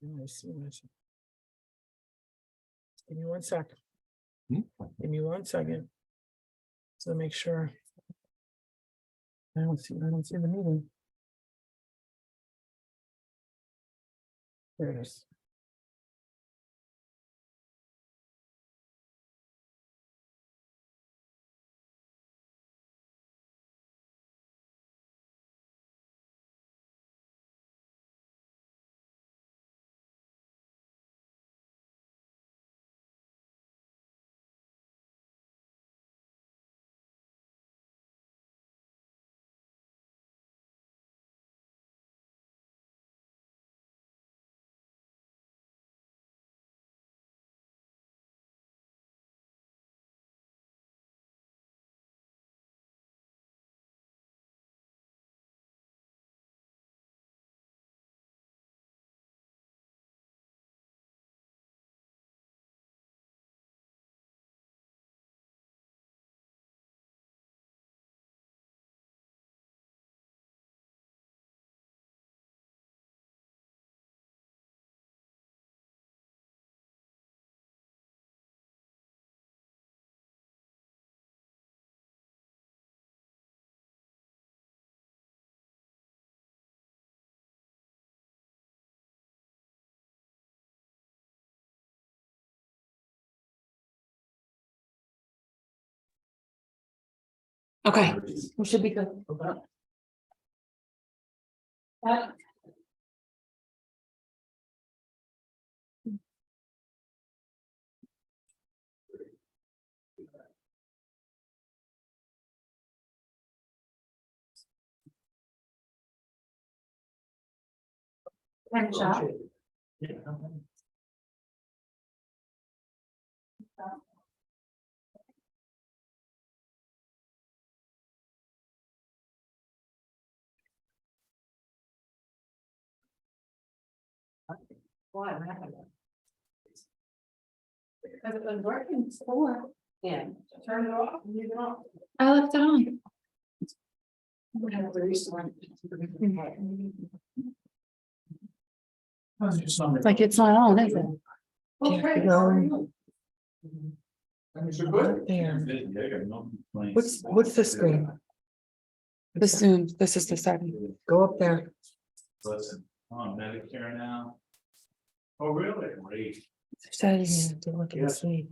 I see this. Give me 1 sec. Hmm? Give me 1 second. So make sure. I don't see the meeting. There it is. Okay, we should be good. Time shot. Why? What happened? Because it was working before. Yeah. Turn it off, leave it on. I left it on. We have to restart. It's like it's not on, is it? What's the screen? The Zoom, this is the second. Go up there. Listen, on Medicare now. Oh, really? Great. Says, To look and see.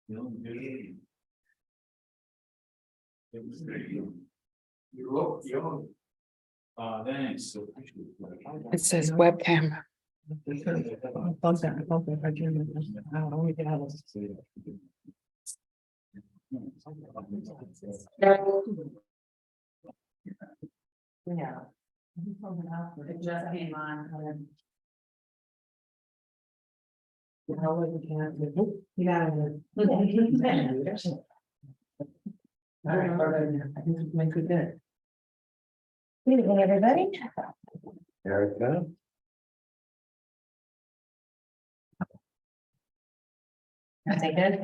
Feeling good. It was great. You look young. Thanks. it says webcam. Bug that, I don't only get out of Yeah. It just came on. Yeah. All right, I think it's been good. Good evening, everybody. Erica. Are they good?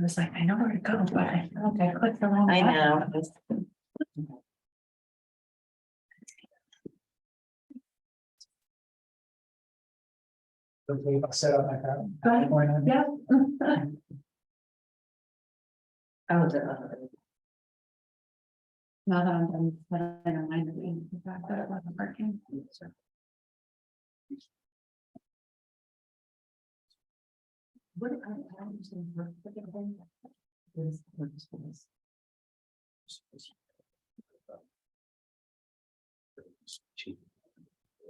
I was like, I know where to go, but I feel like I clicked the wrong button. I know. Okay, I'll set up my car. Yeah. Oh, now that I'm done, but I don't mind the fact that it wasn't working. What I understand.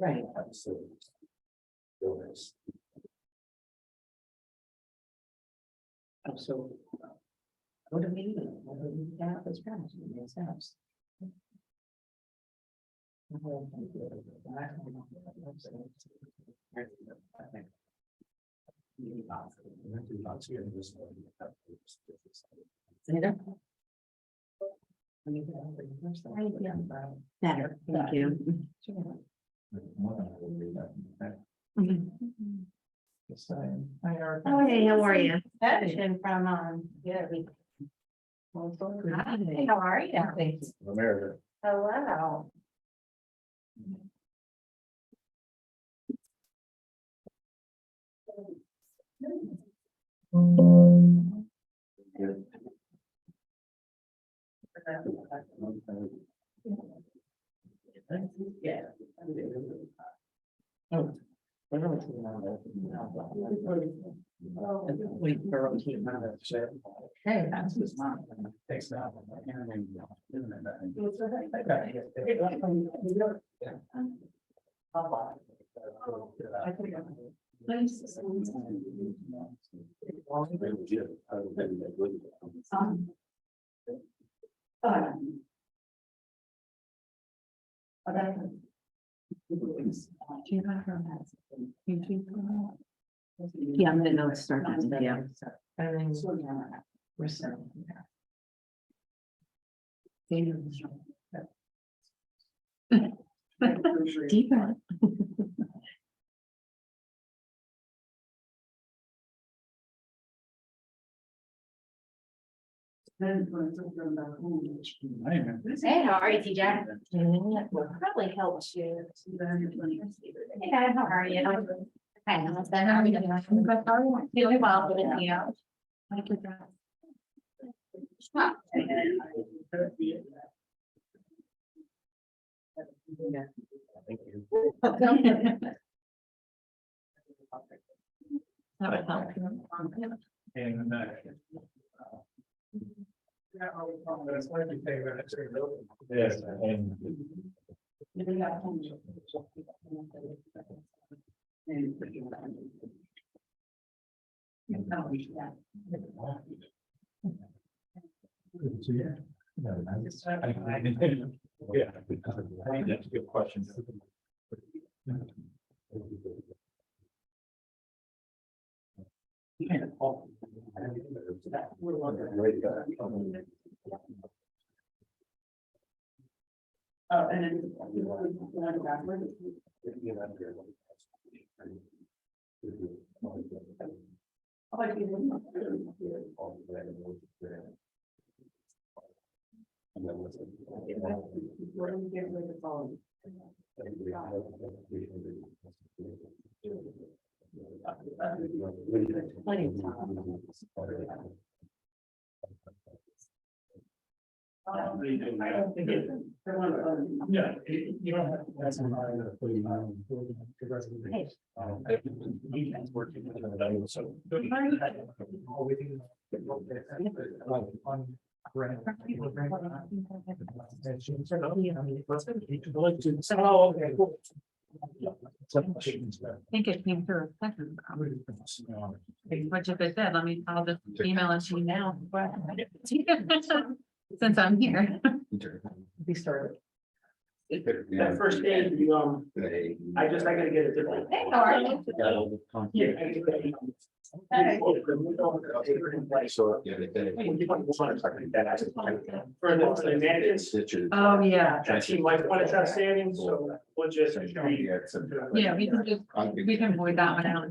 Right. So. Go to meeting, down this premise, it makes sense. Better, thank you. Oh, hey, how are you? From, yeah. Hey, how are you? America. Hello. Yeah. Oh. Hey, that's his mom. Thanks now. Yeah, I'm gonna know it's starting to video. And then. We're starting. Deeper. Hey, how are you, TJ? Probably helps you. Hey guys, how are you? Hi, how's that? How are you doing? Feeling well, but you know. Thank you. That would help. And that's why we pay that extra bill. Yes, and yeah. Yeah, I think that's a good question. And then. Yeah, you don't have. That's working with them, so. Oh, okay, cool. I think it came through a second. Which if it did, I'll just email it to you now. Since I'm here. We started. That first day, I gotta get it different. Hey, how are you? For the managers. Oh, yeah. That team might want to try standing, so we'll just. Yeah, we can void that one out.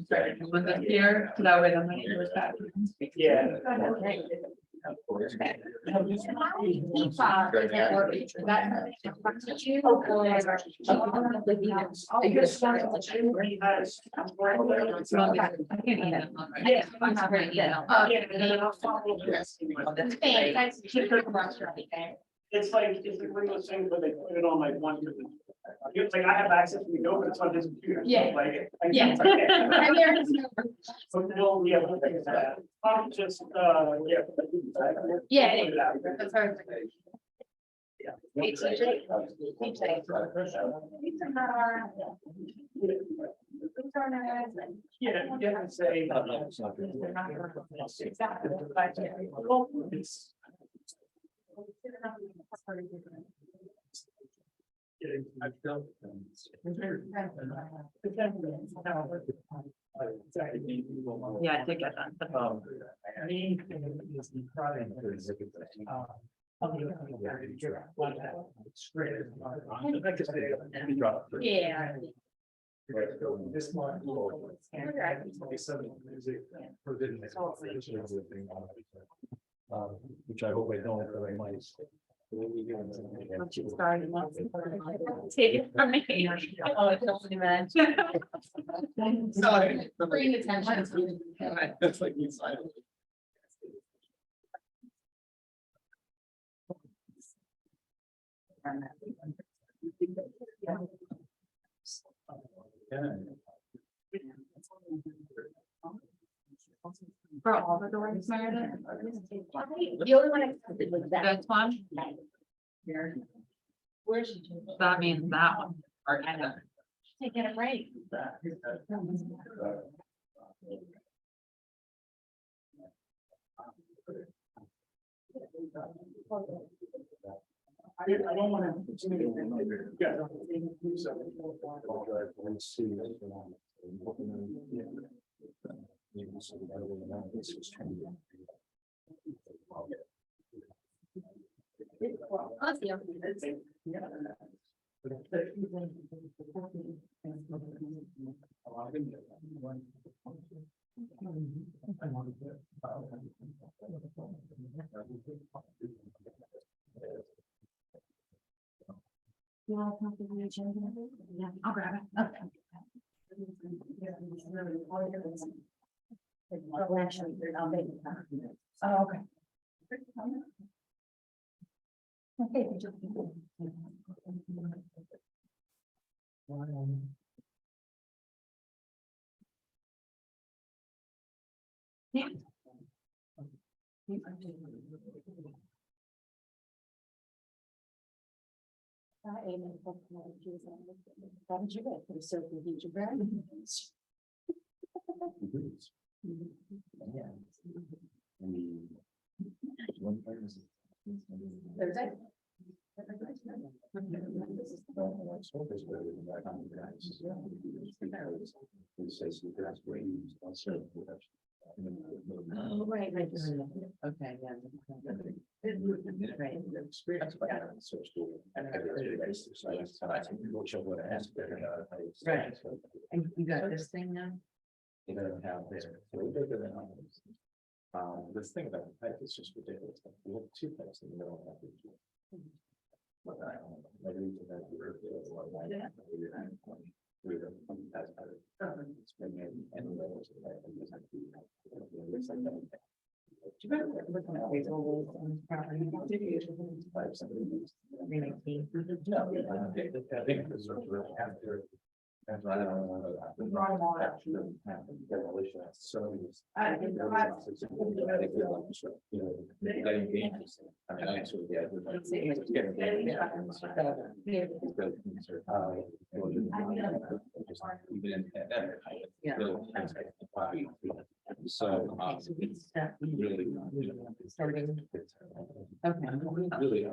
When this year, so that way the money goes back. Yeah. I can eat it. Yeah. I'm not ready yet. It's like, it's like one of those things where they put it on like one. It's like I have access to go, but it's on his computer. so, Yeah. Like. Yeah. So, well, yeah, we'll figure that out. Just, Yeah. Figure it out. That's perfect. Hey, TJ. Yeah, you have to say. Exactly. Well, it's. Yeah, I did get that. Yeah. This one. Which I hope I don't, but I might. Once you start, it wants to take it from me. Oh, it's only meant. Sorry. Bring attention. That's like you said. For all the doors, Meredith? The only one I accepted was that. This one? Where's she? That means that one. Taking a break. I don't want to. Yeah. Let's see. You want to come to the agenda? Yeah, I'll grab it. Okay. Oh, actually, I'll make it. Oh, okay. Okay. Yeah. Haven't you read? Pretty certain he's your brand. Thursday. Oh, right. Okay, yeah. Right. And you got this thing now? You don't have this. This thing about the pipe is just ridiculous. We have two pipes in the middle of it. But I don't know, maybe we can have the roof there, or like that. Maybe that's fine. We don't- that's better. It's been in any levels of that, it doesn't have to be- it looks like that. Do you remember looking at these old property? Pipes and rooms. Really? No, I think this is really after. That's why I don't know. Demolition. So. I think You know, that engages. I mean, I actually, yeah. It's getting- Even in pandemic. Yeah. So, So we start really. starting. Okay. Really.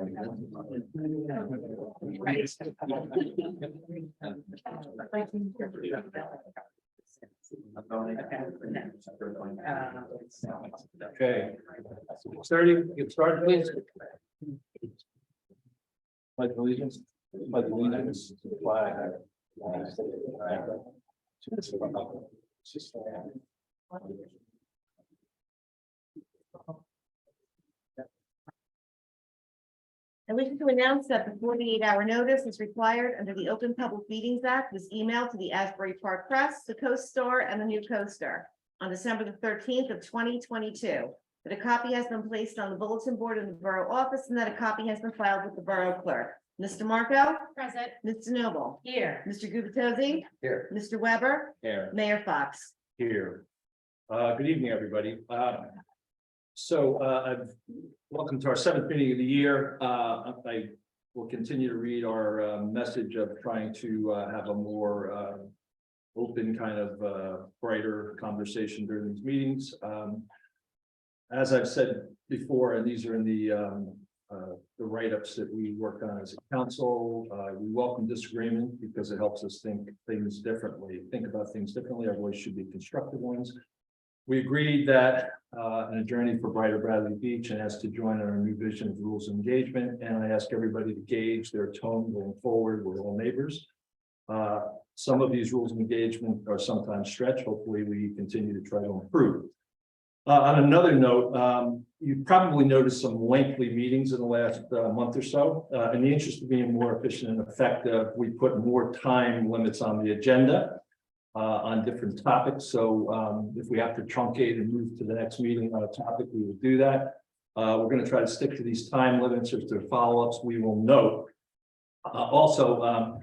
Okay. Get started, please. Pledge allegiance. Pledge allegiance to the flag. I wish to announce that the 48-hour notice is required under the Open Public Meetings Act was emailed to the Asbury Park Press, the Coast Star, and the New Coaster on December the 13th of 2022. That a copy has been placed on the bulletin board in the borough office and that a copy has been filed with the borough clerk. Mr. Marco? Present. Mr. Noble? Here. Mr. Gubatose? Here. Mr. Weber? Here. Mayor Fox? Here. Good evening, everybody. Welcome to our seventh meeting of the year. I will continue to read our message of trying to have a more open kind of brighter conversation during these meetings. As I've said before, and these are in the write-ups that we work on as a council, we welcome disagreement because it helps us think about things differently. Our voice should be constructive ones. We agreed that an attorney for Brighter Bradley Beach and asked to join our new vision of rules of engagement. And I ask everybody to gauge their tone going forward. We're all neighbors. Some of these rules of engagement are sometimes stretched. Hopefully, we continue to try to improve. On another note, you probably noticed some lengthy meetings in the last month or so. In the interest of being more efficient and effective, we put more time limits on the agenda on different topics. So if we have to truncate and move to the next meeting on a topic, we will do that. We're going to try to stick to these time limits. If there are follow-ups, we will note. Also,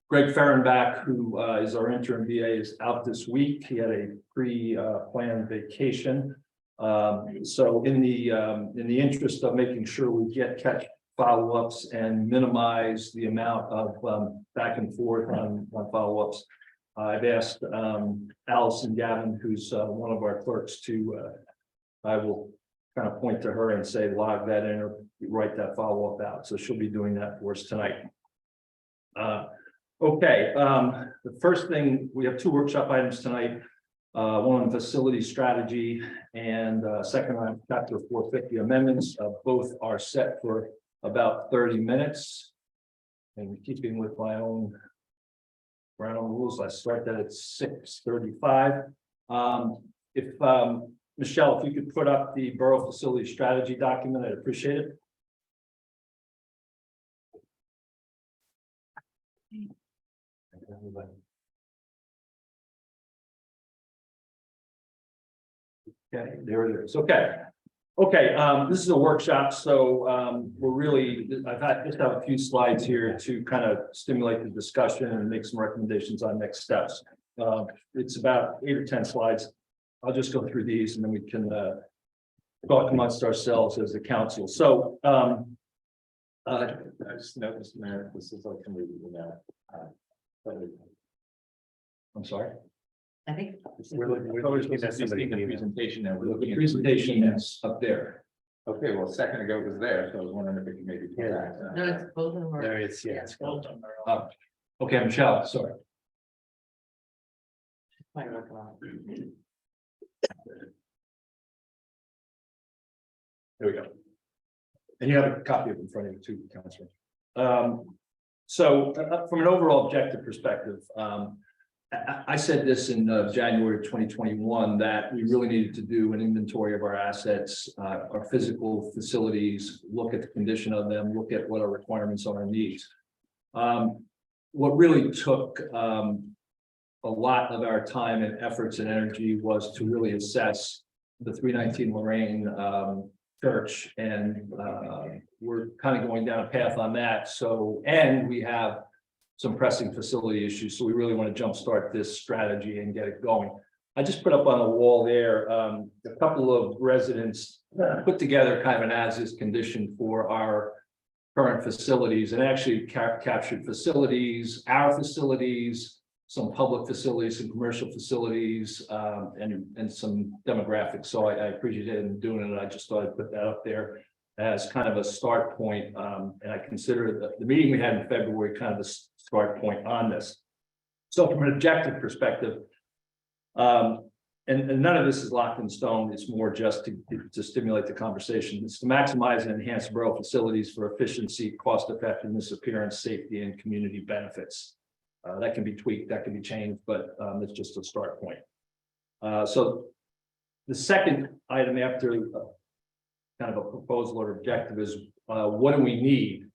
Greg Fehrenbach, who is our interim VA, is out this week. He had a pre-planned vacation. So in the interest of making sure we catch follow-ups and minimize the amount of back and forth on follow-ups, I've asked Allison Gavin, who's one of our clerks, to I will kind of point to her and say log that in or write that follow-up out. So she'll be doing that for us tonight. Okay, the first thing, we have two workshop items tonight. One on facility strategy and second on chapter 450 amendments. Both are set for about 30 minutes. And keeping with my own ground rules, I start that at 6:35. If Michelle, if you could put up the borough facility strategy document, I'd appreciate it. Okay, there it is. Okay. This is a workshop, so we're really, just have a few slides here to kind of stimulate the discussion and make some recommendations on next steps. It's about 8 or 10 slides. I'll just go through these and then we can talk amongst ourselves as a council. So I just noticed, Mayor, this is like, I'm sorry. I think. we're looking at somebody The getting it. presentation now. We're looking at the presentation that's up there. Okay, well, a second ago it was there, so I was wondering if it could maybe. come back. No, it's both of them are. There it's, yeah, it's gold. Okay, Michelle, sorry. Might work on it. There we go. And you have a copy of it in front of you too, Councilor. So from an overall objective perspective, I said this in January of 2021, that we really needed to do an inventory of our assets, our physical facilities, look at the condition of them, look at what our requirements are and needs. What really took a lot of our time and efforts and energy was to really assess the 319 Lorraine church, and we're kind of going down a path on that. So, and we have some pressing facility issues, so we really want to jumpstart this strategy and get it going. I just put up on the wall there a couple of residents put together kind of an as-is condition for our current facilities, and actually captured facilities, our facilities, some public facilities, some commercial facilities, and some demographics. So I appreciated doing it. I just thought I'd put that up there as kind of a start point. And I consider the meeting we had in February kind of the start point on this. So from an objective perspective, and none of this is locked in stone, it's more just to stimulate the conversation. It's to maximize and enhance borough facilities for efficiency, cost effectiveness, appearance, safety, and community benefits. That can be tweaked, that can be changed, but it's just a start point. So the second item after kind of a proposal or objective is what do we need?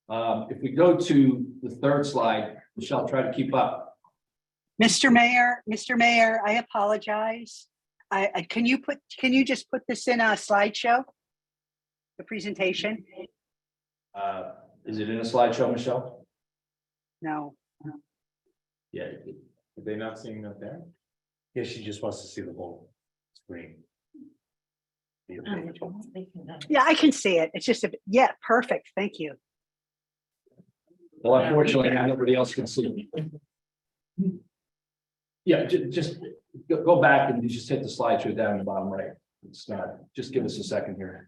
If we go to the third slide, Michelle, try to keep up. Mr. Mayor, I apologize. Can you just put this in a slideshow? The presentation? Is it in a slideshow, Michelle? No. Yeah. Are they not seeing that there? Yeah, she just wants to see the whole screen. Yeah, I can see it. It's just yeah, perfect. Thank you. Well, unfortunately, nobody else can see. Yeah, just go back and you just hit the slideshow down in the bottom right. It's not, just give us a second here.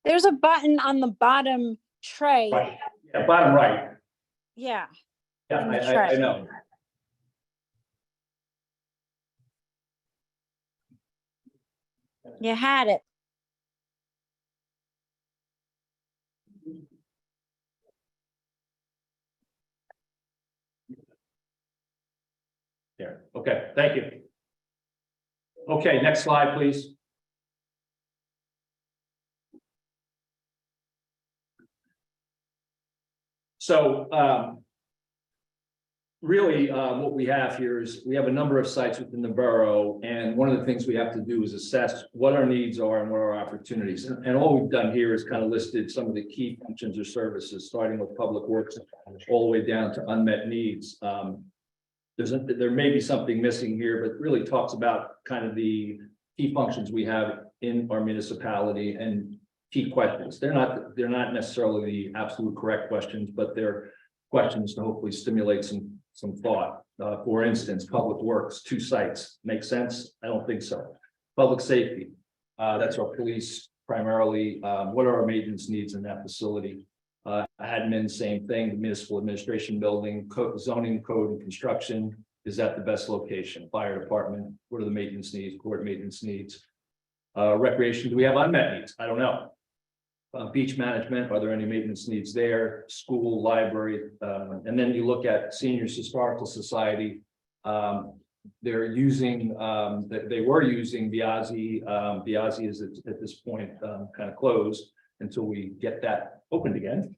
There's a button on the bottom tray. Right, yeah, bottom right. Yeah. Yeah, In the I tray. know. You had it. There, okay, thank you. Okay, next slide, please. So, really, what we have here is we have a number of sites within the borough, and one of the things we have to do is assess what our needs are and what our opportunities. And all we've done here is kind of listed some of the key functions or services, starting with public works all the way down to unmet needs. There may be something missing here, but really talks about kind of the key functions we have in our municipality and key questions. They're not necessarily the absolute correct questions, but they're questions to hopefully stimulate some thought. For instance, public works, 2 sites, make sense? I don't think so. Public safety, that's our police primarily. What are our maintenance needs in that facility? Admin, same thing, the municipal administration building, zoning, code and construction. Is that the best location? Fire department, what are the maintenance needs, court maintenance needs? Recreation, do we have unmet needs? I don't know. Beach management, are there any maintenance needs there? School, library, and then you look at Seniors Historical Society. They're using, they were using Biazi. Biazi is at this point kind of closed until we get that opened again.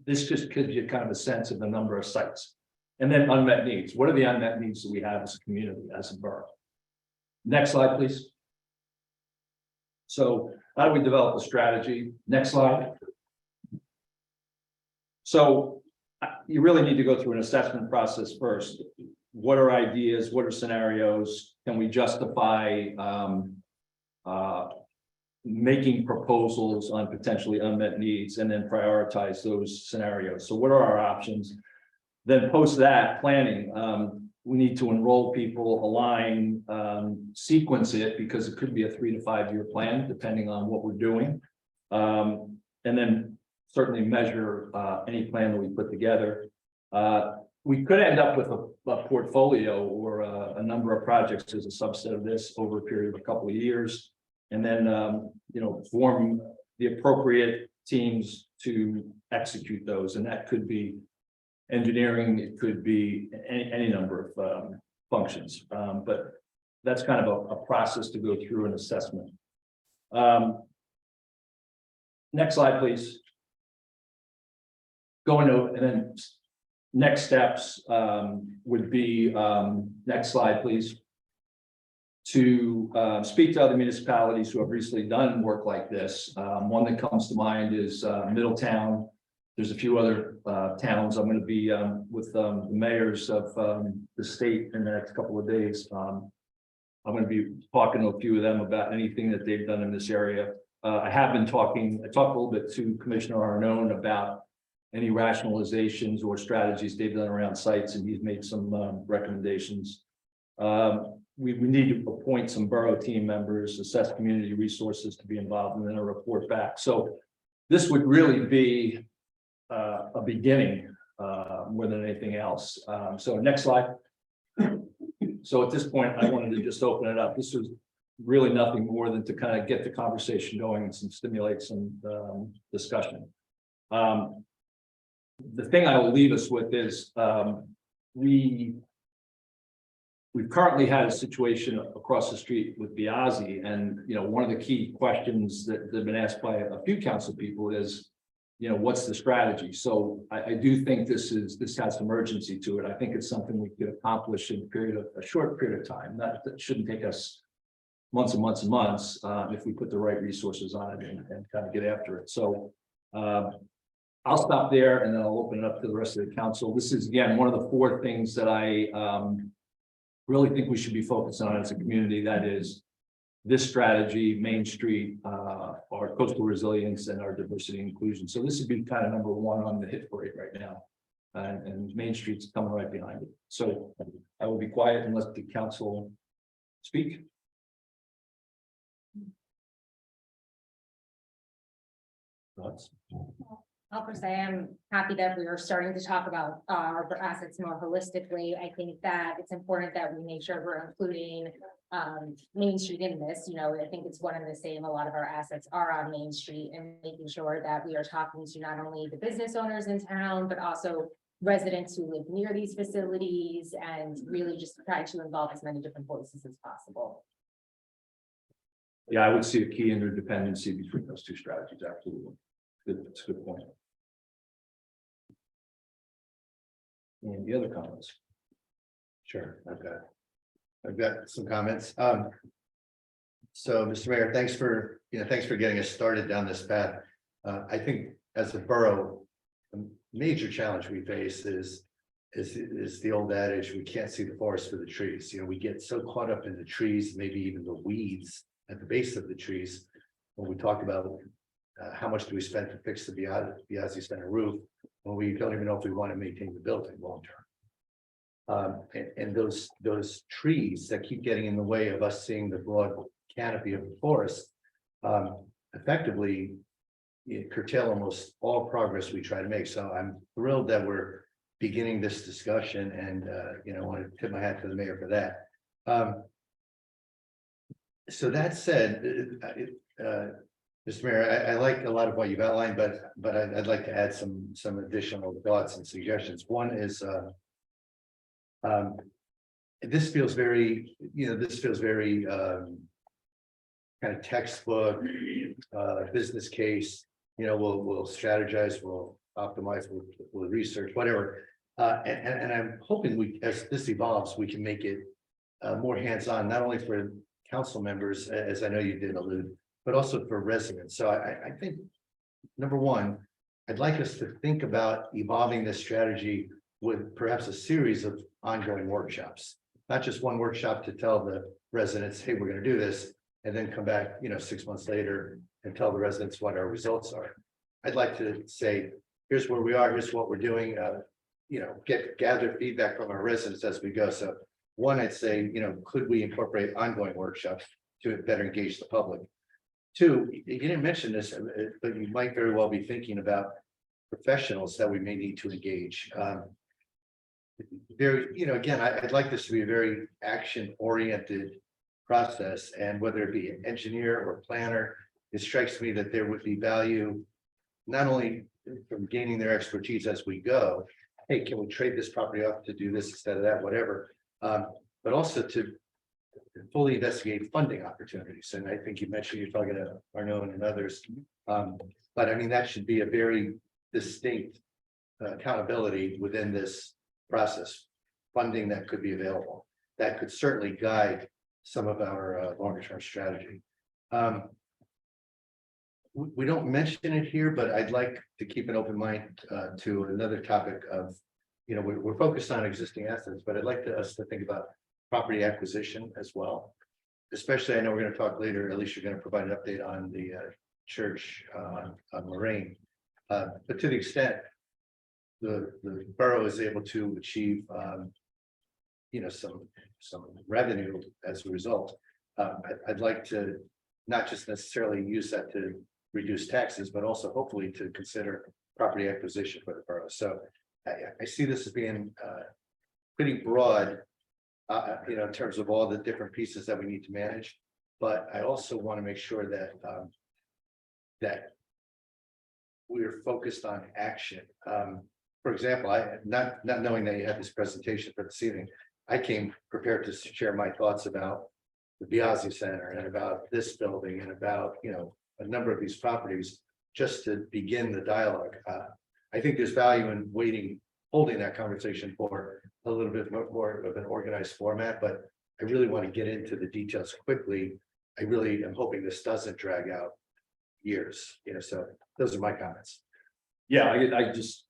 This just gives you kind of a sense of the number of sites. And then unmet needs. What are the unmet needs that we have as a community, as a borough? Next slide, please. So how do we develop a strategy? Next slide. So you really need to go through an assessment process first. What are ideas? What are scenarios? Can we justify making proposals on potentially unmet needs and then prioritize those scenarios? So what are our options? Then post that planning. We need to enroll people, align, sequence it, because it could be a 3 to 5 year plan, depending on what we're doing. And then certainly measure any plan that we put together. We could end up with a portfolio or a number of projects as a subset of this over a period of a couple of years. And then, form the appropriate teams to execute those. And that could be engineering, it could be any number of functions. But that's kind of a process to go through an assessment. Next slide, please. Going to, and then next steps would be, next slide, please. To speak to other municipalities who have recently done work like this. One that comes to mind is Middletown. There's a few other towns. I'm going to be with the mayors of the state in the next couple of days. I'm going to be talking to a few of them about anything that they've done in this area. I have been talking, I talked a little bit to Commissioner Arnone about any rationalizations or strategies they've done around sites, and he's made some recommendations. We need to appoint some borough team members, assess community resources to be involved, and then a report back. So this would really be a beginning more than anything else. So next slide. So at this point, I wanted to just open it up. This was really nothing more than to kind of get the conversation going and stimulate some discussion. The thing I will leave us with is we've currently had a situation across the street with Biazi, and one of the key questions that have been asked by a few council people is, what's the strategy? So I do think this has some urgency to it. I think it's something we could accomplish in a short period of time. That shouldn't take us months and months and months if we put the right resources on it and kind of get after it. So I'll stop there and then I'll open it up to the rest of the council. This is, again, one of the 4 things that I really think we should be focused on as a community. That is this strategy, Main Street, our coastal resilience, and our diversity and inclusion. So this would be kind of number 1 on the hit parade right now. And Main Street's coming right behind it. So I will be quiet and let the council speak. Thoughts? I'll per se, I'm happy that we are starting to talk about our assets more holistically. I think that it's important that we make sure we're including Main Street in this, you know, I think it's one and the same. A lot of our assets are on Main Street, and making sure that we are talking to not only the business owners in town, but also residents who live near these facilities, and really just try to involve as many different voices as possible. Yeah, I would see a key interdependency between those two strategies, absolutely. Good, that's a good point. And the other comments? Sure, I've got some comments. So, Mr. Mayor, thanks for getting us started down this path. I think as a borough, the major challenge we face is the old adage, we can't see the forest for the trees. You know, we get so caught up in the trees, maybe even the weeds at the base of the trees. When we talk about how much do we spend to fix the Biasi Center roof, when we don't even know if we want to maintain the building long term. And those trees that keep getting in the way of us seeing the broad canopy of the forest effectively curtail almost all progress we try to make. So I'm thrilled that we're beginning this discussion, and I want to tip my hat to the mayor for that. So that said, Mr. Mayor, I like a lot of what you've outlined, but I'd like to add some additional thoughts and suggestions. One is this feels very, kind of textbook, business case. We'll strategize, we'll optimize, we'll research, whatever. And I'm hoping as this evolves, we can make it more hands-on, not only for council members, as I know you did allude, but also for residents. So I think, number one, I'd like us to think about evolving this strategy with perhaps a series of ongoing workshops, not just one workshop to tell the residents, hey, we're going to do this, and then come back, 6 months later and tell the residents what our results are. I'd like to say, here's where we are, here's what we're doing, gather feedback from our residents as we go. So one, I'd say, could we incorporate ongoing workshops to better engage the public? Two, you didn't mention this, but you might very well be thinking about professionals that we may need to engage. Again, I'd like this to be a very action-oriented process, and whether it be an engineer or planner, it strikes me that there would be value not only from gaining their expertise as we go. Hey, can we trade this property off to do this instead of that, whatever, but also to fully investigate funding opportunities. And I think you mentioned you're talking to Arnaud and others, but I mean, that should be a very distinct accountability within this process. Funding that could be available, that could certainly guide some of our longer term strategy. We don't mention it here, but I'd like to keep an open mind to another topic of, we're focused on existing assets, but I'd like us to think about property acquisition as well. Especially, I know we're going to talk later, at least you're going to provide an update on the church on Lorraine. But to the extent the borough is able to achieve some revenue as a result, I'd like to not just necessarily use that to reduce taxes, but also hopefully to consider property acquisition for the borough. So I see this as being pretty broad, in terms of all the different pieces that we need to manage. But I also want to make sure that that we're focused on action. For example, not knowing that you had this presentation for this evening, I came prepared to share my thoughts about the Biasi Center and about this building and about a number of these properties, just to begin the dialogue. I think there's value in holding that conversation for a little bit more of an organized format, but I really want to get into the details quickly. I really am hoping this doesn't drag out years, so those are my comments. Yeah, I just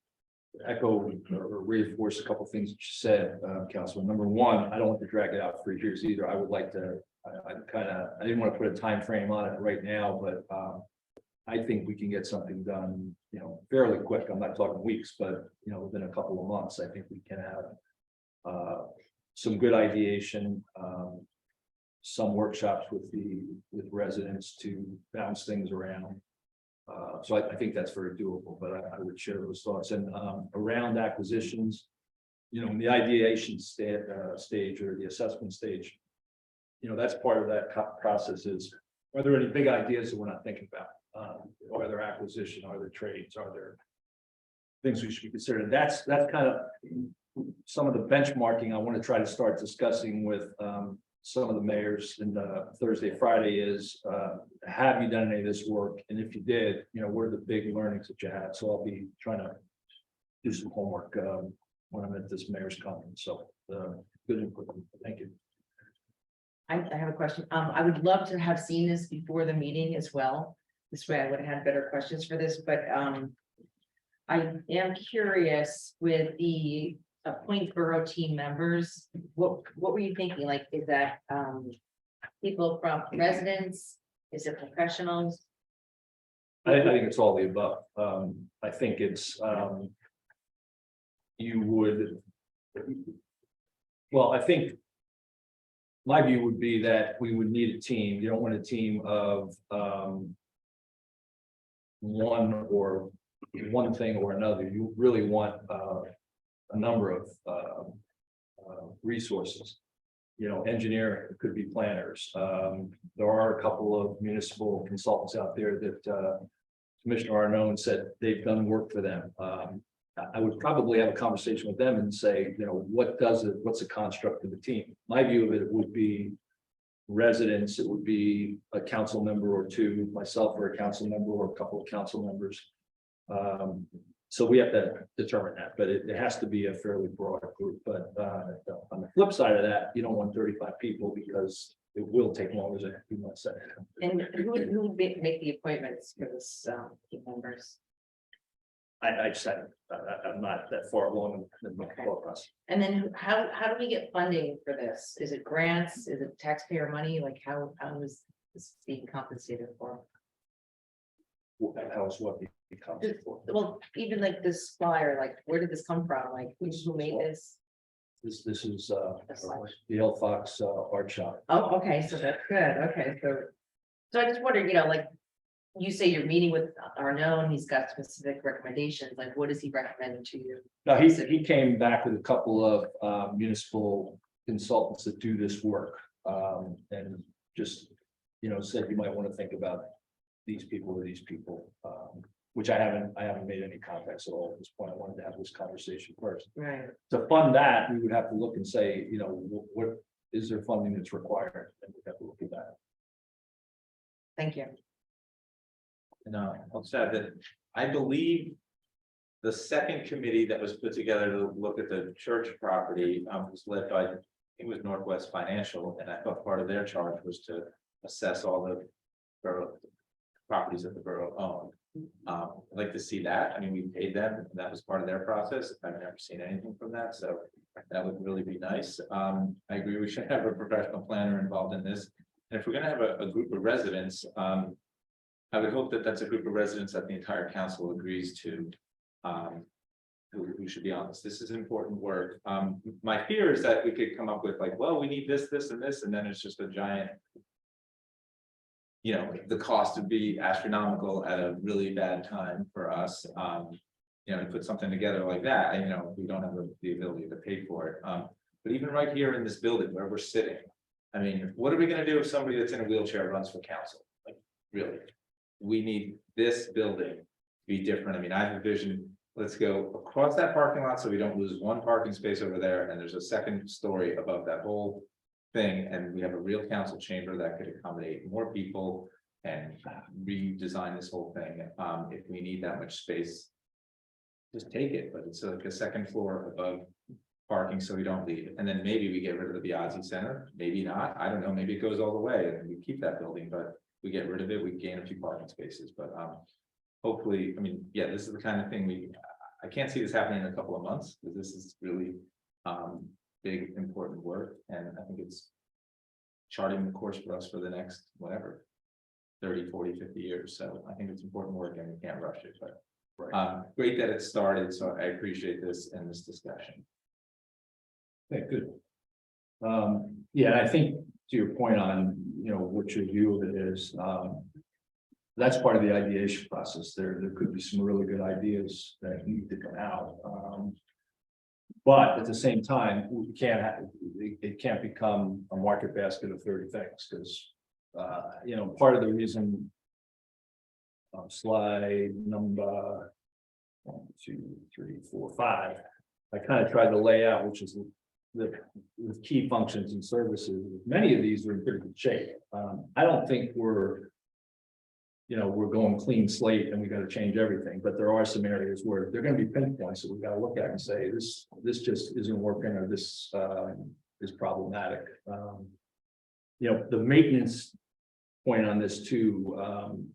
echo or reinforce a couple of things that you said, Councilman. Number one, I don't want to drag it out for years either. I would like to, I didn't want to put a time frame on it right now, but I think we can get something done, fairly quick. I'm not talking weeks, but within a couple of months, I think we can have some good ideation, some workshops with residents to bounce things around. So I think that's very doable, but I would share those thoughts and around acquisitions. You know, in the ideation stage or the assessment stage. You know, that's part of that process is, are there any big ideas that we're not thinking about? Are there acquisition, are there trades, are there? Things we should be considering. That's kind of some of the benchmarking I want to try to start discussing with some of the mayors in Thursday, Friday is, have you done any of this work? And if you did, you know, what are the big learnings that you had? So I'll be trying to do some homework when I'm at this mayor's conference. So good input. Thank you. I have a question. I would love to have seen this before the meeting as well. This way I would have had better questions for this, but I am curious with the appoint borough team members, what were you thinking? Like, is that people from residents? Is it professionals? I think it's all the above. I think it's you would. Well, I think. My view would be that we would need a team. You don't want a team of one thing or another. You really want a number of resources. You know, engineering, it could be planners. There are a couple of municipal consultants out there that Commissioner Arnone said they've done work for them. I would probably have a conversation with them and say, you know, what's the construct of the team? My view of it would be residents, it would be a council member or two, myself or a council member or a couple of council members. So we have to determine that, but it has to be a fairly broad group. But on the flip side of that, you don't want 35 people because it will take longer than a few months. And who would make the appointments for this team members? I just I'm not that far along in the process. And then how do we get funding for this? Is it grants? Is it taxpayer money? Like how is this being compensated for? How is what becomes for? Well, even like this flyer, like where did this come from? Like who made this? This is the L Fox art shop. Oh, okay, so that's good. Okay, so I just wondered, you know, like you say you're meeting with Arnone, he's got specific recommendations, like what does he recommend to you? No, he came back with a couple of municipal consultants that do this work. And just, you know, said you might want to think about these people or these people. Which I haven't made any contacts at all at this point. I wanted to have this conversation first. Right. To fund that, we would have to look and say, you know, what is there funding that's required? And we have to look at that. Thank you. No, I'll just add that I believe the second committee that was put together to look at the church property was led by, I think it was Northwest Financial, and I thought part of their charge was to assess all the borough properties that the borough owned. I'd like to see that. I mean, we paid them, and that was part of their process. I've never seen anything from that, so that would really be nice. I agree, we should have a professional planner involved in this. And if we're gonna have a group of residents, I would hope that that's a group of residents that the entire council agrees to. Who should be on this. This is important work. My fear is that we could come up with like, well, we need this, this, and this, and then it's just a giant. You know, the cost would be astronomical at a really bad time for us. You know, to put something together like that, and you know, we don't have the ability to pay for it. But even right here in this building where we're sitting, I mean, what are we gonna do if somebody that's in a wheelchair runs for council? Like, really? We need this building to be different. I mean, I have a vision. Let's go across that parking lot so we don't lose one parking space over there, and there's a second story above that whole thing, and we have a real council chamber that could accommodate more people and redesign this whole thing. If we need that much space, just take it, but it's like a second floor above parking so we don't leave. And then maybe we get rid of the Biazzi Center, maybe not, I don't know, maybe it goes all the way and we keep that building, but we get rid of it, we gain a few parking spaces, but hopefully, I mean, yeah, this is the kind of thing I can't see this happening in a couple of months, because this is really big, important work, and I think it's charting the course for us for the next, whatever, 30, 40, 50 years. So I think it's important work and we can't rush it, but great that it started. So I appreciate this and this discussion. Okay, good. Yeah, I think to your point on, you know, what your view of it is, that's part of the ideation process. There could be some really good ideas that need to come out. But at the same time, we can't have, it can't become a market basket of 30 things, because, you know, part of the reason. Slide number 1, 2, 3, 4, 5. I kind of tried to lay out, which is the key functions and services. Many of these are in pretty good shape. I don't think we're going clean slate and we got to change everything, but there are some areas where they're going to be pinpoints that we got to look at and say, this just isn't working, or this is problematic. The maintenance point on this too,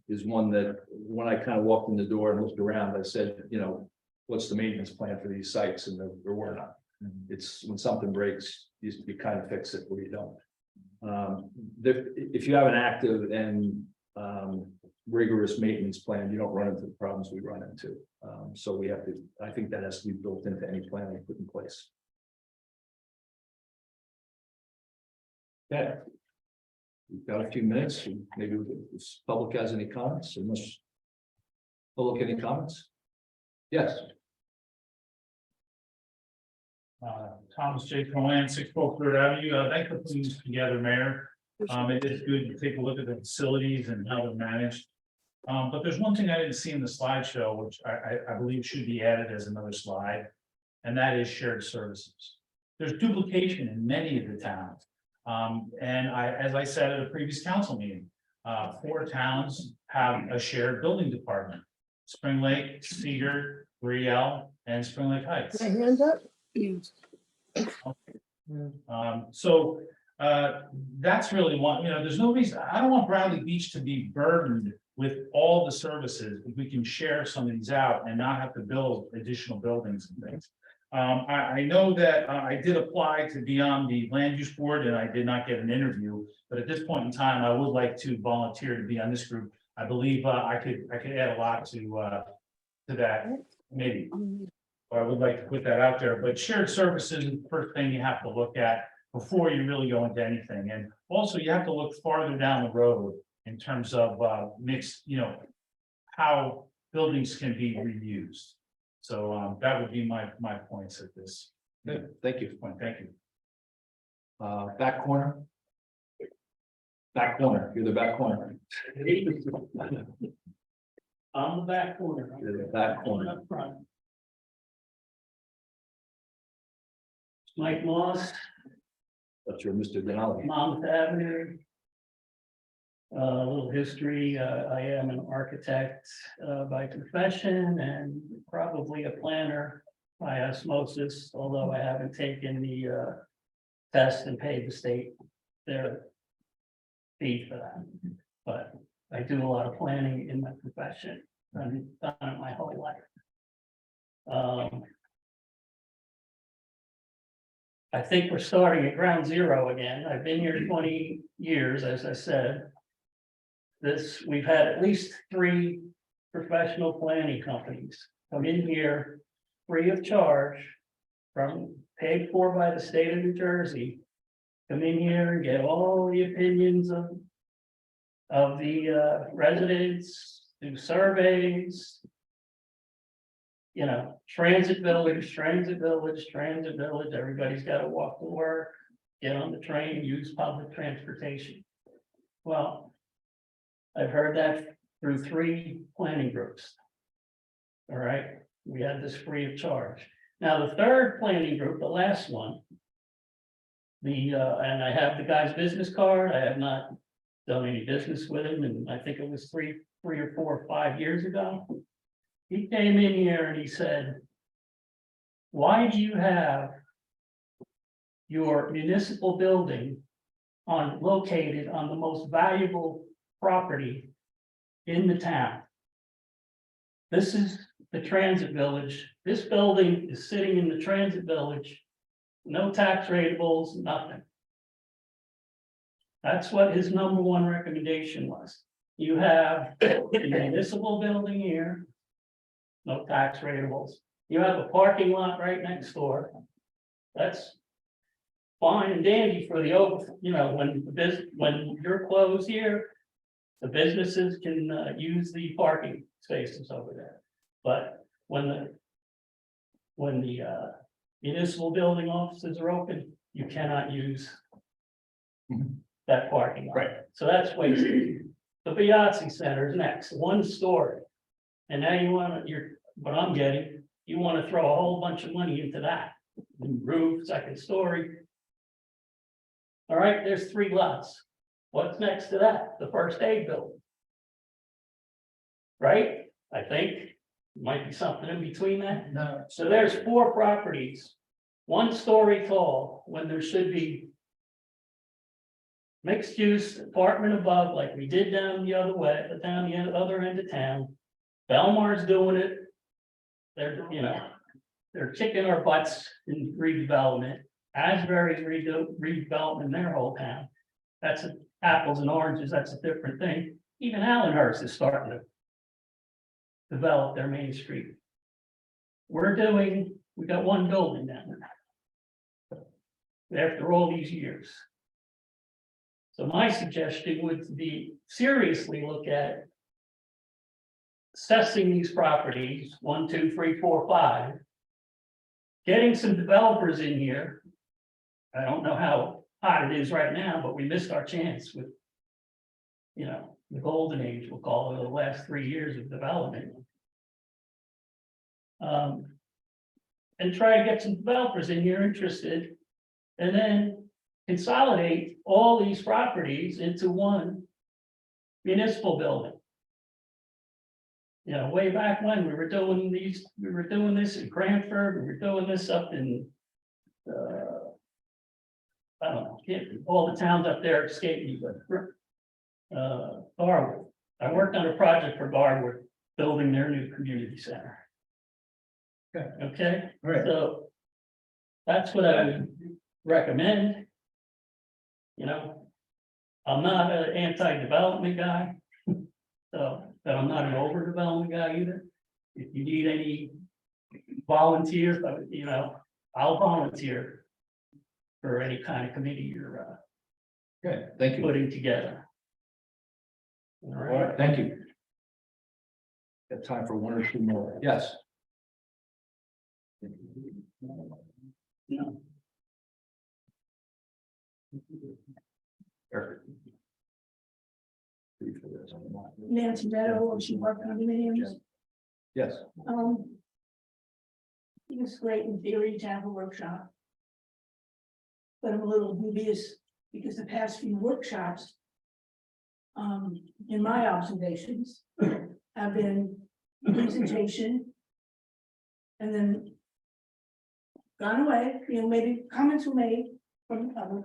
is one that when I kind of walked in the door and looked around, I said, what's the maintenance plan for these sites? And there were not. It's when something breaks, you kind of fix it or you don't. If you have an active and rigorous maintenance plan, you don't run into the problems we run into. So we have to, I think that has to be built into any plan we put in place. Yeah. We've got a few minutes, and maybe if public has any comments, unless. Public, any comments? Yes. Thomas J. Cohen, 6 Third Avenue. Thanks for putting this together, Mayor. It is good to take a look at the facilities and how they're managed. But there's one thing I didn't see in the slideshow, which I believe should be added as another slide, and that is shared services. There's duplication in many of the towns. And as I said at a previous council meeting, 4 towns have a shared building department: Spring Lake, Cedar, Brielle, and Spring Lake Heights. Hands up. That's really one, there's no reason, I don't want Bradley Beach to be burdened with all the services. If we can share some of these out and not have to build additional buildings and things. I know that I did apply to be on the land use board and I did not get an interview, but at this point in time, I would like to volunteer to be on this group. I believe I could add a lot to that committee. I would like to put that out there, but shared services is the first thing you have to look at before you really go into anything. And also you have to look farther down the road in terms of mixed, how buildings can be reused. So that would be my points at this. Good, thank you. Point. Thank you. Back corner. Back corner, you're the back corner. On the back corner. You're the back corner. Up front. Mike Moss, That's your Mr. Denali. Monmouth Avenue. A little history, I am an architect by profession and probably a planner by osmosis, although I haven't taken the test and paid the state their fee for that. But I do a lot of planning in my profession. I've done it my whole life. I think we're starting at ground zero again. I've been here 20 years, as I said. We've had at least 3 professional planning companies come in here free of charge, paid for by the state of New Jersey. Come in here and get all the opinions of the residents, do surveys. Transit village, everybody's got to walk to work, get on the train, use public transportation. Well, I've heard that through 3 planning groups. All right, we had this free of charge. Now, the 3rd planning group, the last one, and I have the guy's business card. I have not done any business with him, and I think it was 3 or 4 or 5 years ago. He came in here and he said, why do you have your municipal building located on the most valuable property in the town? This is the transit village. This building is sitting in the transit village. No tax ratables, nothing. That's what his #1 recommendation was. You have a municipal building here. No tax ratables. You have a parking lot right next door. That's fine and dandy for the when you're closed here, The businesses can use the parking spaces over there. But when the municipal building offices are open, you cannot use that parking lot. Right. So that's wasted. The Piazzi Center is next, 1 story. And now you want to, what I'm getting, you want to throw a whole bunch of money into that. Roof, 2nd story. All right, there's 3 lots. What's next to that? The first aid building. Right? I think might be something in between that. No. So there's 4 properties, 1 story tall, when there should be mixed use apartment above, like we did down the other way, down the other end of town. Belmar's doing it. They're, they're kicking our butts in redevelopment. Asbury's redeveloping their whole town. That's apples and oranges, that's a different thing. Even Allenhurst is starting to develop their Main Street. We got 1 building down there. After all these years. So my suggestion would be seriously look at assessing these properties, 1, 2, 3, 4, 5. Getting some developers in here. I don't know how hot it is right now, but we missed our chance with, the golden age, we'll call it, the last 3 years of development. And try to get some developers in here interested, and then consolidate all these properties into 1 municipal building. Way back when we were doing this in Cranford, we were doing this up in, I don't know, all the towns up there escape me, but, Garwood. I worked on a project for Garwood, building their new community center. Okay, All right. so that's what I would recommend. I'm not an anti-development guy. So, but I'm not an overdevelopment guy either. If you need any volunteers, I'll volunteer for any kind of committee you're Okay, thank you. putting together. All All right, right, thank you. Got time for 1 or 2 more. Yes. Eric. Nancy Meadow, Ocean Park condominiums. Yes. It was great in theory to have a workshop. But I'm a little dubious because the past few workshops. In my observations, have been presentation. And then. Gone away, maybe comments were made from the public.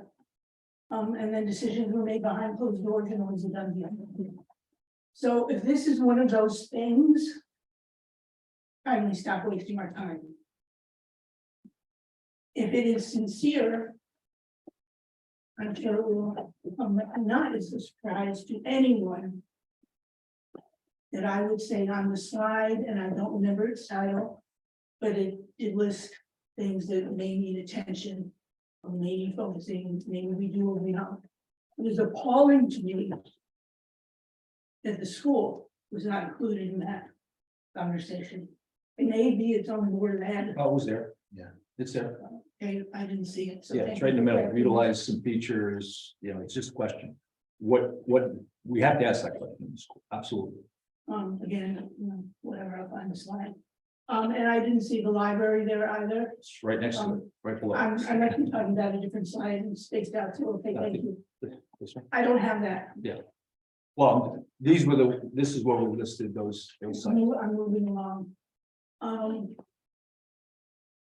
And then decisions were made behind closed doors and always done here. So if this is one of those things. Kindly stop wasting our time. If it is sincere. I'm sure it will, not as a surprise to anyone. That I would say on the slide, and I don't remember its title, but it did list things that may need attention. Or maybe focusing, maybe we do or we don't. It was appalling to me. That the school was not included in that conversation. It may be its own word ahead. Oh, it was there. Yeah. It's there. I didn't see it. So Yeah, thank it's right in the you for middle. clarifying. Utilize some features, it's just a question. What, we have to ask that question in school. Absolutely. Again, whatever, I'll find the slide. And I didn't see the library there either. It's right next to it, right below. I'm actually talking about a different slide and spaced out too. Okay, thank you. This one? I don't have that. Well, this is where we listed those sites. I'm moving along.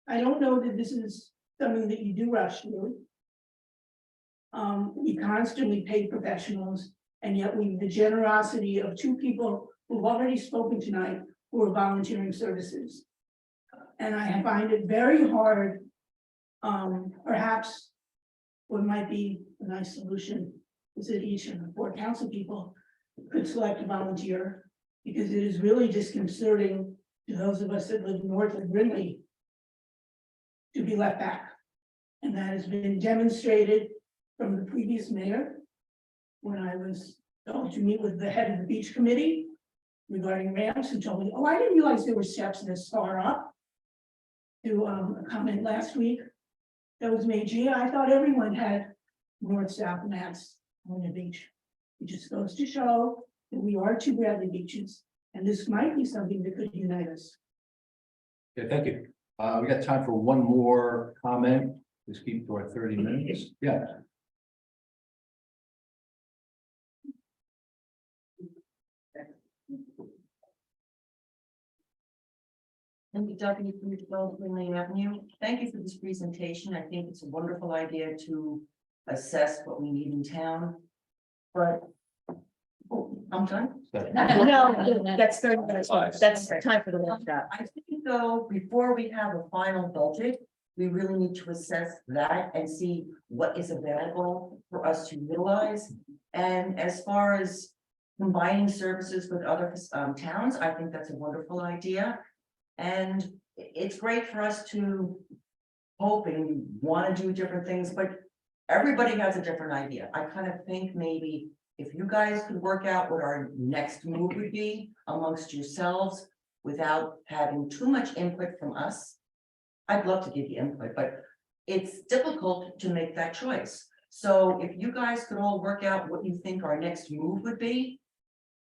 I don't know that this is something that you do rush through. We constantly pay professionals, and yet we have the generosity of 2 people who've already spoken tonight who are volunteering services. And I find it very hard, perhaps what might be a nice solution is that each of the 4 council people could select a volunteer, because it is really disconcerting to those of us that live north of Brindley to be left back. And that has been demonstrated from the previous mayor when I was going to meet with the head of the beach committee regarding ramps, who told me, oh, I didn't realize there were steps this far up. To a comment last week that was made, gee, I thought everyone had north-south maps on the beach. It just goes to show that we are two Bradley beaches, and this might be something that could unite us. Okay, thank you. We got time for one more comment. Let's keep to our 30 minutes. Yeah. And Deputy from Development Lane Avenue, thank you for this presentation. I think it's a wonderful idea to assess what we need in town. But. Oh, I'm done. No, that's 30 minutes. That's time for the workshop. I think though, before we have a final budget, we really need to assess that and see what is available for us to utilize. And as far as combining services with other towns, I think that's a wonderful idea. And it's great for us to hope and want to do different things, but everybody has a different idea. I kind of think maybe if you guys could work out what our next move would be amongst yourselves without having too much input from us. I'd love to give you input, but it's difficult to make that choice. So if you guys could all work out what you think our next move would be,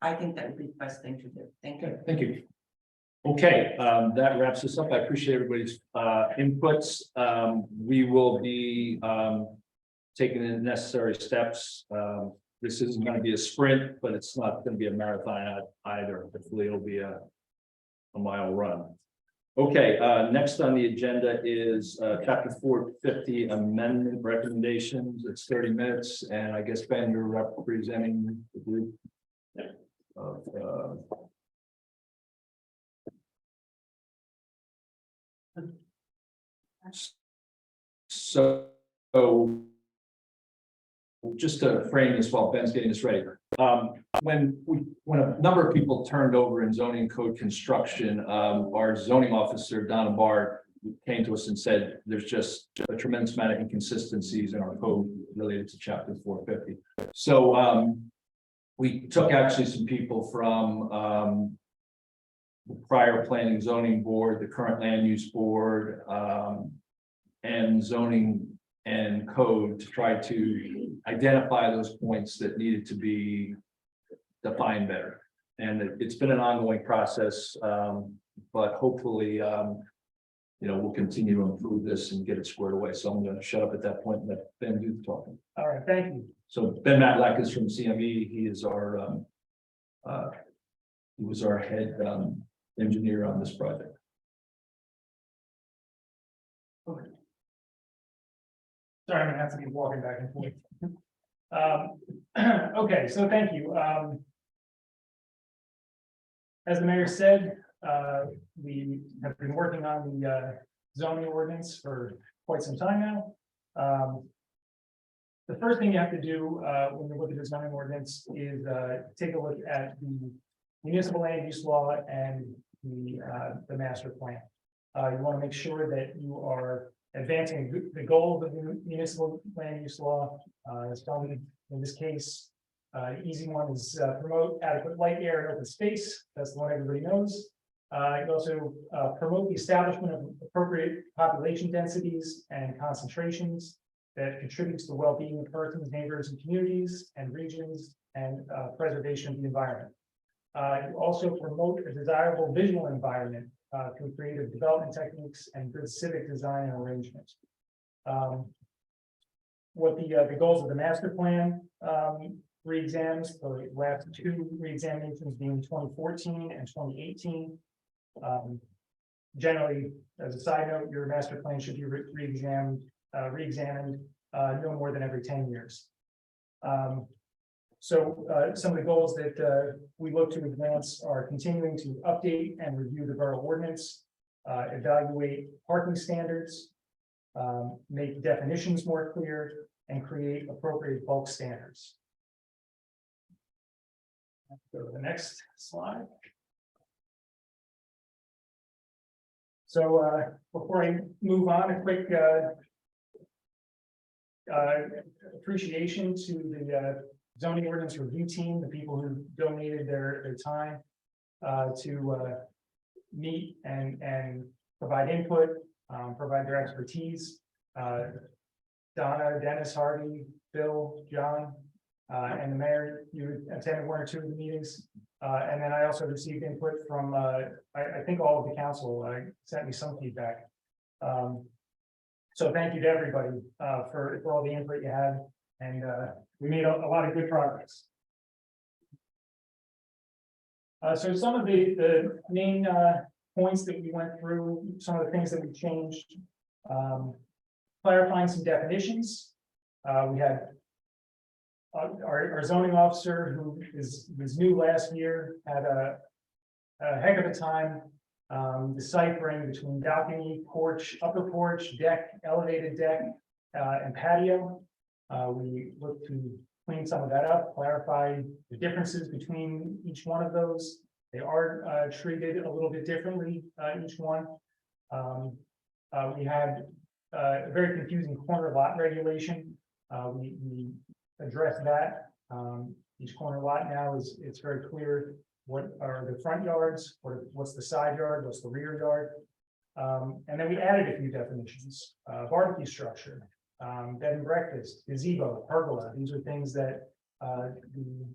I think that would be the best thing to do. Thank you. Okay, thank you. Okay, that wraps us up. I appreciate everybody's inputs. We will be taking the necessary steps. This isn't going to be a sprint, but it's not going to be a marathon either. Hopefully it'll be a mile run. Okay, next on the agenda is chapter 450 amendment recommendations. It's 30 minutes, and I guess Ben, you're representing the group of so just to frame this while Ben's getting this ready. When a number of people turned over in zoning code construction, our zoning officer, Donna Barr, came to us and said, there's just a tremendous amount of inconsistencies in our code related to chapter 450. So we took actually some people from the prior planning zoning board, the current land use board, and zoning and code to try to identify those points that needed to be defined better. And it's been an ongoing process, but hopefully, we'll continue to improve this and get it squared away. So I'm going to shut up at that point and let Ben do the talking. All right, thank you. So Ben Matlack is from CME. He is our, he was our head engineer on this project. Sorry, I'm gonna have to be walking back and forth. Okay, so thank you. As the mayor said, we have been working on the zoning ordinance for quite some time now. The first thing you have to do when you look at the zoning ordinance is take a look at the municipal land use law and the master plan. You want to make sure that you are advancing the goal of the municipal land use law. As found in this case, easy one is promote adequate light, air, and open space. That's the one everybody knows. You also promote the establishment of appropriate population densities and concentrations that contributes to the well-being of persons, neighbors, and communities and regions, and preservation of the environment. You also promote a desirable visual environment through creative development techniques and good civic design and arrangement. What the goals of the master plan re-exams, the last two re-examinations being 2014 and 2018. Generally, as a side note, your master plan should be re-examined no more than every 10 years. So some of the goals that we look to advance are continuing to update and review the borough ordinance, evaluate parking standards, make definitions more clear, and create appropriate bulk standards. Go to the next slide. So before I move on, a quick appreciation to the zoning ordinance review team, the people who donated their time to meet and provide input, provide their expertise. Donna, Dennis, Harvey, Bill, John, and the mayor, you attended one or two of the meetings. And then I also received input from, I think all of the council sent me some feedback. So thank you to everybody for all the input you had, and we made a lot of good progress. So some of the main points that we went through, some of the things that we changed, clarifying some definitions. We had our zoning officer, who was new last year, had a heck of a time deciphering between balcony, porch, upper porch, deck, elevated deck, and patio. We looked to clean some of that up, clarify the differences between each one of those. They are treated a little bit differently, each one. We had a very confusing corner lot regulation. We addressed that. Each corner lot now it's very clear what are the front yards, what's the side yard, what's the rear yard. And then we added a few definitions, barbecue structure, bed and breakfast, gazebo, pergola. These are things that the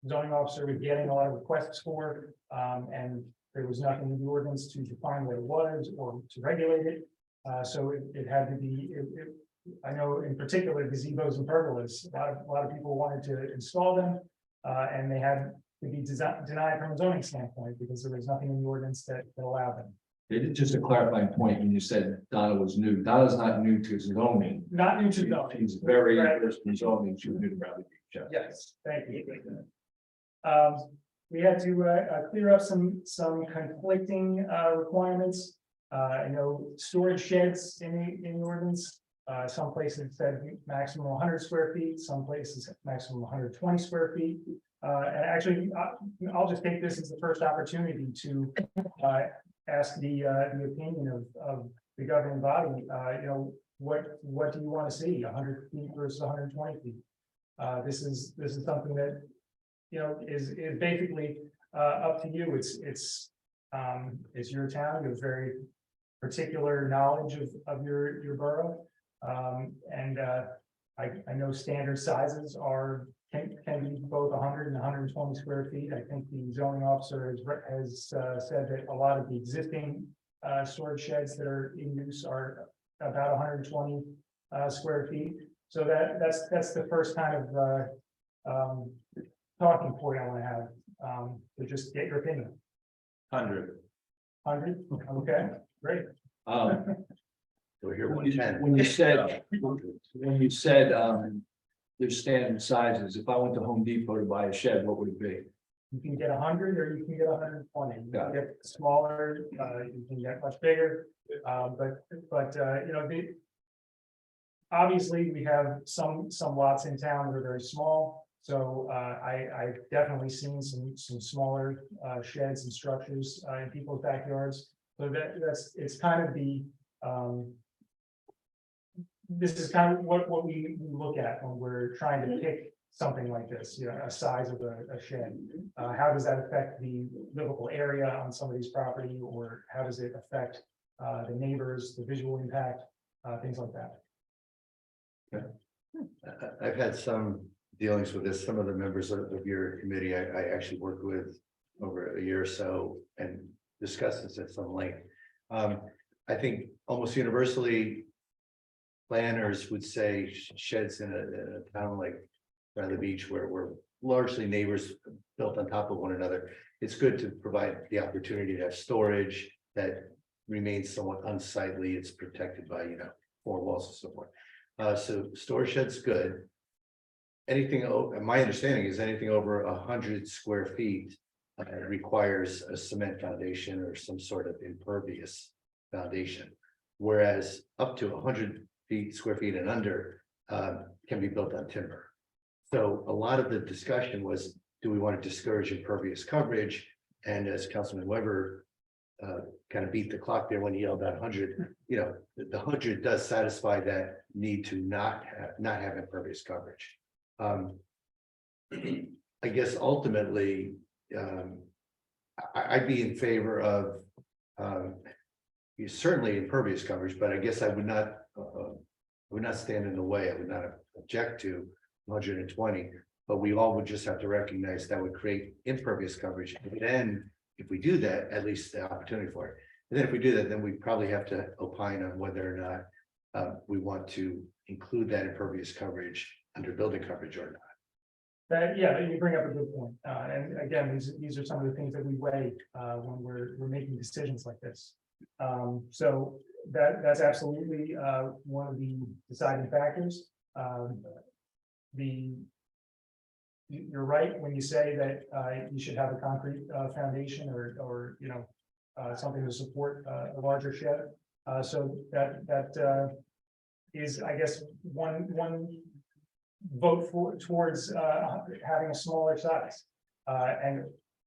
zoning officer was getting a lot of requests for, and there was nothing in the ordinance to define what it was or to regulate it. So it had to be, I know in particular gazebos and pergolas, a lot of people wanted to install them, and they had to be denied from a zoning standpoint because there was nothing in the ordinance that allowed them. It is just a clarifying point when you said Donna was new. Donna's not new to zoning. Not new to zoning. She's very Right. versed in zoning. She was new to Bradley Beach. Yes, thank you. We had to clear up some conflicting requirements. I know storage sheds in the ordinance. Some places said maximum 100 square feet, some places maximum 120 square feet. And actually, I'll just take this as the first opportunity to ask the opinion of the governing body. You know, what do you want to see? 100 feet versus 120 feet? This is something that, you know, is basically up to you. It's your town. You have very particular knowledge of your borough. And I know standard sizes can be both 100 and 120 square feet. I think the zoning officer has said that a lot of the existing storage sheds that are in use are about 120 square feet. So that's the first kind of talking point I want to have, to just get your opinion. 100. 100, okay, great. We're here When you 110. when you said there's standard sizes, if I went to Home Depot to buy a shed, what would it be? You can get 100 or you can get 120. You Got can get smaller, you can get much bigger. But you know, obviously we have some lots in town that are very small. So I've definitely seen some smaller sheds and structures in people's backyards. So it's kind of the this is kind of what we look at when we're trying to pick something like this, you know, a size of a shed. How does that affect the livable area on somebody's property, or how does it affect the neighbors, the visual impact, things like that? I've had some dealings with this. Some of the members of your committee I actually worked with over a year or so and discussed this at some length. I think almost universally, planners would say sheds in a town like Bradley Beach, where we're largely neighbors built on top of one another. It's good to provide the opportunity to have storage that remains somewhat unsightly. It's protected by, you know, four walls and so forth. So storage shed's good. Anything, my understanding is anything over 100 square feet requires a cement foundation or some sort of impervious foundation. Whereas up to 100 square feet and under can be built on timber. So a lot of the discussion was, do we want to discourage impervious coverage? And as Councilman Weber kind of beat the clock there when he yelled out 100, you know, the 100 does satisfy that need to not have impervious coverage. I guess ultimately, I'd be in favor of, certainly impervious coverage, but I guess I would not, stand in the way. I would not object to 120, but we all would just have to recognize that would create impervious coverage. And then, if we do that, at least the opportunity for it. And then if we do that, then we probably have to opine on whether or not we want to include that impervious coverage under building coverage or not. That, yeah, you bring up a good point. And again, these are some of the things that we weigh when we're making decisions like this. So that's absolutely one of the deciding factors. You're right when you say that you should have a concrete foundation or you know, something to support a larger shed. So that is, I guess, one vote towards having a smaller size.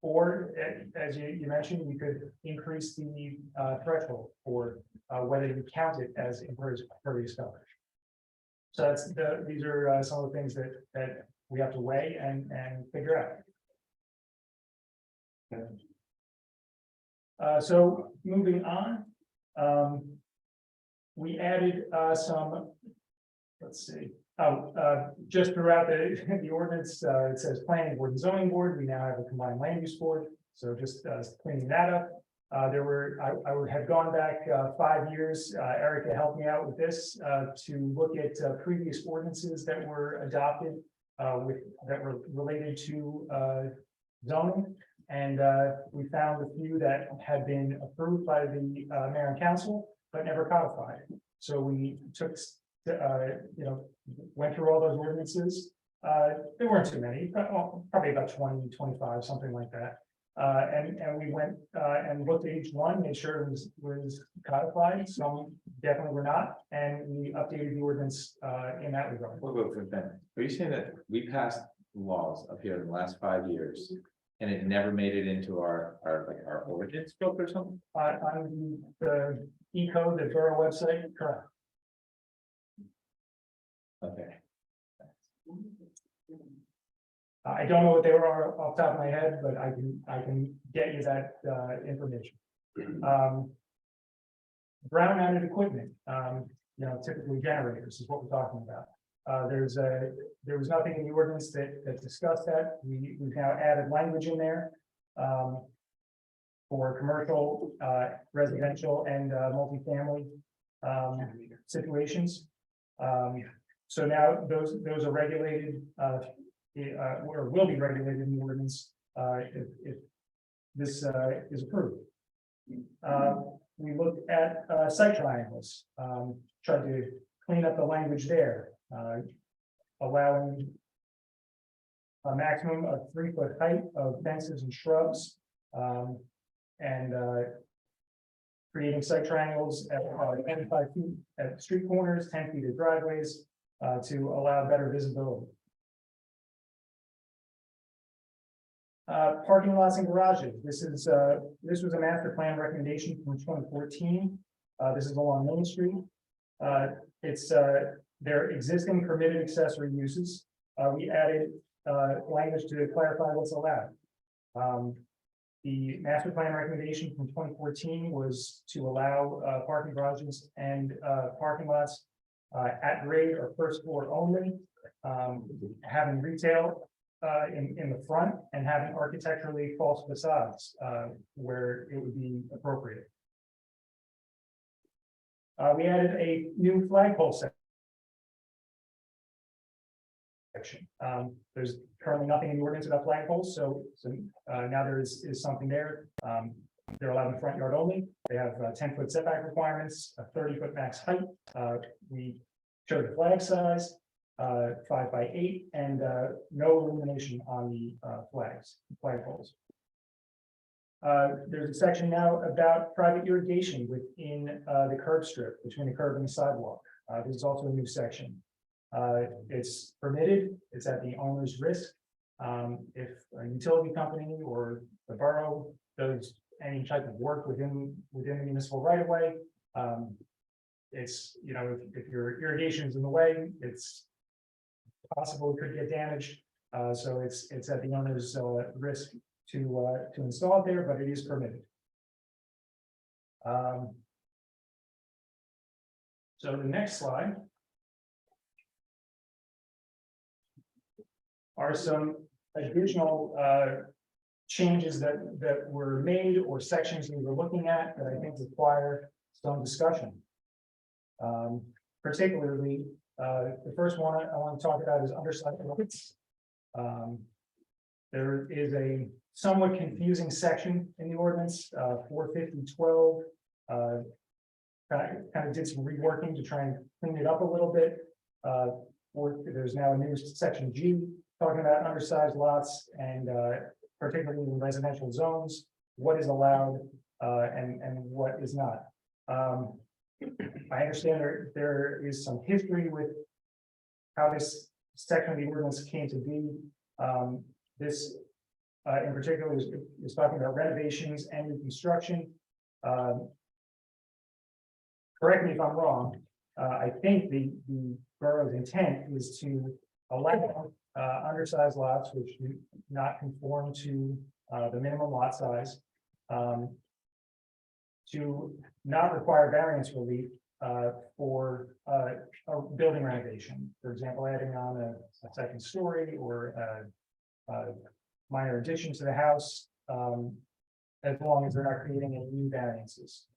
Or as you mentioned, we could increase the threshold for whether you count it as impervious coverage. So these are some of the things that we have to weigh and figure out. So moving on, we added some, let's see. Just throughout the ordinance, it says planning board and zoning board. We now have a combined land use board. So just cleaning that up. I had gone back 5 years. Erica helped me out with this to look at previous ordinances that were adopted that were related to zoning. And we found a few that had been approved by the mayor and council, but never codified. So we took, went through all those ordinances. There weren't too many, probably about 20, 25, something like that. And we went and looked at each one, made sure it was codified. Some definitely were not, and we updated the ordinance in that regard. Are you saying that we passed laws up here in the last 5 years and it never made it into our ordinance book or something? On the E-code, the borough website, correct. Okay. I don't know what they were off the top of my head, but I can get you that information. Ground mounted equipment, typically generators is what we're talking about. There was nothing in the ordinance that discussed that. We've now added language in there for commercial, residential, and multifamily situations. So now those are regulated, or will be regulated in the ordinance if this is approved. We looked at site triangles, tried to clean up the language there, allowing a maximum of 3-foot height of fences and shrubs, and creating site triangles at 25 feet at street corners, 10 feet at driveways, to allow better visibility. Parking lots and garages. This was a master plan recommendation from 2014. This is along Main Street. It's their existing permitted accessory uses. We added language to clarify what's allowed. The master plan recommendation from 2014 was to allow parking garages and parking lots at grade or first floor only, having retail in the front and having architecturally false facades where it would be appropriate. We added a new flagpole section. There's currently nothing in the ordinance about flagpoles, so now there is something there. They're allowed in front yard only. They have 10-foot setback requirements, a 30-foot max height. We showed the flag size, 5 by 8, and no illumination on the flagpoles. There's a section now about private irrigation within the curb strip between the curb and the sidewalk. This is also a new section. It's permitted, it's at the owner's risk. If a utility company or the borough does any type of work within the municipal right of way, it's, if your irrigation is in the way, it's possible it could get damaged. So it's at the owner's risk to install it there, but it is permitted. So the next slide are some additional changes that were made or sections we were looking at that I think require some discussion. Particularly, the first one I want to talk about is underside limits. There is a somewhat confusing section in the ordinance, 450-12. Kind of did some reworking to try and clean it up a little bit. There's now a new section G talking about undersized lots and particularly in residential zones, what is allowed and what is not. I understand there is some history with how this section of the ordinance came to be. This in particular is talking about renovations and new construction. Correct me if I'm wrong. I think the borough's intent is to allow undersized lots which do not conform to the minimum lot size to not require variance relief for a building renovation. For example, adding on a second story or a minor addition to the house, as long as they're not creating any new variances.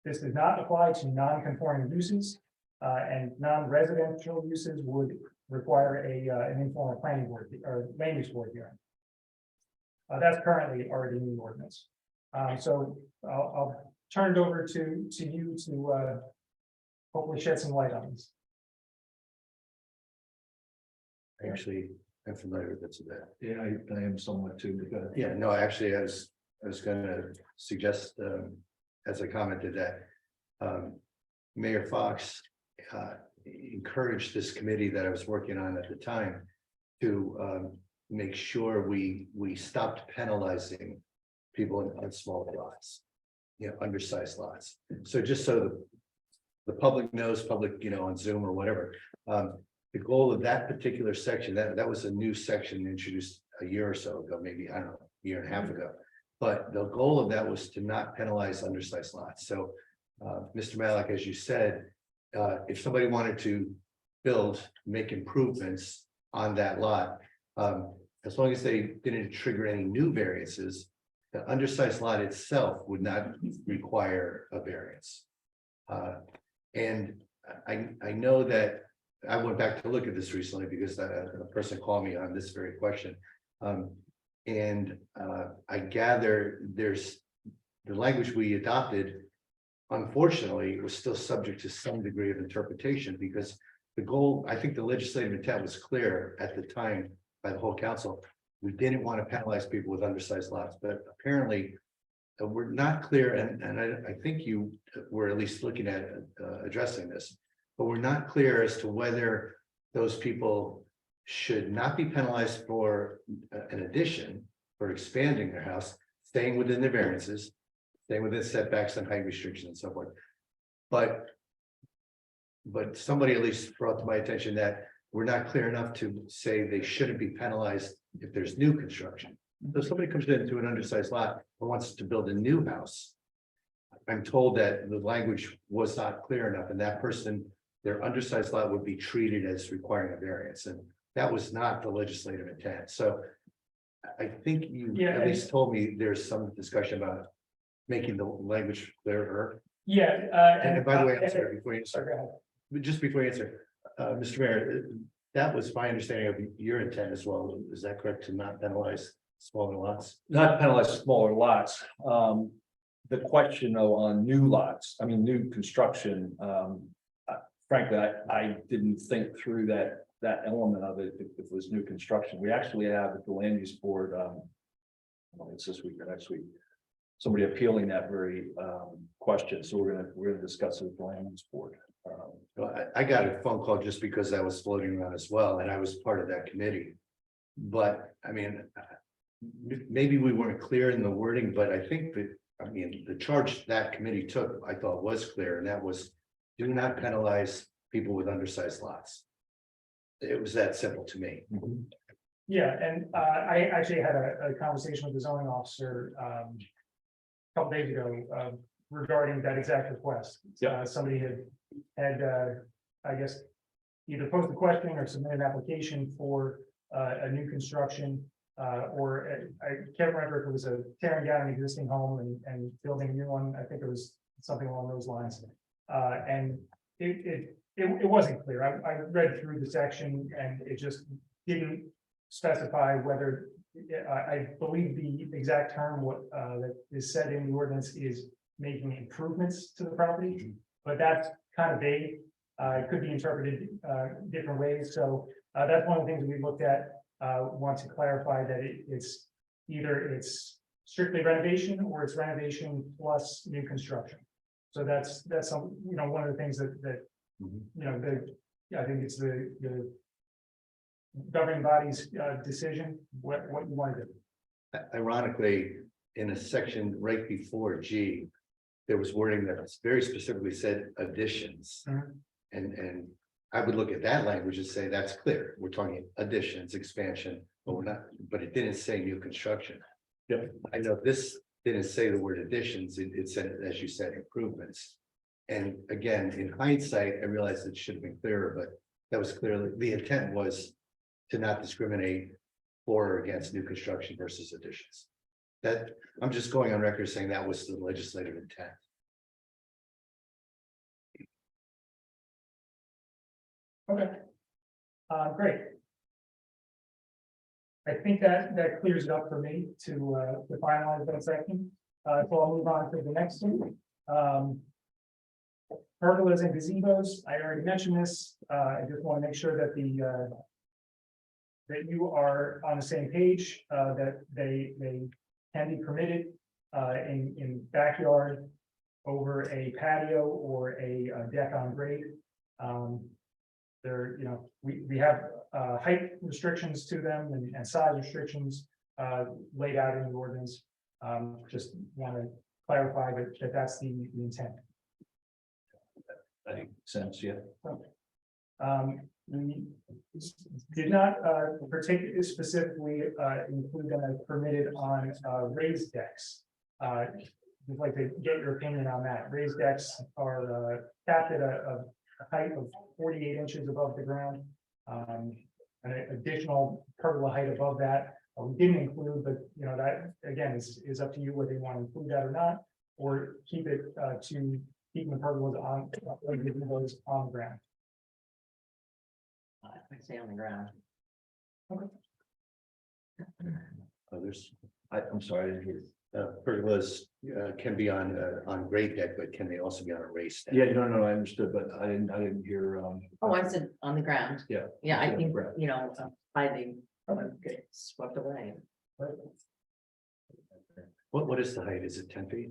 This does not apply to non-conforming uses, and non-residential uses would require an informal planning board or land use board hearing. That's currently already in the ordinance. So I'll turn it over to you to hopefully shed some light on this. Actually, I'm familiar with this a bit. Yeah, I am somewhat too. Because Yeah, no, actually, I was gonna suggest, as I commented that, Mayor Fox encouraged this committee that I was working on at the time to make sure we stopped penalizing people on small lots, undersized lots. So just so the public knows, on Zoom or whatever, the goal of that particular section, that was a new section introduced a year or so ago, maybe, I don't know, a year and a half ago. But the goal of that was to not penalize undersized lots. So, Mr. Malik, as you said, if somebody wanted to make improvements on that lot, as long as they didn't trigger any new variances, the undersized lot itself would not require a variance. And I know that I went back to look at this recently because a person called me on this very question. And I gather there's the language we adopted, unfortunately, was still subject to some degree of interpretation because the goal, I think the legislative intent was clear at the time by the whole council. We didn't want to penalize people with undersized lots, but apparently we're not clear. And I think you were at least looking at addressing this, but we're not clear as to whether those people should not be penalized for an addition, for expanding their house, staying within their variances, staying within setbacks and height restrictions and so forth. But somebody at least brought to my attention that we're not clear enough to say they shouldn't be penalized if there's new construction. So if somebody comes into an undersized lot and wants to build a new house, I'm told that the language was not clear enough and that person, their undersized lot would be treated as requiring a variance. And that was not the legislative intent. So I think you at least told me there's some discussion about making the language clearer. Yeah. And by the way, I'm sorry, before you answer, just before you answer, Mr. Mayor, that was my understanding of your intent as well. Is that correct, to not penalize smaller lots? not penalize smaller lots. The question though on new lots, I mean, new construction, frankly, I didn't think through that element of it if it was new construction. We actually have at the land use board, it's this week or next week, somebody appealing that very question. So we're gonna discuss it with the land use board. Well, I got a phone call just because I was floating around as well, and I was part of that committee. But I mean, maybe we weren't clear in the wording, but I think that, I mean, the charge that committee took, I thought was clear, and that was do not penalize people with undersized lots. It was that simple to me. Yeah, and I actually had a conversation with the zoning officer a couple days ago regarding that exact request. Somebody had I guess either posed a question or submitted an application for a new construction or I can't remember if it was a tearing down an existing home and building a new one. I think it was something along those lines. And it wasn't clear. I read through the section and it just didn't specify whether, I believe the exact term, what that is said in the ordinance is making improvements to the property, but that's kind of vague. It could be interpreted different ways. So that's one of the things that we looked at. Want to clarify that it's either strictly renovation or it's renovation plus new construction. So that's some, one of the things that I think it's the governing body's decision, what you want to do. Ironically, in a section right before G, there was wording that very specifically said additions. And I would look at that language and say, that's clear. We're talking additions, expansion, but we're not, but it didn't say new construction. Yep. I know this didn't say the word additions, it said, as you said, improvements. And again, in hindsight, I realized it should have been clearer, but that was clearly, the intent was to not discriminate for or against new construction versus additions. That, I'm just going on record saying that was the legislative intent. Okay. Great. I think that clears it up for me to finalize that section. So I'll move on to the next one. Pergolas and gazebos, I already mentioned this. I just want to make sure that that you are on the same page, that they can be permitted in backyard, over a patio or a deck on grade. There, we have height restrictions to them and size restrictions laid out in the ordinance. Just want to clarify that that's the intent. That makes sense, yeah. We did not particularly specifically include them as permitted on raised decks. We'd like to get your opinion on that. Raised decks are capped at a height of 48 inches above the ground. An additional pergola height above that we didn't include, but that again is up to you whether you want to include that or not, or keep it to keeping the pergolas on the ground. I say on the ground. I'm sorry, I didn't hear. Pergolas can be on grade deck, but can they also be on a raised deck? Yeah, no, I understood, but I didn't hear. Oh, I said on the ground. Yeah. Yeah, I Yeah, think, right. hiding, get swept away. What is the height? Is it 10 feet?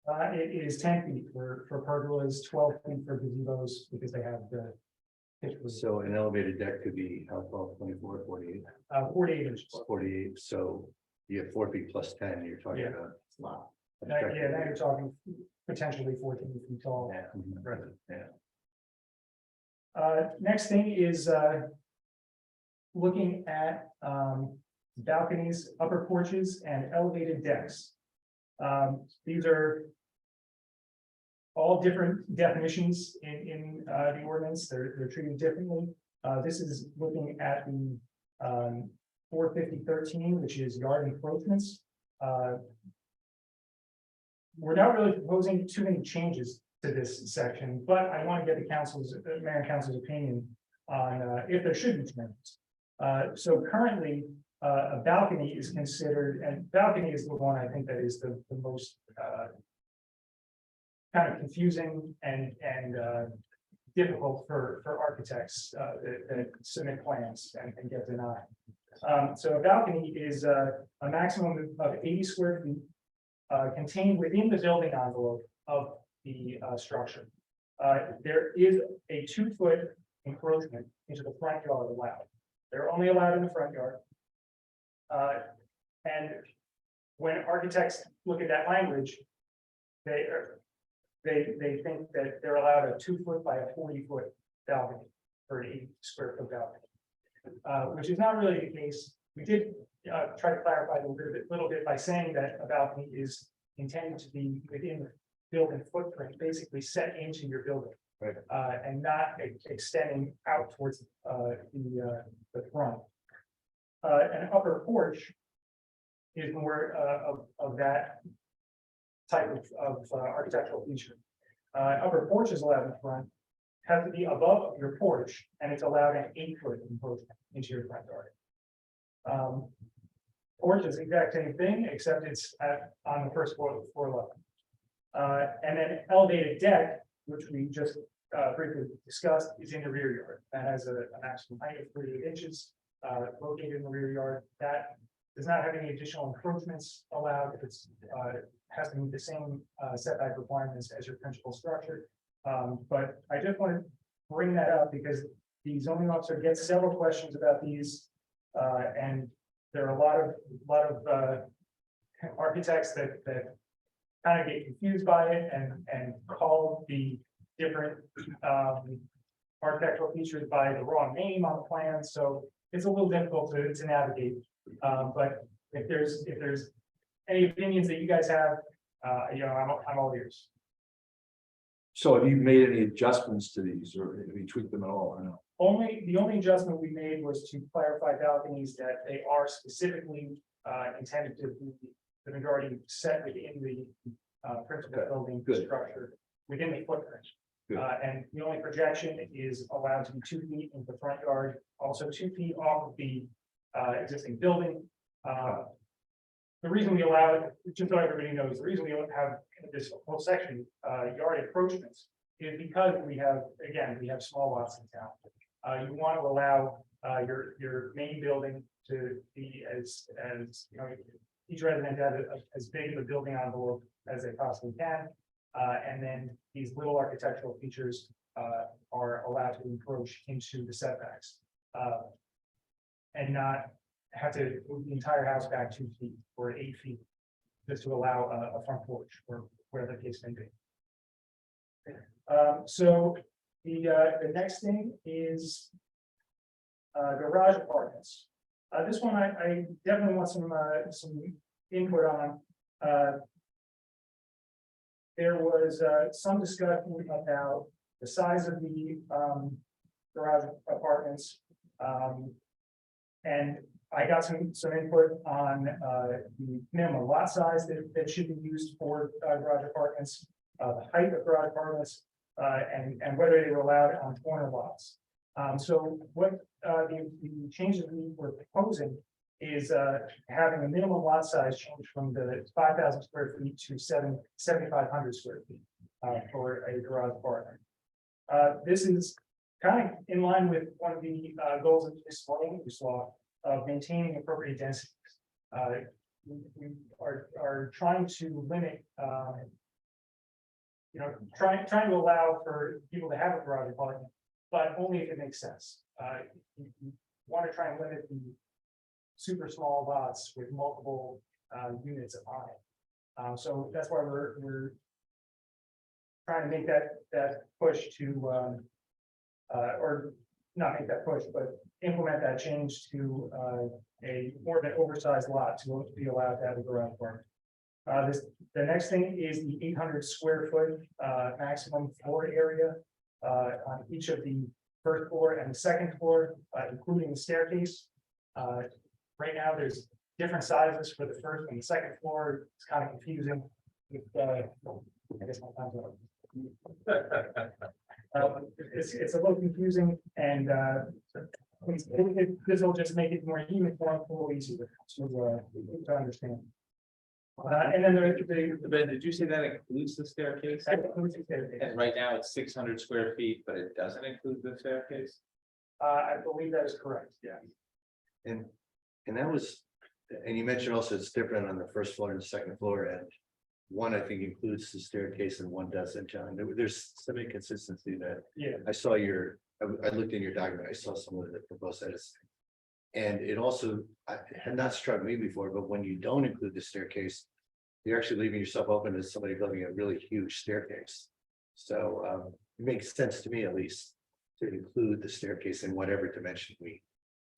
It is 10 feet for pergolas, 12 feet for gazebos, because they have the pitch was So an elevated deck could be how tall, 24, 48, 48 inches. 48, so you have 4 feet plus 10, you're talking Yeah. about. It's a lot. Yeah, now you're talking potentially 14 feet tall. Yeah. Right. Yeah. Next thing is looking at balconies, upper porches, and elevated decks. These are all different definitions in the ordinance. They're treated differently. This is looking at the 450.13, which is yard encroachments. We're not really proposing too many changes to this section, but I want to get the mayor and council's opinion on if there should be changes. So currently, a balcony is considered, and balcony is the one I think that is the most kind of confusing and difficult for architects that submit plans and get denied. So a balcony is a maximum of 80 square feet contained within the building envelope of the structure. There is a 2-foot encroachment into the front yard allowed. They're only allowed in the front yard. And when architects look at that language, they think that they're allowed a 2-foot by a 40-foot balcony for an 80 square foot balcony. Which is not really the case. We did try to clarify a little bit by saying that a balcony is intended to be within the building footprint, basically set into your building. Right. And not extending out towards the front. An upper porch is more of that type of architectural feature. Upper porch is allowed in front, has to be above your porch, and it's allowed an 8-foot encroachment into your front yard. Porch is the exact same thing, except it's on the first floor level. And then elevated deck, which we just briefly discussed, is in the rear yard. That has a maximum height of 38 inches, located in the rear yard. That does not have any additional encroachments allowed. It's has to meet the same setback requirements as your principal structure. But I just want to bring that up because the zoning officer gets several questions about these. And there are a lot of architects that kind of get confused by it and call the different architectural features by the wrong name on the plan. So it's a little difficult to navigate. But if there's any opinions that you guys have, I'm all ears. So have you made any adjustments to these or have you tweaked them at all? I know. The only adjustment we made was to clarify balconies that they are specifically intended to be the majority set within the principal Okay, building good. structure within the footprint. Good. And the only projection is allowed to be 2 feet in the front yard, also 2 feet off of the existing building. The reason we allow it, just so everybody knows, the reason we have this whole section, yard encroachments, is because we have small lots in town. You want to allow your main building to be as you know, each resident has as big of a building envelope as they possibly can. And then these little architectural features are allowed to encroach into the setbacks. And not have to move the entire house back 2 feet or 8 feet just to allow a front porch or whatever the case may be. So the next thing is garage apartments. This one I definitely want some input on. There was some discussion about the size of the garage apartments. And I got some input on the minimum lot size that should be used for garage apartments, the height of garage apartments, and whether they were allowed on corner lots. So what the changes we were proposing is having a minimum lot size change from the 5,000 square feet to 7,500 square feet for a garage apartment. This is kind of in line with one of the goals of this land use law of maintaining appropriate densities. We are trying to limit, trying to allow for people to have a garage apartment, but only if it makes sense. You want to try and limit the super small lots with multiple units on it. So that's why we're trying to make that push to or not make that push, but implement that change to a more of an oversized lot to be allowed to have a garage apartment. The next thing is the 800 square foot maximum floor area on each of the first floor and the second floor, including the staircase. Right now, there's different sizes for the first and the second floor. It's kind of confusing. I guess my time's up. It's a little confusing, and this will just make it more uniform, a little easier to understand. And then Ben, did you say that includes the staircase? And right now it's 600 square feet, but it doesn't include the staircase? I believe that is correct, yeah. And that was, and you mentioned also it's different on the first floor and the second floor, and one I think includes the staircase and one doesn't, John. There's some inconsistency that Yeah. I saw I looked in your document, I saw some of the proposed edits. And it also, it had not struck me before, but when you don't include the staircase, you're actually leaving yourself open to somebody building a really huge staircase. So it makes sense to me at least to include the staircase in whatever dimension we.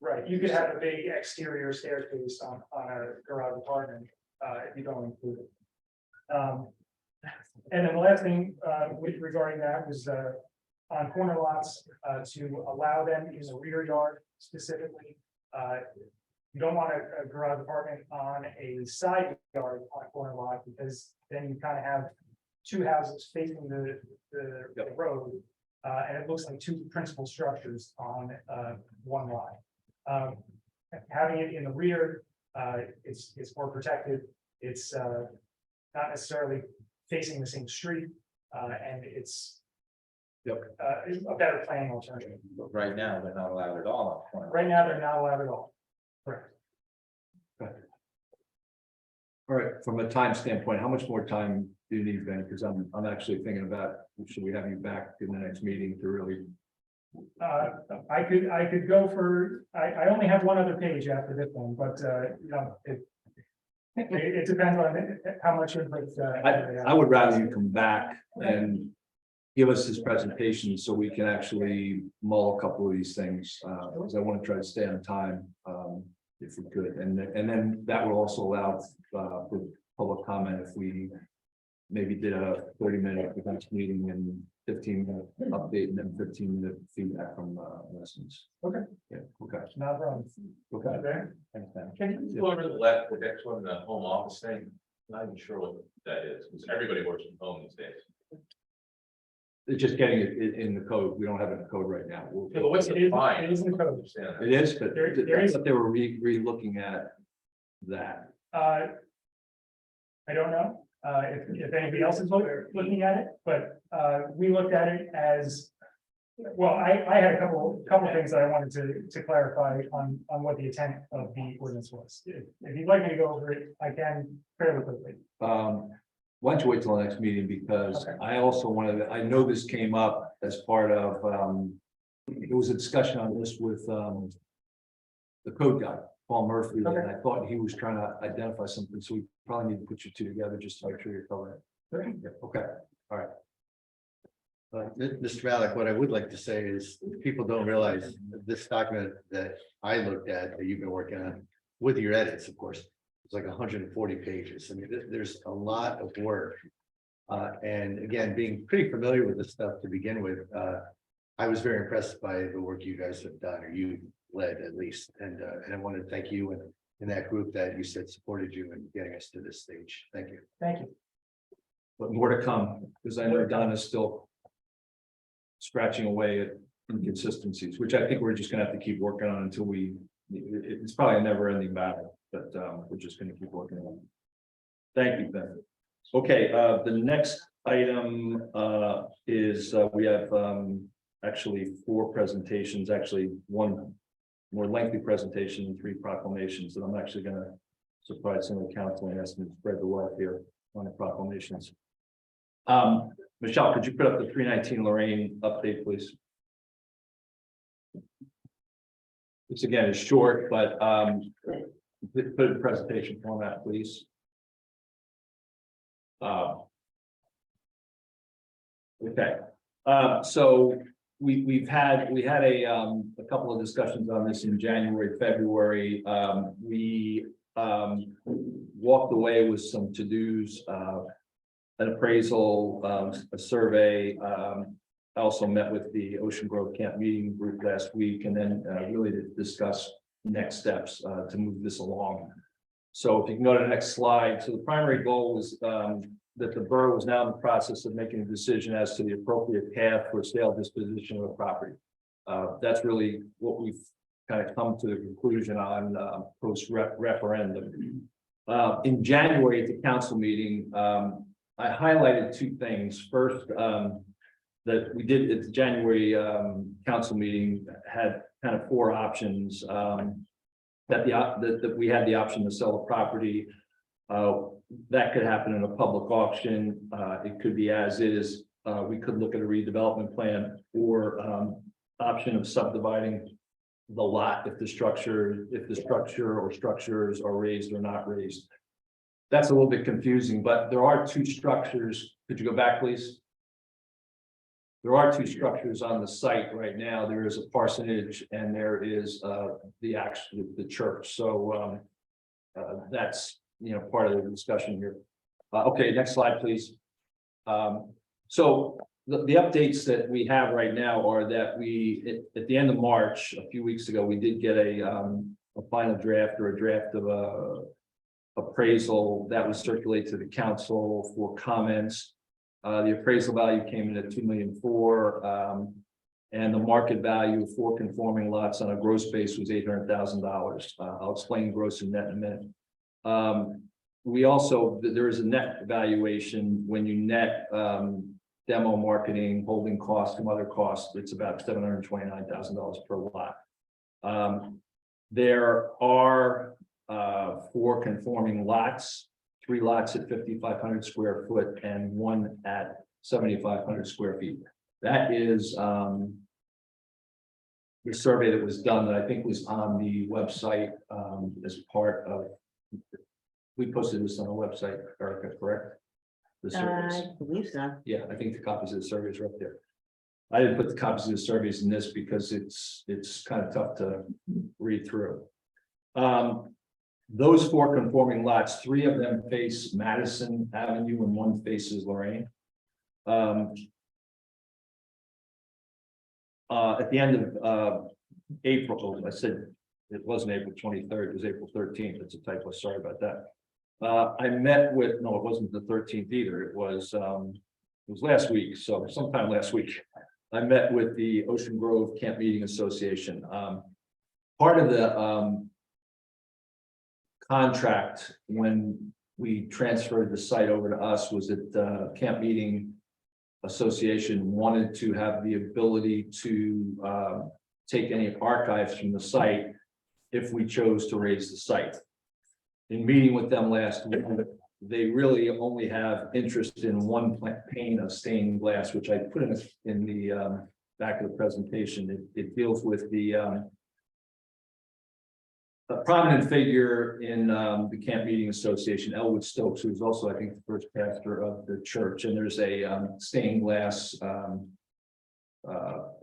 Right, you could have a big exterior staircase on a garage apartment, if you don't include it. And then the last thing, regarding that was, on corner lots, to allow them in the rear yard specifically. You don't want a garage apartment on a side yard on a corner lot, because then you kind of have two houses facing the road. And it looks like two principal structures on, one lot. Having it in the rear, it's more protected. It's not necessarily facing the same street, and it's a better planning alternative. But right now, they're not allowed at all. up front. Right now, they're not allowed at all. Correct. All right, from a time standpoint, how much more time do you need, Ben? Because I'm actually thinking about, should we have you back in the next meeting to really? I could go for, I only have one other page after this one, but, you know, it depends on how much input. I would rather you come back and give us this presentation so we can actually mull a couple of these things. Because I want to try to stay on time, if we could, and then that will also allow for public comment if we maybe did a 30-minute next meeting and 15-minute update and then 15-minute feedback from residents. Okay. Yeah, okay. Not wrong. Okay. Okay. Thanks, Ben. Can you Go over to the left, the next one, the home office thing. Not even sure what that is, because everybody works from home these days. It's just getting it in the code. We don't have it in the code right now. Yeah, but what's It the is- fine? it is in the code. Understand that. It is, but There that's is- what they were re-looking at that. I don't know, if anybody else is looking at it, but, we looked at it as. Well, I had a couple things that I wanted to clarify on what the intent of the ordinance was. If you'd like me to go over it, I can fairly quickly. Why don't you wait till the next meeting, because Okay. I also wanted, I know this came up as part of, there was a discussion on this with, the code guy, Paul Murphy, and I thought he was trying to identify something, so we probably need to put you two together just to make sure you're covering it. Yeah, okay, all right. Mr. Malik, what I would like to say is, people don't realize that this document that I looked at, that you've been working on, with your edits, of course, it's like 140 pages. I mean, there's a lot of work. And again, being pretty familiar with this stuff to begin with, I was very impressed by the work you guys have done, or you led at least. And I want to thank you and that group that you said supported you in getting us to this stage. Thank you. Thank you. But more to come, because I know Don is still scratching away at inconsistencies, which I think we're just gonna have to keep working on until it's probably a never ending battle, but we're just gonna keep working on it. Thank you, Ben. Okay, the next item is we have actually 4 presentations, actually one more lengthy presentation and 3 proclamations that I'm actually gonna surprise some of the council and ask them to spread the wealth here on the proclamations. Michelle, could you put up the 319 Lorraine update, please? This again is short, but put it in presentation format, please. Okay, so we had a couple of discussions on this in January, February. We walked away with some to-dos, an appraisal, a survey. I also met with the Ocean Grove Camp Meeting Group last week, and then really to discuss next steps to move this along. So if you can go to the next slide. So the primary goal was that the borough was now in the process of making a decision as to the appropriate path for sale disposition of the property. That's really what we've kind of come to the conclusion on post referendum. In January at the council meeting, I highlighted 2 things. First, that we did at the January council meeting had kind of 4 options. That we had the option to sell the property. That could happen in a public auction. It could be as is. We could look at a redevelopment plan, or option of subdividing the lot if the structure or structures are raised or not raised. That's a little bit confusing, but there are 2 structures. Could you go back, please? there are two structures on the site right now. There is a parsonage and there is the church. So that's, part of the discussion here. Okay, next slide, please. So the updates that we have right now are that at the end of March, a few weeks ago, we did get a final draft or a draft of a appraisal that was circulated to the council for comments. The appraisal value came in at 2,400,000, and the market value for conforming lots on a gross base was $800,000. I'll explain gross and net in a minute. We also, there is a net valuation when you net demo marketing, holding costs, and other costs. It's about $729,000 per lot. There are 4 conforming lots, 3 lots at 5,500 square foot and 1 at 7,500 square feet. That is the survey that was done that I think was on the website as part of, we posted this on the website, Erica, correct? The surveys. I believe so. Yeah, I think the copies of the surveys are up there. I didn't put the copies of the surveys in this because it's kind of tough to read through. Those 4 conforming lots, 3 of them face Madison Avenue and 1 faces Lorraine. At the end of April, I said it wasn't April 23rd, it was April 13th. It's a typo, sorry about that. I met with, no, it wasn't the 13th either. It was last week, so sometime last week. I met with the Ocean Grove Camp Meeting Association. Part of the contract when we transferred the site over to us was that the Camp Meeting Association wanted to have the ability to take any archives from the site if we chose to raise the site. In meeting with them last week, they really only have interest in 1 pane of stained glass, which I put in the back of the presentation. It deals with a prominent figure in the Camp Meeting Association, Elwood Stokes, who's also, I think, the first pastor of the church. And there's a stained glass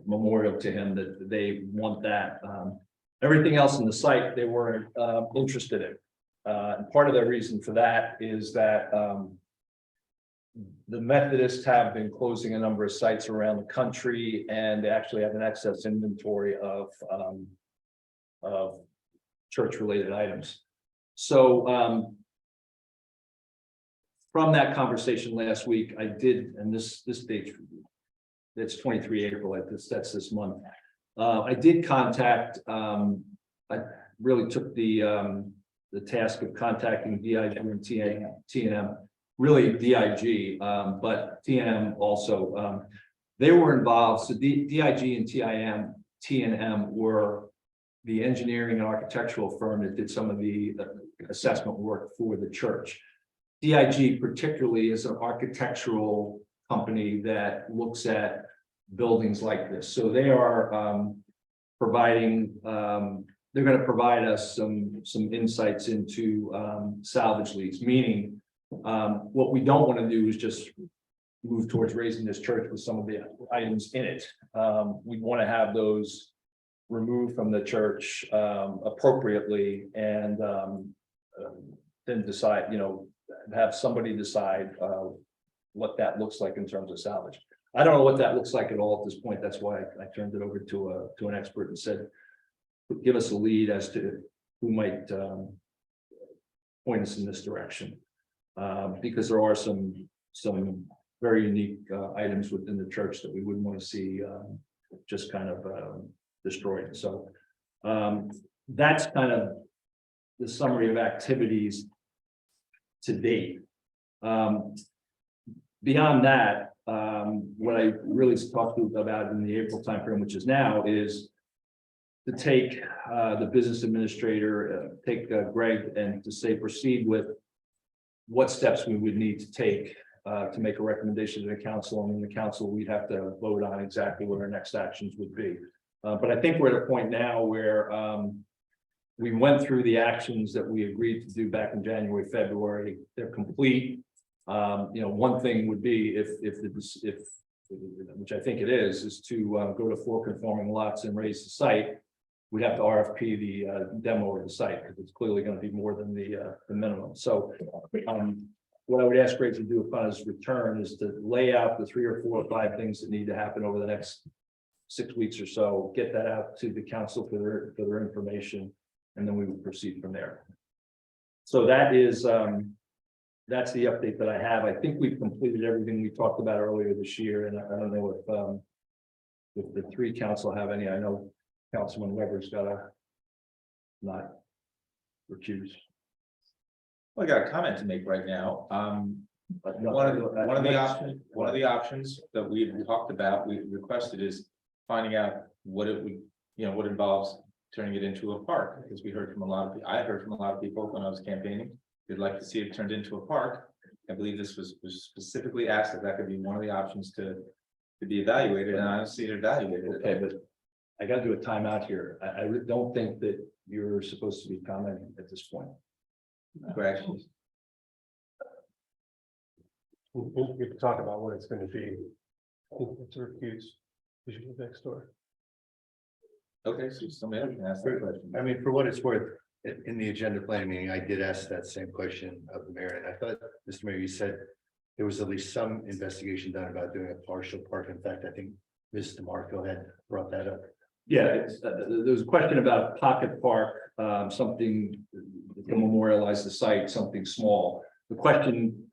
memorial to him that they want that. Everything else in the site they weren't interested in. And part of the reason for that is that the Methodists have been closing a number of sites around the country, and they actually have an excess inventory of church-related items. So from that conversation last week, I did, and this date, it's 23 April, that's this month. I did contact, I really took the task of contacting DIG and TNM, really DIG, but TNM also, they were involved. So DIG and TNM were the engineering and architectural firm that did some of the assessment work for the church. DIG particularly is an architectural company that looks at buildings like this. So they are providing, they're going to provide us some insights into salvage leads, meaning what we don't want to do is just move towards raising this church with some of the items in it. We want to have those removed from the church appropriately, and then decide, have somebody decide what that looks like in terms of salvage. I don't know what that looks like at all at this point. That's why I turned it over to an expert and said, give us a lead as to who might point us in this direction. Because there are some very unique items within the church that we wouldn't want to see just kind of destroyed. So that's kind of the summary of activities to date. Beyond that, what I really talked about in the April timeframe, which is now, is to take the business administrator, take Greg, and to say proceed with what steps we would need to take to make a recommendation to the council, and in the council we'd have to vote on exactly what our next actions would be. But I think we're at a point now where we went through the actions that we agreed to do back in January, February. They're complete. One thing would be if which I think it is to go to 4 conforming lots and raise the site. We'd have to RFP the demo of the site, because it's clearly going to be more than the minimum. So what I would ask Greg to do upon his return is to lay out the 3 or 4 or 5 things that need to happen over the next 6 weeks or so, get that out to the council for their information, and then we will proceed from there. So that is, that's the update that I have. I think we've completed everything we talked about earlier this year, and I don't know if the 3 council have any. I know Councilman Weber's got a not recuse. Well, I got a comment to make right now. One of the options that we talked about, we requested is finding out what it would, what involves turning it into a park, because we heard from I heard from a lot of people when I was campaigning, they'd like to see it turned into a park. I believe this was specifically asked if that could be one of the options to be evaluated, and I don't see it evaluated. Okay, but I got to do a timeout here. I really don't think that you're supposed to be commenting at this point. Correct. We can talk about what it's gonna be. It's a recuse. We should go next door. Okay, so somebody else can ask that question. I mean, for what it's worth, in the agenda planning meeting, I did ask that same question of the mayor, and I thought, Mr. Mayor, you said there was at least some investigation done about doing a partial park. In fact, I think Ms. DeMarco had brought that up. Yeah, there was a question about pocket park, something to memorialize the site, something small. The question,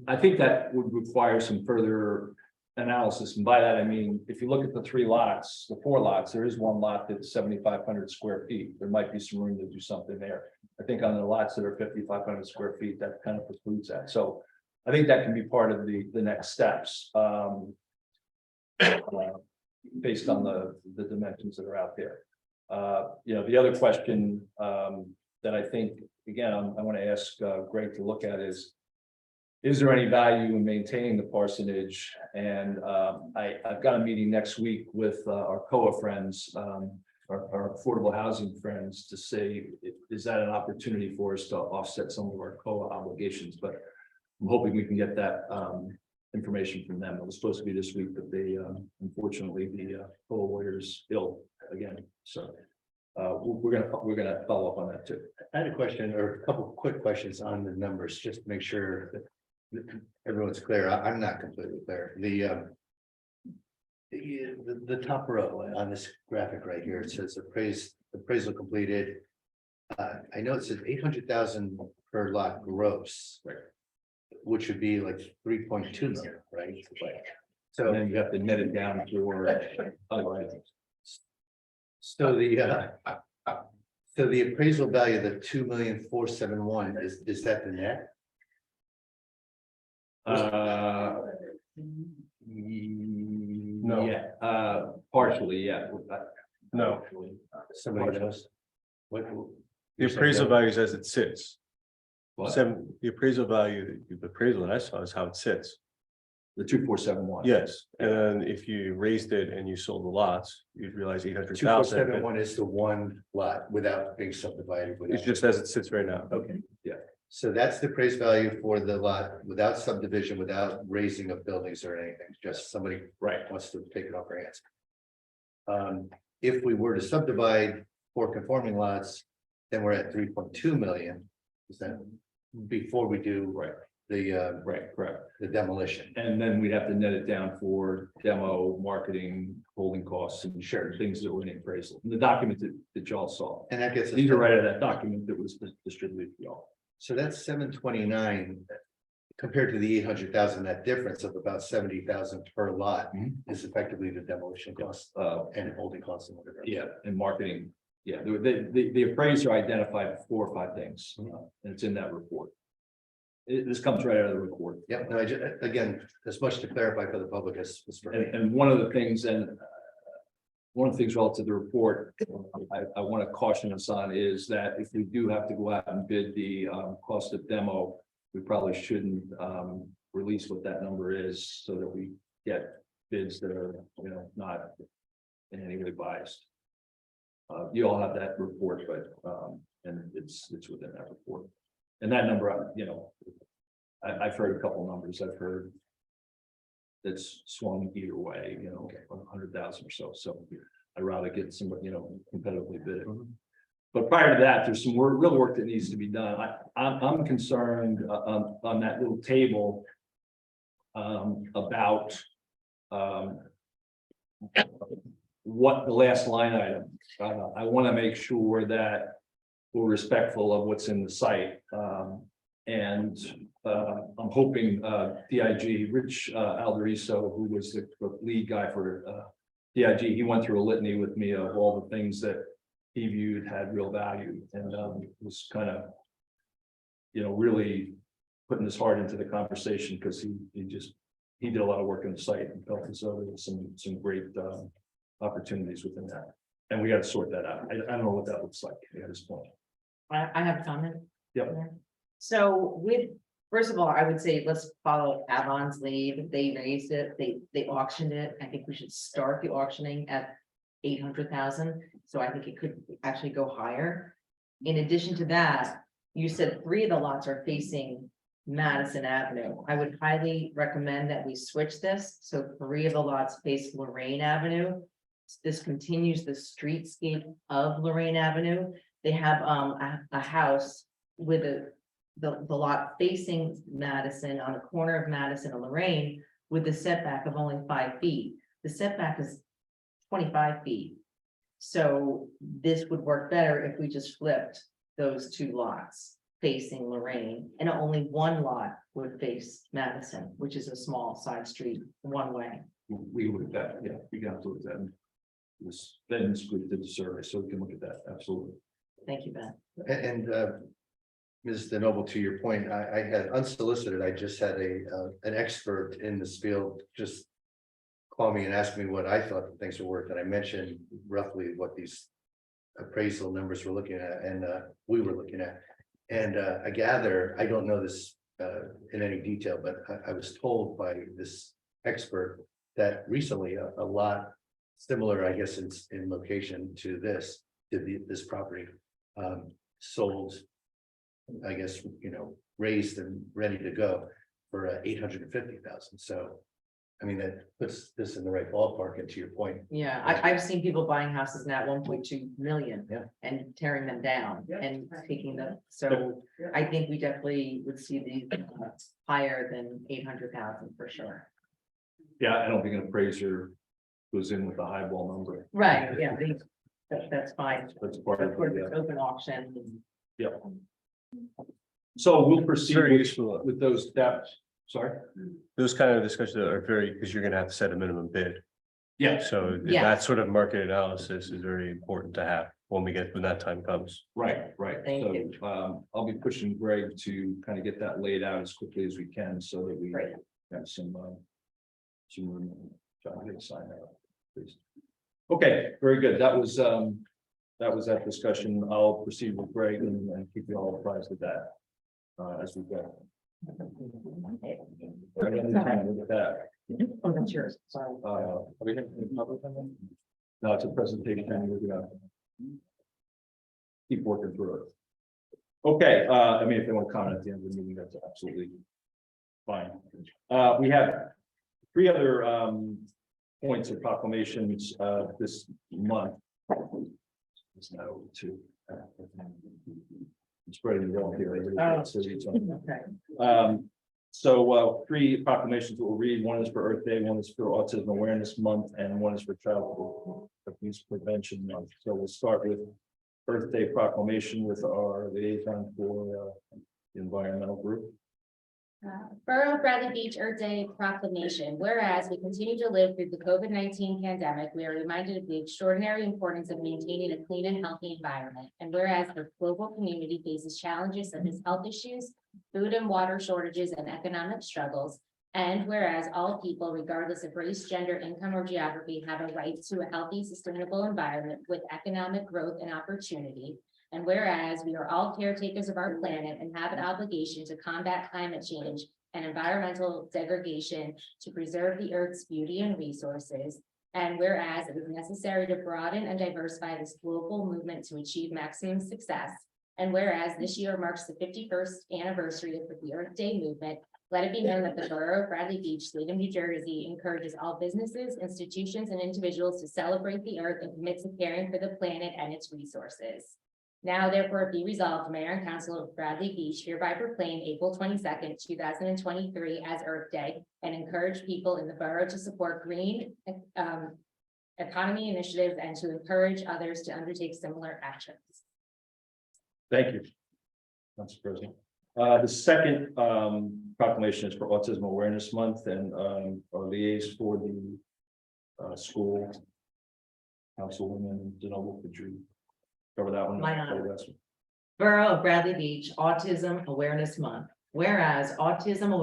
I think that would require some further analysis. And by that, I mean, if you look at the 3 lots, the 4 lots, there is one lot that's 7,500 square feet. There might be some room to do something there. I think on the lots that are 5,500 square feet, that kind of precludes that. So I think that can be part of the next steps. Based on the dimensions that are out there. The other question that I think, again, I want to ask Greg to look at is there any value in maintaining the parsonage? And I've got a meeting next week with our COA friends, our affordable housing friends, to say, is that an opportunity for us to offset some of our COA obligations? But I'm hoping we can get that information from them. It was supposed to be this week, but they unfortunately the COA lawyer's ill again. So we're gonna follow up on that too. I had a question or a couple of quick questions on the numbers, just to make sure that everyone's clear. I'm not completely clear. The top row on this graphic right here, it says appraisal completed. I know it says 800,000 per lot gross, right? Which would be like 3.2 million, right? So then you have to net it down for other items. So the appraisal value, the 2,471,000, is that the net? No. Yeah, partially, yeah. No, Somebody knows? What? the appraisal value is as it sits. What? The appraisal value, the appraisal that I saw is how it sits. The 2,471. Yes, and if you raised it and you sold the lots, you'd realize 800,000. 2,471 is the one lot without being subdivided. It's just as it sits right now. Okay, yeah. So that's the appraised value for the lot without subdivision, without raising of buildings or anything, just somebody wants to take it off our hands. If we were to subdivide 4 conforming lots, then we're at 3.2 million. Is that before we do correct. the demolition? And then we'd have to net it down for demo, marketing, holding costs, and things that were in appraisal. The document that y'all saw. And that gets us. These are right out of that document that was distributed to y'all. So that's 729 compared to the 800,000, that difference of about 70,000 per lot is effectively the demolition cost and holding costs and whatever. Yeah, and marketing. Yeah, the appraiser identified 4 or 5 things, and it's in that report. This comes right out of the report. Yeah, no, again, as much to clarify for the public as for me. And one of the things, relative to the report, I want to caution us on is that if we do have to go out and bid the cost of demo, we probably shouldn't release what that number is, so that we get bids that are, not in any way biased. You all have that report, but and it's within that report. And that number, I've heard a couple numbers. I've heard that's swung either way, you know, 100,000 or so. So I'd rather get somebody, you know, competitively bid. But prior to that, there's some real work that needs to be done. I'm concerned on that little table about what the last line item. I want to make sure that we're respectful of what's in the site. And I'm hoping DIG, Rich Alderiso, who was the lead guy for DIG, he went through a litany with me of all the things that he viewed had real value, and was kind of, you know, really putting his heart into the conversation, because he did a lot of work on the site and felt as though there was some great opportunities within that. And we got to sort that out. I don't know what that looks like at this point. I have a comment. Yep. So first of all, I would say, let's follow Avon's lead. They raised it, they auctioned it. I think we should start the auctioning at 800,000. So I think it could actually go higher. In addition to that, you said 3 of the lots are facing Madison Avenue. I would highly recommend that we switch this. So 3 of the lots face Lorraine Avenue. This continues the streetscape of Lorraine Avenue. They have a house with the lot facing Madison, on the corner of Madison and Lorraine, with a setback of only 5 feet. The setback is 25 feet. So this would work better if we just flipped those 2 lots facing Lorraine, and only 1 lot would face Madison, which is a small side street, one way. We look at that, yeah, we got to look at that. This group did the survey, so we can look at that, absolutely. Thank you, Ben. And Ms. DeNoble, to your point, I had unsolicited, I just had an expert in this field just call me and ask me what I thought the things were worth, and I mentioned roughly what these appraisal numbers were looking at, and we were looking at. And I gather, I don't know this in any detail, but I was told by this expert that recently a lot similar, I guess, in location to this property sold, I guess, you know, raised and ready to go for 850,000. So I mean, that puts this in the right ballpark, and to your point. Yeah, I've seen people buying houses now 1.2 million. Yeah. And tearing them down and taking them, so I think we definitely would see these higher than 800,000 for sure. Yeah, I don't think an appraiser goes in with a highball number. Right, yeah, that's fine. That's part of Of course, it. it's open auction. Yeah. So we'll proceed Very with useful. those steps. Sorry? Those kind of discussions are very, because you're gonna have to set a minimum bid. Yeah, So Yeah. that sort of market analysis is very important to have when that time comes. right. Thank So I'll be pushing Greg to kind of get that laid out as quickly as we can, so that we Great. have some room. John, get a sign out, please. Okay, very good. That was that discussion. I'll proceed with Greg and keep you all apprised of that as we go. Right on time, look at that. Oh, that's yours, sorry. Are we having a public comment? No, it's a presentation, and we're gonna keep working through it. Okay, I mean, if they want to comment at the end of the meeting, that's absolutely fine. We have 3 other points of proclamations this month. It's now over 2. I'm spreading the wealth here. Okay. So 3 proclamations that we'll read. One is for Earth Day, one is for Autism Awareness Month, and one is for Child Abuse Prevention Month. So we'll start with Earth Day proclamation with our liaison for the environmental group. Borough of Bradley Beach Earth Day proclamation. Whereas we continue to live through the COVID-19 pandemic, we are reminded of the extraordinary importance of maintaining a clean and healthy environment. And whereas the global community faces challenges such as health issues, food and water shortages, and economic struggles. And whereas all people, regardless of race, gender, income, or geography, have a right to a healthy, sustainable environment with economic growth and opportunity. And whereas we are all caretakers of our planet and have an obligation to combat climate change and environmental degradation to preserve the Earth's beauty and resources. And whereas it is necessary to broaden and diversify this global movement to achieve maximum success. And whereas this year marks the 51st anniversary of the Earth Day movement, Let it be known that the Borough of Bradley Beach, State of New Jersey, encourages all businesses, institutions, and individuals to celebrate the earth and commit to caring for the planet and its resources. Now therefore be resolved, Mayor and Council of Bradley Beach hereby proclaim April 22nd, 2023 as Earth Day and encourage people in the borough to support green economy initiatives and to encourage others to undertake similar actions. Thank you. Council President. The second proclamation is for Autism Awareness Month, and our liaison for the school. Councilwoman DeNoble, could you cover that one? My honor. Borough of Bradley Beach Autism Awareness Month. Whereas Autism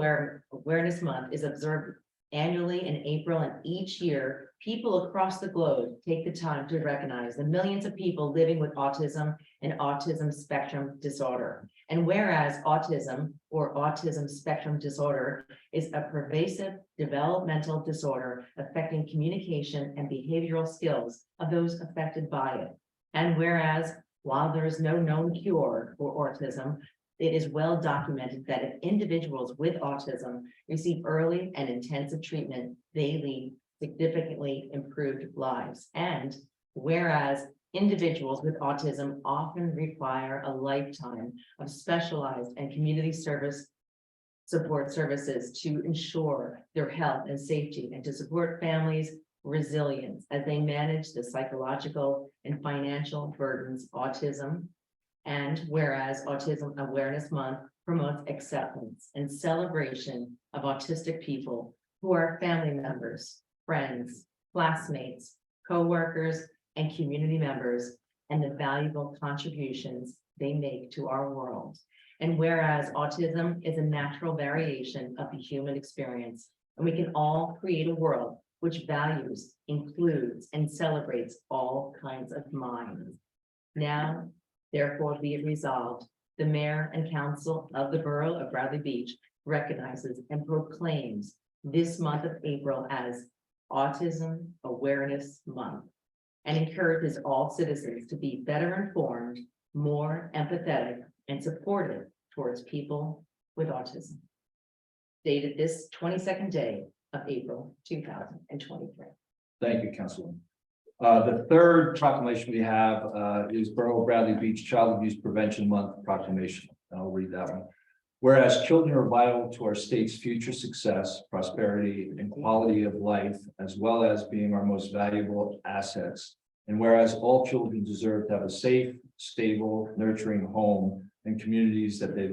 Awareness Month is observed annually in April, and each year, people across the globe take the time to recognize the millions of people living with autism and autism spectrum disorder. And whereas autism or autism spectrum disorder is a pervasive developmental disorder affecting communication and behavioral skills of those affected by it. And whereas while there is no known cure for autism, it is well documented that if individuals with autism receive early and intensive treatment, they lead significantly improved lives. And whereas individuals with autism often require a lifetime of specialized and community support services to ensure their health and safety and to support families' resilience as they manage the psychological and financial burdens of autism. And whereas Autism Awareness Month promotes acceptance and celebration of autistic people who are family members, friends, classmates, co-workers, and community members, and the valuable contributions they make to our world. And whereas autism is a natural variation of the human experience, and we can all create a world which values, includes, and celebrates all kinds of minds. Now, therefore be it resolved, the mayor and council of the Borough of Bradley Beach recognizes and proclaims this month of April as Autism Awareness Month and encourages all citizens to be better informed, more empathetic, and supportive towards people with autism. Dated this 22nd day of April 2023. Thank you, Councilwoman. The third proclamation we have is Borough of Bradley Beach Child Abuse Prevention Month proclamation. And I'll read that one. Whereas children are vital to our state's future success, prosperity, and quality of life, as well as being our most valuable assets. And whereas all children deserve to have a safe, stable, nurturing home and communities that they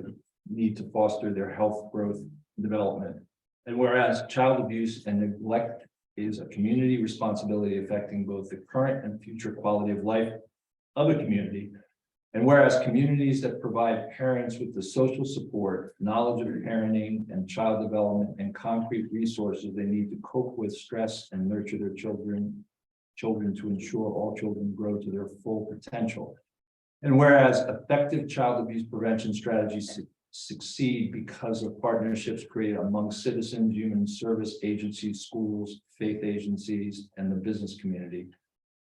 need to foster their health, growth, and development. And whereas child abuse and neglect is a community responsibility affecting both the current and future quality of life of a community. And whereas communities that provide parents with the social support, knowledge of parenting and child development and concrete resources they need to cope with stress and nurture their children to ensure all children grow to their full potential. And whereas effective child abuse prevention strategies succeed because of partnerships created among citizens, human service agencies, schools, faith agencies, and the business community.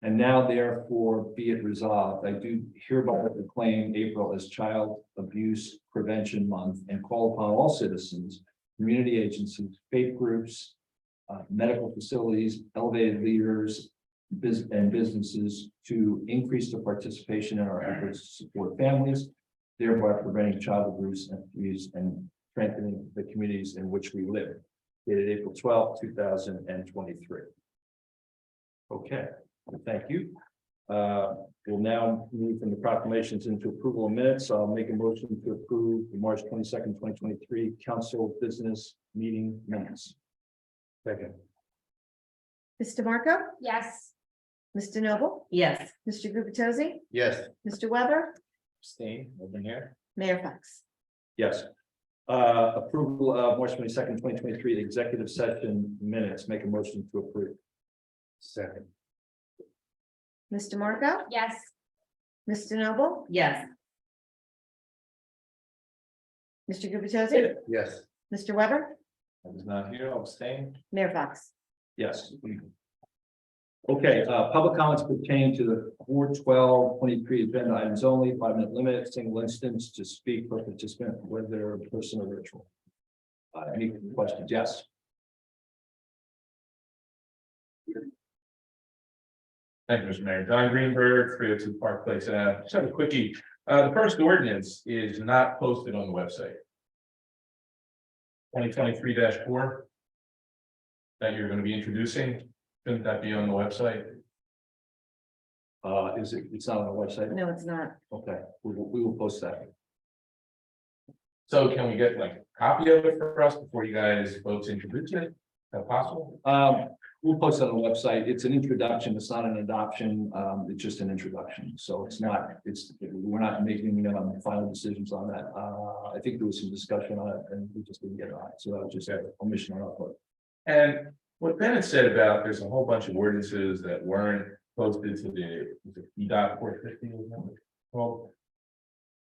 And now therefore be it resolved, I do hereby proclaim April as Child Abuse Prevention Month and call upon all citizens, community agencies, faith groups, medical facilities, elevated leaders, and businesses to increase their participation in our efforts to support families, thereby preventing child abuse and strengthening the communities in which we live. Dated April 12, 2023. Okay, thank you. We'll now move from the proclamations into approval of minutes. I'll make a motion to approve the March 22nd, 2023 council business meeting minutes. Second. Ms. DeMarco, Yes. Ms. DeNoble, Yes. Mr. Gubatose, Yes. Mr. Weber, Abstain, open here. Mayor Fox. Yes. Approval of March 22nd, 2023 executive session minutes. Make a motion to approve. Second. Ms. DeMarco, Yes. Ms. DeNoble, Yes. Mr. Gubatose, Yes. Mr. Weber, I was not here, I'll abstain. Mayor Fox. Yes. Okay, public comments pertaining to the 4/12/23 agenda items only, 5-minute limit, single instance to speak per participant, whether in person or virtual. Any questions? Yes. Thank you, Mr. Mayor. Don Greenberg, 302 Park Place. Just have a quickie. The first ordinance is not posted on the website. 2023-4 that you're going to be introducing, shouldn't that be on the website? Is it, it's not on the website? No, it's not. Okay, we will post that. So can we get like a copy of it for us before you guys vote to introduce it? Is that possible? We'll post it on the website. It's an introduction. It's not an adoption. It's just an introduction. So it's not, we're not making final decisions on that. I think there was some discussion on it and we just didn't get it on. So that was just a omission on our part. And what Bennett said about, there's a whole bunch of ordinances that weren't posted to the EDOT 450. Well,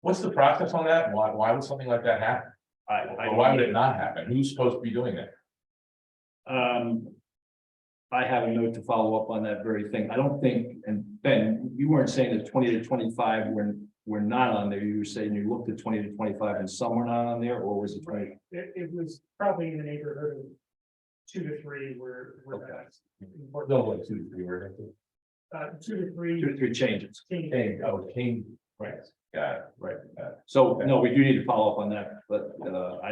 what's the process on that? Why would something like that happen? Or why would it not happen? Who's supposed to be doing that? I have a note to follow up on that very thing. I don't think, and Ben, you weren't saying that 20 to 25 were not on there. You were saying you looked at 20 to 25 and some were not on there, or was it 20? It was probably in the neighborhood of 2 to 3 were. Okay. No, like 2 to 3 were. 2 to 3. 2 to 3 changes. King, right, got it, Right. So no, we do need to follow up on that, but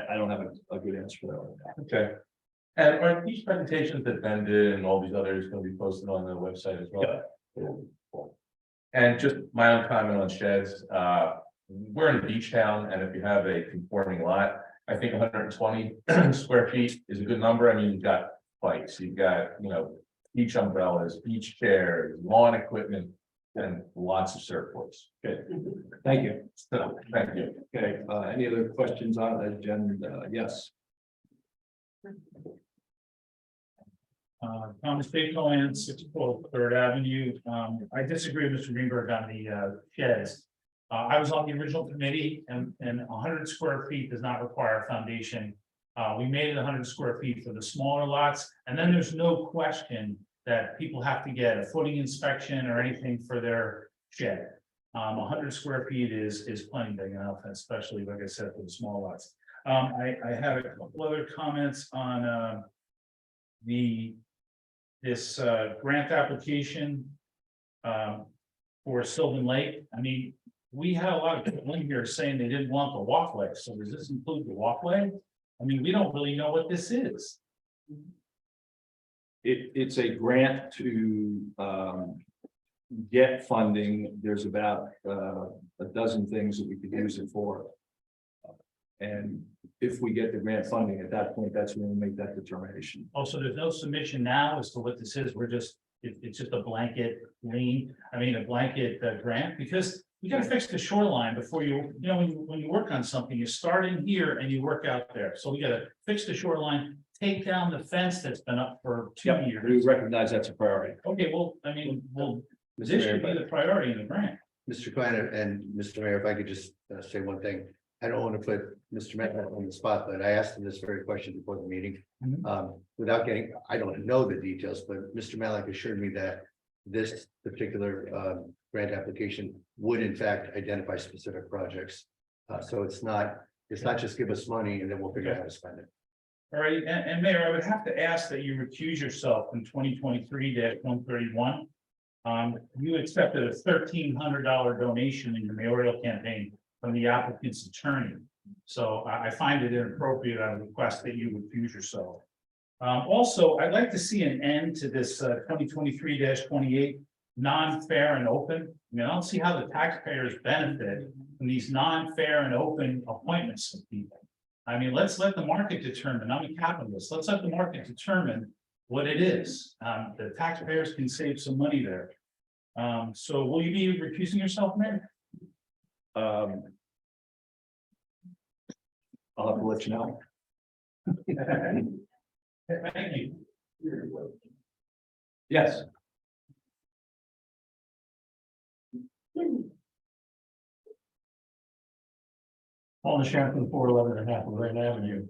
I don't have a good answer for that. okay. And are these presentations that Ben did and all these others going to be posted on the website as well? Cool. And just my own comment on sheds, we're in a beach town, and if you have a conforming lot, I think 120 square feet is a good number. I mean, you've got bikes, you've got, beach umbrellas, beach chairs, lawn equipment, and lots of surfboards. Good. Thank you. So, thank you. Okay, any other questions on the agenda? Yes. Thomas Bakeland, 612 Third Avenue. I disagree with Mr. Greenberg on the sheds. I was on the original committee and 100 square feet does not require a foundation. We made it 100 square feet for the smaller lots, and then there's no question that people have to get a footing inspection or anything for their shed. 100 square feet is plenty big enough, especially like I said, for the small lots. I had a couple other comments on this grant application for Sylvan Lake. I mean, we had a lot of people in here saying they didn't want the walkway. So does this include the walkway? I mean, we don't really know what this is. It's a grant to get funding. There's about a dozen things that we could use it for. And if we get the grant funding at that point, that's when we make that determination. Also, there's no submission now as to what this is. We're just, it's just a blanket a blanket grant, because you gotta fix the shoreline before when you work on something, you start in here and you work out there. So we gotta fix the shoreline, take down the fence that's been up for 2 years. We recognize that's a priority. Okay, this should be the priority in the grant. Mr. Kleiner and Mr. Mayor, if I could just say one thing. I don't want to put Mr. Metcalf on the spot, but I asked him this very question before the meeting. Without getting, I don't know the details, but Mr. Malik assured me that this particular grant application would in fact identify specific projects. So it's not just give us money and then we'll figure out how to spend it. All right, and Mayor, I would have to ask that you recuse yourself from 2023-131. You accepted a $1,300 donation in your mayoral campaign from the applicant's attorney. So I find it inappropriate. I request that you recuse yourself. Also, I'd like to see an end to this 2023-28 non-fair and open. I mean, I don't see how the taxpayers benefit from these non-fair and open appointments of people. I mean, let's let the market determine. I'm a capitalist. Let's let the market determine what it is. The taxpayers can save some money there. So will you be recusing yourself, Mayor? I'll have to let you know. Thank you. Yes. On the Champlain 411.5 Lorraine Avenue.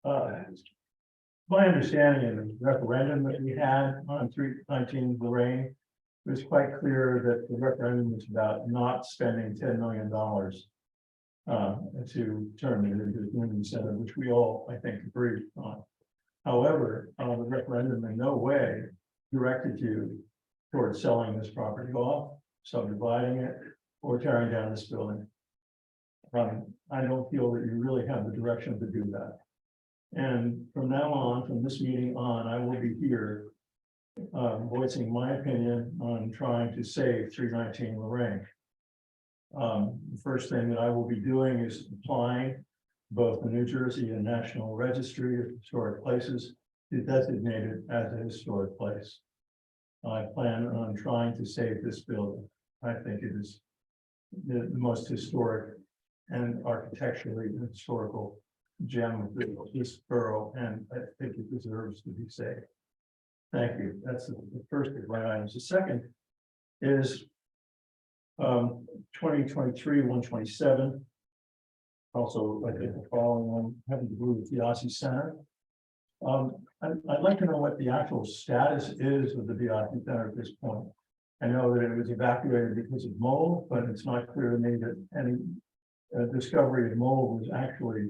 My understanding of the referendum that we had on 319 Lorraine, it was quite clear that the referendum was about not spending $10 million To turn it into a community center, which we all, I think, agree on. However, the referendum in no way directed you towards selling this property off, subdividing it, or tearing down this building. I don't feel that you really have the direction to do that. And from now on, from this meeting on, I will be here voicing my opinion on trying to save 319 Lorraine. The first thing that I will be doing is applying both the New Jersey and National Registry of Historic Places to designate it as a historic place. I plan on trying to save this building. I think it is the most historic and architecturally historical gem of this borough, and I think it deserves to be saved. Thank you. That's the first of my items. The second is 2023-127. Also, I think the following one having to do with the Biasi Center. I'd like to know what the actual status is of the Biasi Center at this point. I know that it was evacuated because of mold, but it's not clear to me that any discovery of mold was actually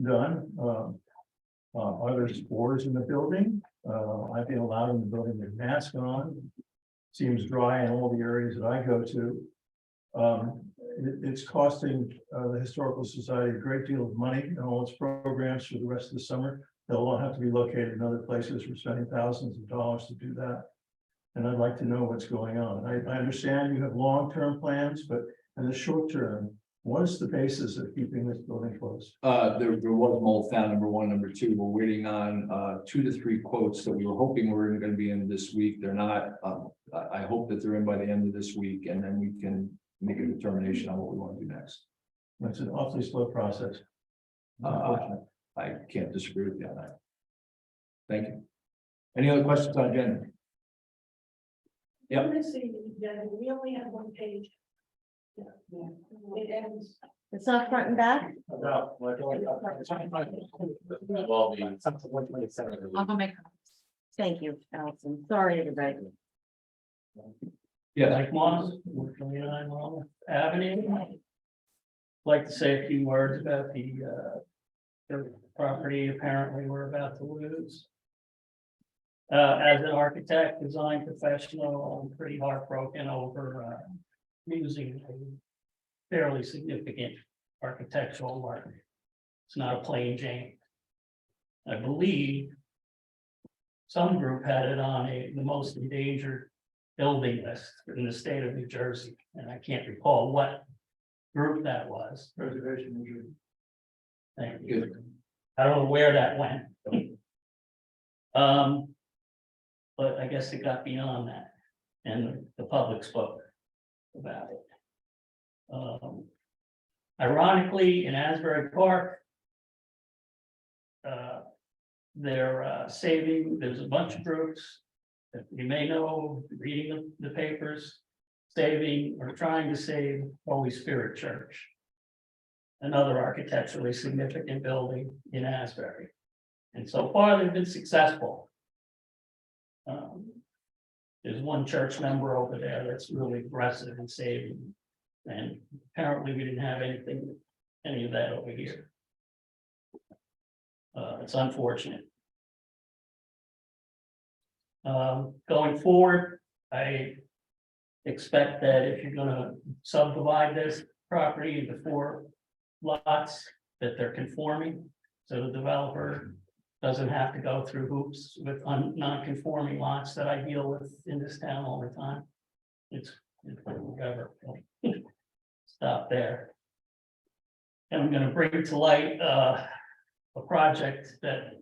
done. Are there spores in the building? I've been allowed in the building with mask on. Seems dry in all the areas that I go to. It's costing the Historical Society a great deal of money and all its programs for the rest of the summer. They'll all have to be located in other places. We're spending thousands of dollars to do that. And I'd like to know what's going on. I understand you have long-term plans, but in the short term, what is the basis of keeping this building closed? There was mold found, number one. Number two, we're waiting on 2 to 3 quotes that we were hoping were going to be in this week. They're not. I hope that they're in by the end of this week, and then we can make a determination on what we want to do next. It's an awfully slow process. I can't disagree with you on that. Thank you. Any other questions on agenda? Yep. We only have one page. It ends. It's not front and back? About, like, I'll go make. Thank you, Allison. Sorry, everybody. Yeah. Mike Moss, 29 Monmouth Avenue. Like to say a few words about the property apparently we're about to lose. As an architect, design professional, I'm pretty heartbroken over losing a fairly significant architectural work. It's not a plain Jane. I believe some group had it on the most endangered building list in the state of New Jersey, and I can't recall what group that was. Preservation injury. Thank you. I don't know where that went. But I guess it got beyond that, and the public spoke about it. Ironically, in Asbury Park, they're saving, there's a bunch of groups that you may know, reading the papers, saving or trying to save Holy Spirit Church, another architecturally significant building in Asbury. And so far, they've been successful. There's one church member over there that's really aggressive in saving. And apparently we didn't have any of that over here. It's unfortunate. Going forward, I expect that if you're gonna subdivide this property into 4 lots, that they're conforming. So the developer doesn't have to go through hoops with non-conforming lots that I deal with in this town all the time. It's whatever. Stop there. And I'm gonna bring to light a project that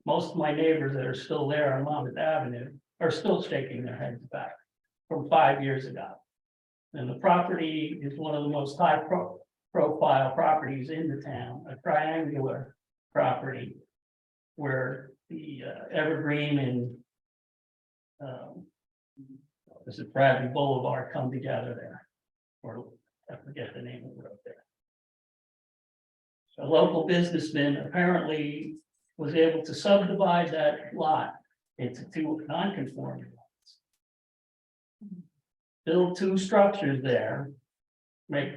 most of my neighbors that are still there on Monmouth Avenue are still shaking their heads back from 5 years ago. And the property is one of the most high profile properties in the town, a triangular property where the Evergreen and is it Bradley Boulevard come together there, or I forget the name of the road there. A local businessman apparently was able to subdivide that lot into 2 non-conforming lots. Build 2 structures there, make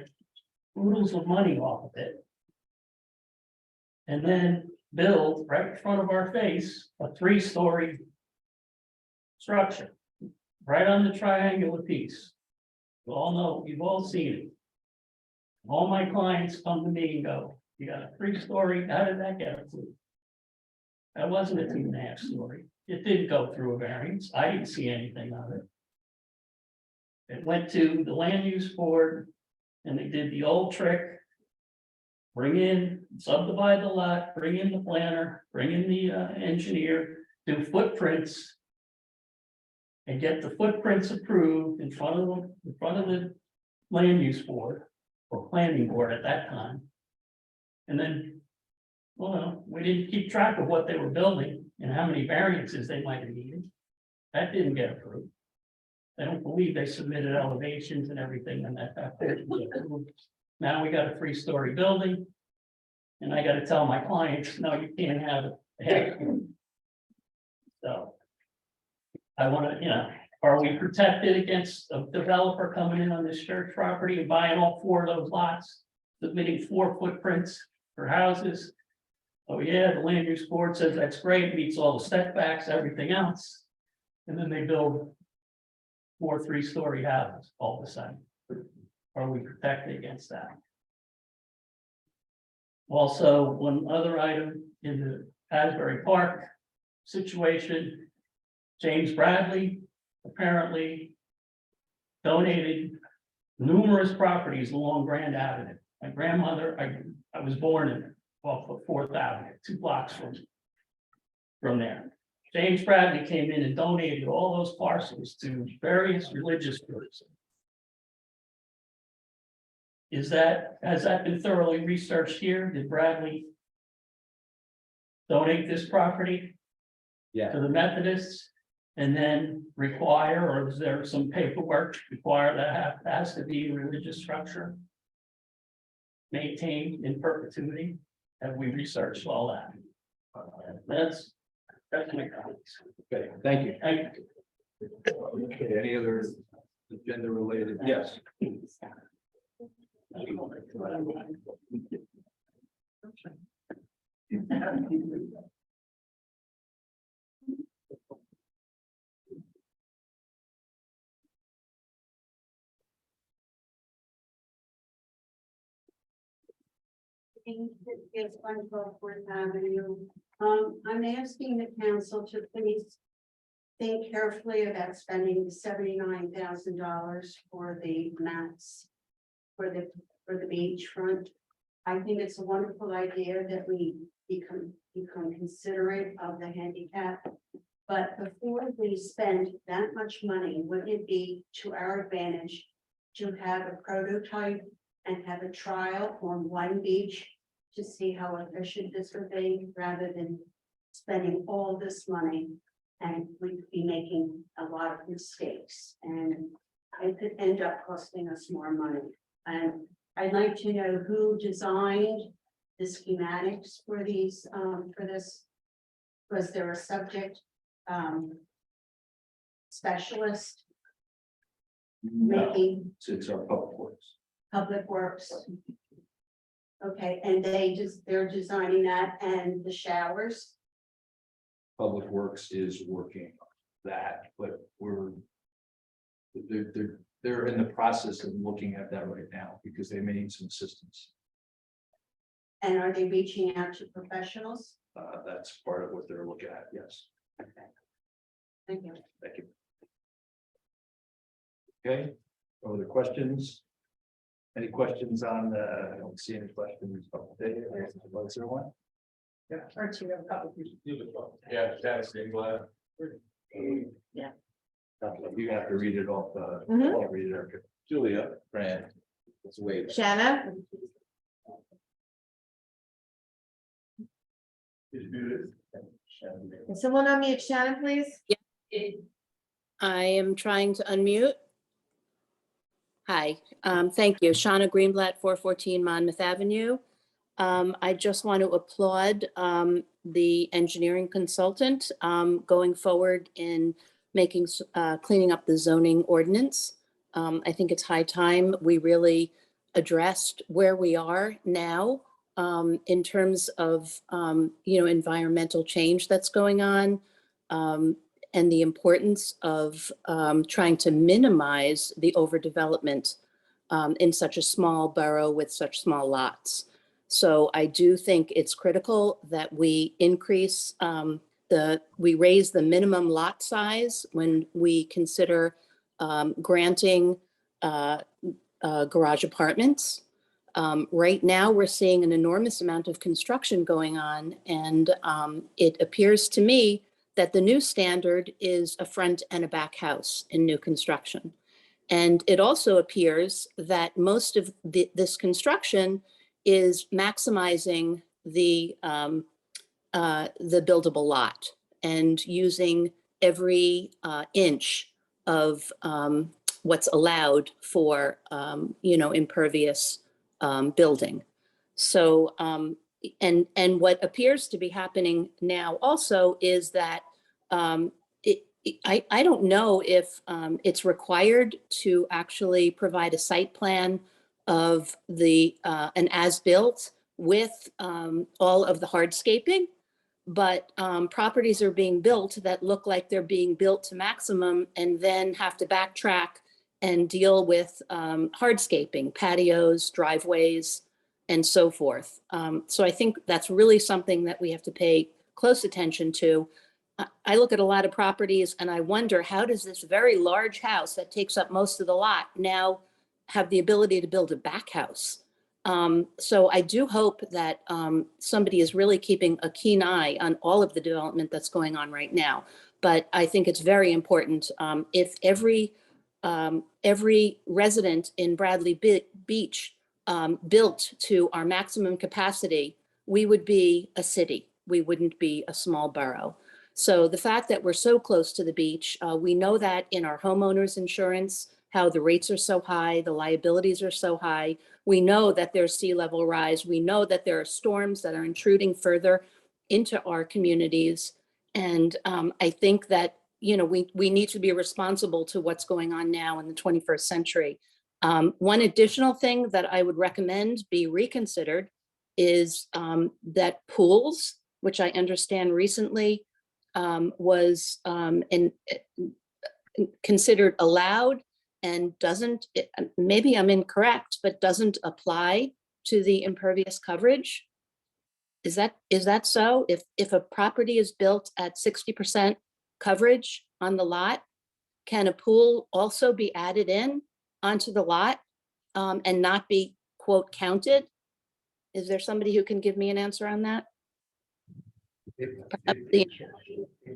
oodles of money off of it. And then build right in front of our face, a 3-story structure, right on the triangular piece. You all know, you've all seen it. All my clients come to me and go, you got a 3-story, how did that get approved? That wasn't a 2.5 story. It didn't go through a variance. I didn't see anything of it. It went to the land use board and they did the old trick. Bring in, subdivide the lot, bring in the planner, bring in the engineer, do footprints. And get the footprints approved in front of the land use board or planning board at that time. And then, well, we didn't keep track of what they were building and how many variances they might have needed. That didn't get approved. I don't believe they submitted elevations and everything and that didn't get approved. Now we got a 3-story building. And I gotta tell my clients, no, you can't have it. So. I wanna, are we protected against a developer coming in on this church property and buying all 4 of those lots? Submitting 4 footprints for houses? Oh yeah, the land use board says that's great, meets all the setbacks, everything else. And then they build 4 3-story houses all of a sudden. Are we protected against that? Also, one other item in the Asbury Park situation. James Bradley apparently donated numerous properties along Grand Avenue. My grandmother, I was born in off of 4th Avenue, 2 blocks from there. James Bradley came in and donated all those parcels to various religious groups. Has that been thoroughly researched here? Did Bradley donate this property? Yeah. To the Methodists? And then require, or is there some paperwork require that has to be a religious structure? Maintained in perpetuity? Have we researched all that? That's my comments. Okay, thank you. Thank you. Okay, any other agenda related? Yes. It's 112 Fourth Avenue. I'm asking the council to please think carefully about spending $79,000 for the mats for the beachfront. I think it's a wonderful idea that we become considerate of the handicap. But before we spend that much money, wouldn't it be to our advantage to have a prototype and have a trial on one beach to see how efficient this would be, rather than spending all this money and we'd be making a lot of mistakes, and it could end up costing us more money. And I'd like to know who designed the schematics for these, for this. Was there a subject specialist making It's our public works. public works? Okay, and they're designing that, and the showers? Public Works is working on that, but they're in the process of looking at that right now because they may need some assistance. And are they reaching out to professionals? That's part of what they're looking at, yes. Okay. Thank you. Thank you. Okay, other questions? Any questions on the, I don't see any questions. Was there one? Or 2 of a couple. Yeah, that's glad. Yeah. You have to read it off, Mhm. I'll read it, Erica. Julia, Brand. Let's wait. Shanna? Can someone unmute Shannon, please? I am trying to unmute. Hi, thank you. Shauna Greenblatt, 414 Monmouth Avenue. I just want to applaud the engineering consultant going forward in cleaning up the zoning ordinance. I think it's high time we really addressed where we are now in terms of, environmental change that's going on, and the importance of trying to minimize the overdevelopment in such a small borough with such small lots. So I do think it's critical that we increase we raise the minimum lot size when we consider granting garage apartments. Right now, we're seeing an enormous amount of construction going on, and it appears to me that the new standard is a front and a back house in new construction. And it also appears that most of this construction is maximizing the buildable lot and using every inch of what's allowed for, impervious building. So, and what appears to be happening now also is that I don't know if it's required to actually provide a site plan of an as-built with all of the hardscaping, but properties are being built that look like they're being built to maximum and then have to backtrack and deal with hardscaping, patios, driveways, and so forth. So I think that's really something that we have to pay close attention to. I look at a lot of properties and I wonder, how does this very large house that takes up most of the lot now have the ability to build a back house? So I do hope that somebody is really keeping a keen eye on all of the development that's going on right now. But I think it's very important if every resident in Bradley Beach built to our maximum capacity, we would be a city. We wouldn't be a small borough. So the fact that we're so close to the beach, we know that in our homeowners insurance, how the rates are so high, the liabilities are so high. We know that there's sea level rise. We know that there are storms that are intruding further into our communities. And I think that, we need to be responsible to what's going on now in the 21st century. One additional thing that I would recommend be reconsidered is that pools, which I understand recently was considered allowed and doesn't, maybe I'm incorrect, but doesn't apply to the impervious coverage. Is that so? If a property is built at 60% coverage on the lot, can a pool also be added in onto the lot and not be, quote, counted? Is there somebody who can give me an answer on that? It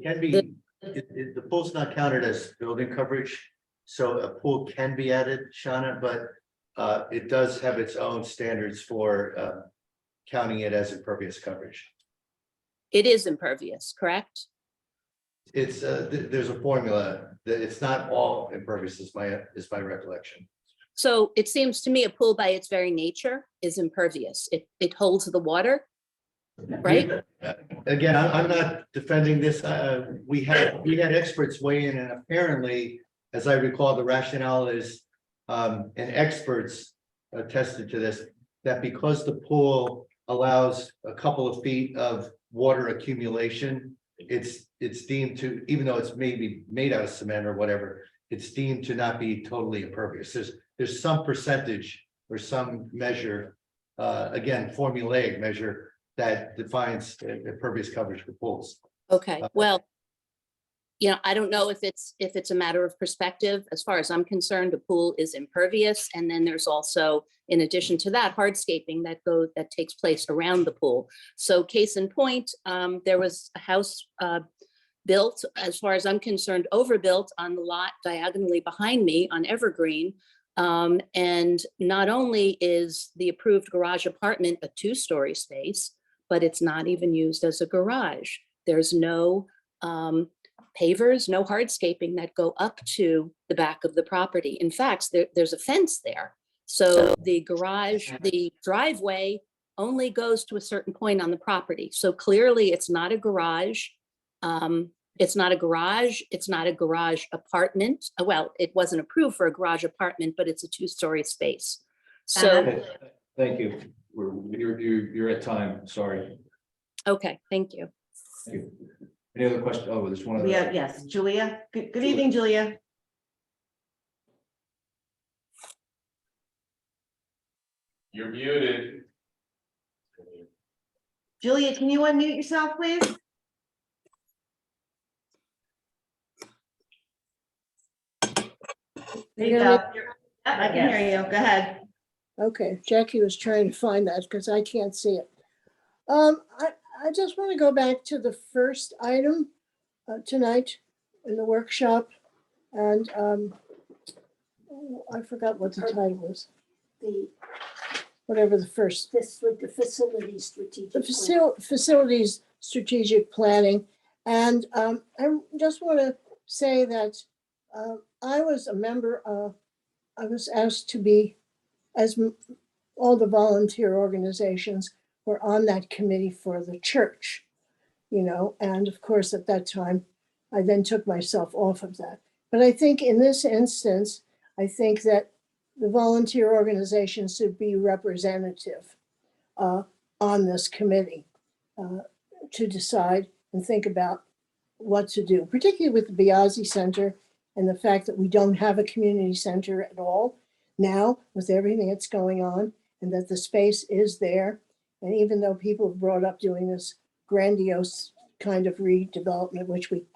can be, the pool's not counted as building coverage, so a pool can be added, Shauna, but it does have its own standards for counting it as impervious coverage. It is impervious, correct? It's there's a formula that it's not all impervious is my recollection. So it seems to me a pool by its very nature is impervious. It holds the water, right? Again, I'm not defending this. We had experts weigh in, and apparently, as I recall, the rationale is, and experts attested to this, that because the pool allows a couple of feet of water accumulation, it's deemed to, even though it's maybe made out of cement or whatever, it's deemed to not be totally impervious. There's some percentage or some measure, again, formulaic measure that defines impervious coverage for pools. Okay, well, I don't know if it's a matter of perspective. As far as I'm concerned, a pool is impervious. And then there's also, in addition to that, hardscaping that takes place around the pool. So case in point, there was a house built, as far as I'm concerned, overbuilt on the lot diagonally behind me on Evergreen. And not only is the approved garage apartment a 2-story space, but it's not even used as a garage. There's no pavers, no hardscaping that go up to the back of the property. In fact, there's a fence there. So the garage, the driveway only goes to a certain point on the property. So clearly it's not a garage. It's not a garage. It's not a garage apartment. Well, it wasn't approved for a garage apartment, but it's a 2-story space. So, Okay, thank you. You're at time, sorry. okay, thank you. Thank you. Any other questions? Oh, there's one other. Yes, Julia. Good evening, Julia. You're muted. Julia, can you unmute yourself, please? There you go. Yep, I can hear you. Go ahead. Okay, Jackie was trying to find that because I can't see it. I just want to go back to the first item tonight in the workshop. And I forgot what the title was. Whatever the first. This with the facilities strategic. The facilities strategic planning. And I just want to say that I was a member of, I was asked to be, as all the volunteer organizations were on that committee for the church, you know, and of course, at that time, I then took myself off of that. But I think in this instance, I think that the volunteer organizations should be representative on this committee to decide and think about what to do, particularly with the Biazi Center and the fact that we don't have a community center at all now with everything that's going on, and that the space is there. And even though people have brought up doing this grandiose kind of redevelopment, which would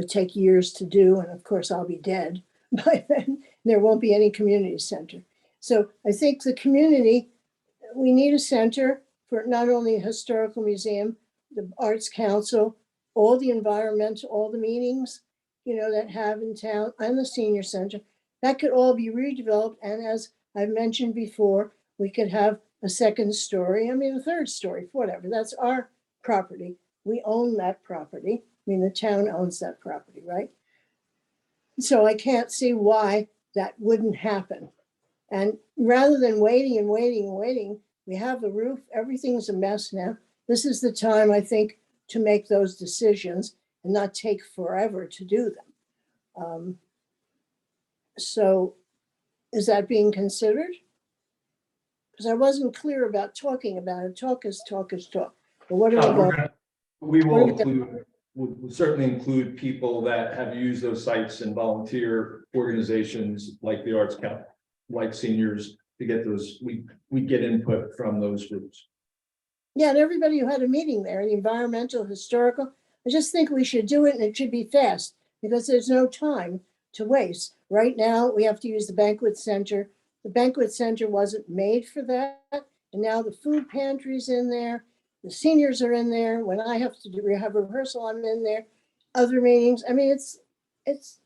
take years to do, and of course I'll be dead by then, there won't be any community center. So I think the community, we need a center for not only a historical museum, the Arts Council, all the environmental, all the meetings, you know, that have in town, and the senior center. That could all be redeveloped. And as I've mentioned before, we could have a second story, I mean, a third story, whatever. That's our property. We own that property. I mean, the town owns that property, right? So I can't see why that wouldn't happen. And rather than waiting and waiting and waiting, we have the roof, everything's a mess now. This is the time, I think, to make those decisions and not take forever to do them. So is that being considered? Because I wasn't clear about talking about it. Talk is talk is talk. But what are we going? We will include, we'll certainly include people that have used those sites and volunteer organizations like the Arts Council, like seniors, to get those, we get input from those groups. Yeah, and everybody who had a meeting there, the environmental, historical, I just think we should do it, and it should be fast because there's no time to waste. Right now, we have to use the banquet center. The banquet center wasn't made for that. And now the food pantry's in there. The seniors are in there. When I have to have rehearsal, I'm in there. Other meetings. I mean, it's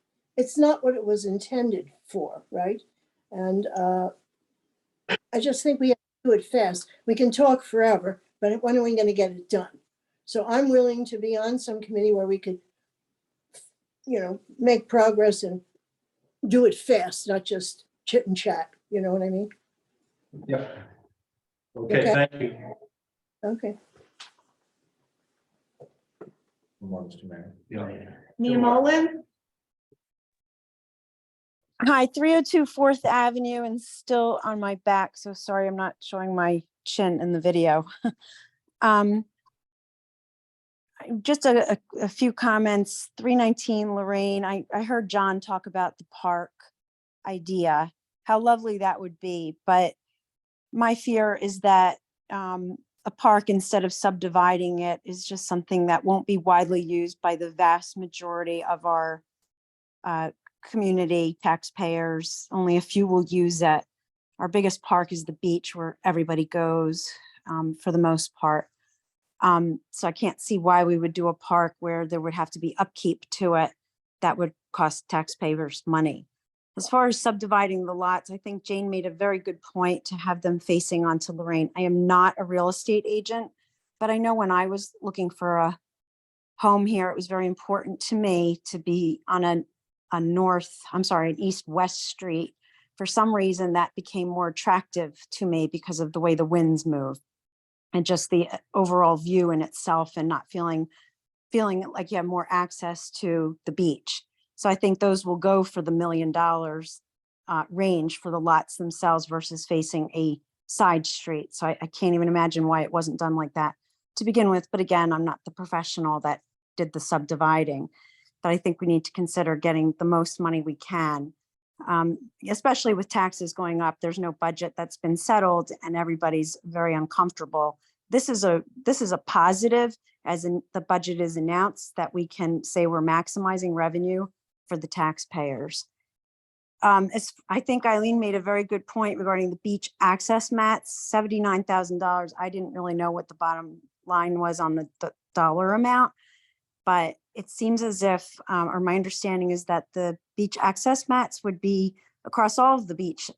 not what it was intended for, right? And I just think we have to do it fast. We can talk forever, but when are we going to get it done? So I'm willing to be on some committee where we could, you know, make progress and do it fast, not just chit and chat. You know what I mean? Yep. Okay, thank you. Okay. Mr. Mayor. Yeah. Mia Mullen? Hi, 302 4th Avenue and still on my back. So sorry, I'm not showing my chin in the video. Just a few comments. 319 Lorraine. I heard John talk about the park idea, how lovely that would be. But my fear is that a park, instead of subdividing it, is just something that won't be widely used by the vast majority of our community taxpayers. Only a few will use it. Our biggest park is the beach where everybody goes for the most part. So I can't see why we would do a park where there would have to be upkeep to it that would cost taxpayers money. As far as subdividing the lots, I think Jane made a very good point to have them facing onto Lorraine. I am not a real estate agent, but I know when I was looking for a home here, it was very important to me to be on an east-west street. For some reason, that became more attractive to me because of the way the winds move and just the overall view in itself, and not feeling like you have more access to the beach. So I think those will go for the $1 million. range for the lots themselves versus facing a side street. So I can't even imagine why it wasn't done like that to begin with. But again, I'm not the professional that did the subdividing. But I think we need to consider getting the most money we can, especially with taxes going up. There's no budget that's been settled and everybody's very uncomfortable. This is a positive, as in the budget is announced, that we can say we're maximizing revenue for the taxpayers. I think Eileen made a very good point regarding the beach access mats, $79,000. I didn't really know what the bottom line was on the dollar amount, but it seems as if, or my understanding is that the beach access mats would be across all of the beach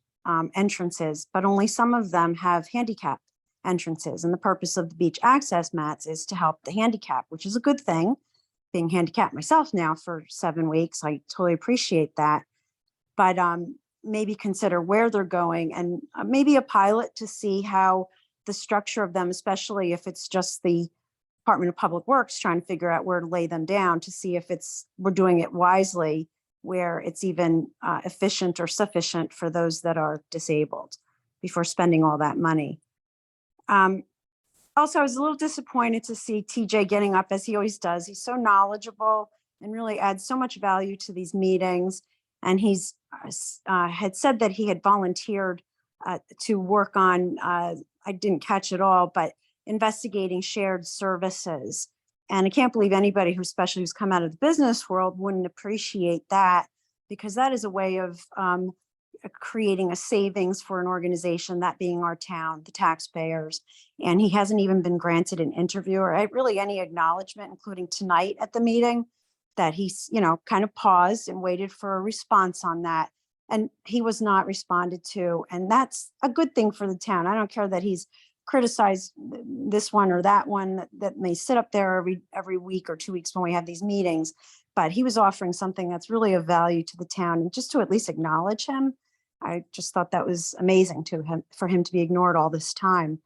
entrances, but only some of them have handicap entrances. And the purpose of the beach access mats is to help the handicap, which is a good thing. Being handicapped myself now for 7 weeks, I totally appreciate that. But maybe consider where they're going and maybe a pilot to see how the structure of them, especially if it's just the Department of Public Works trying to figure out where to lay them down, to see if we're doing it wisely, where it's even efficient or sufficient for those that are disabled before spending all that money. Also, I was a little disappointed to see TJ getting up as he always does. He's so knowledgeable and really adds so much value to these meetings. And he's had said that he had volunteered to work on, I didn't catch it all, but investigating shared services. And I can't believe anybody who's come out of the business world wouldn't appreciate that, because that is a way of creating a savings for an organization, that being our town, the taxpayers. And he hasn't even been granted an interview or really any acknowledgement, including tonight at the meeting, that he's, kind of paused and waited for a response on that. And he was not responded to. And that's a good thing for the town. I don't care that he's criticized this one or that one that may sit up there every week or 2 weeks when we have these meetings, but he was offering something that's really of value to the town, and just to at least acknowledge him. I just thought that was amazing for him to be ignored all this time.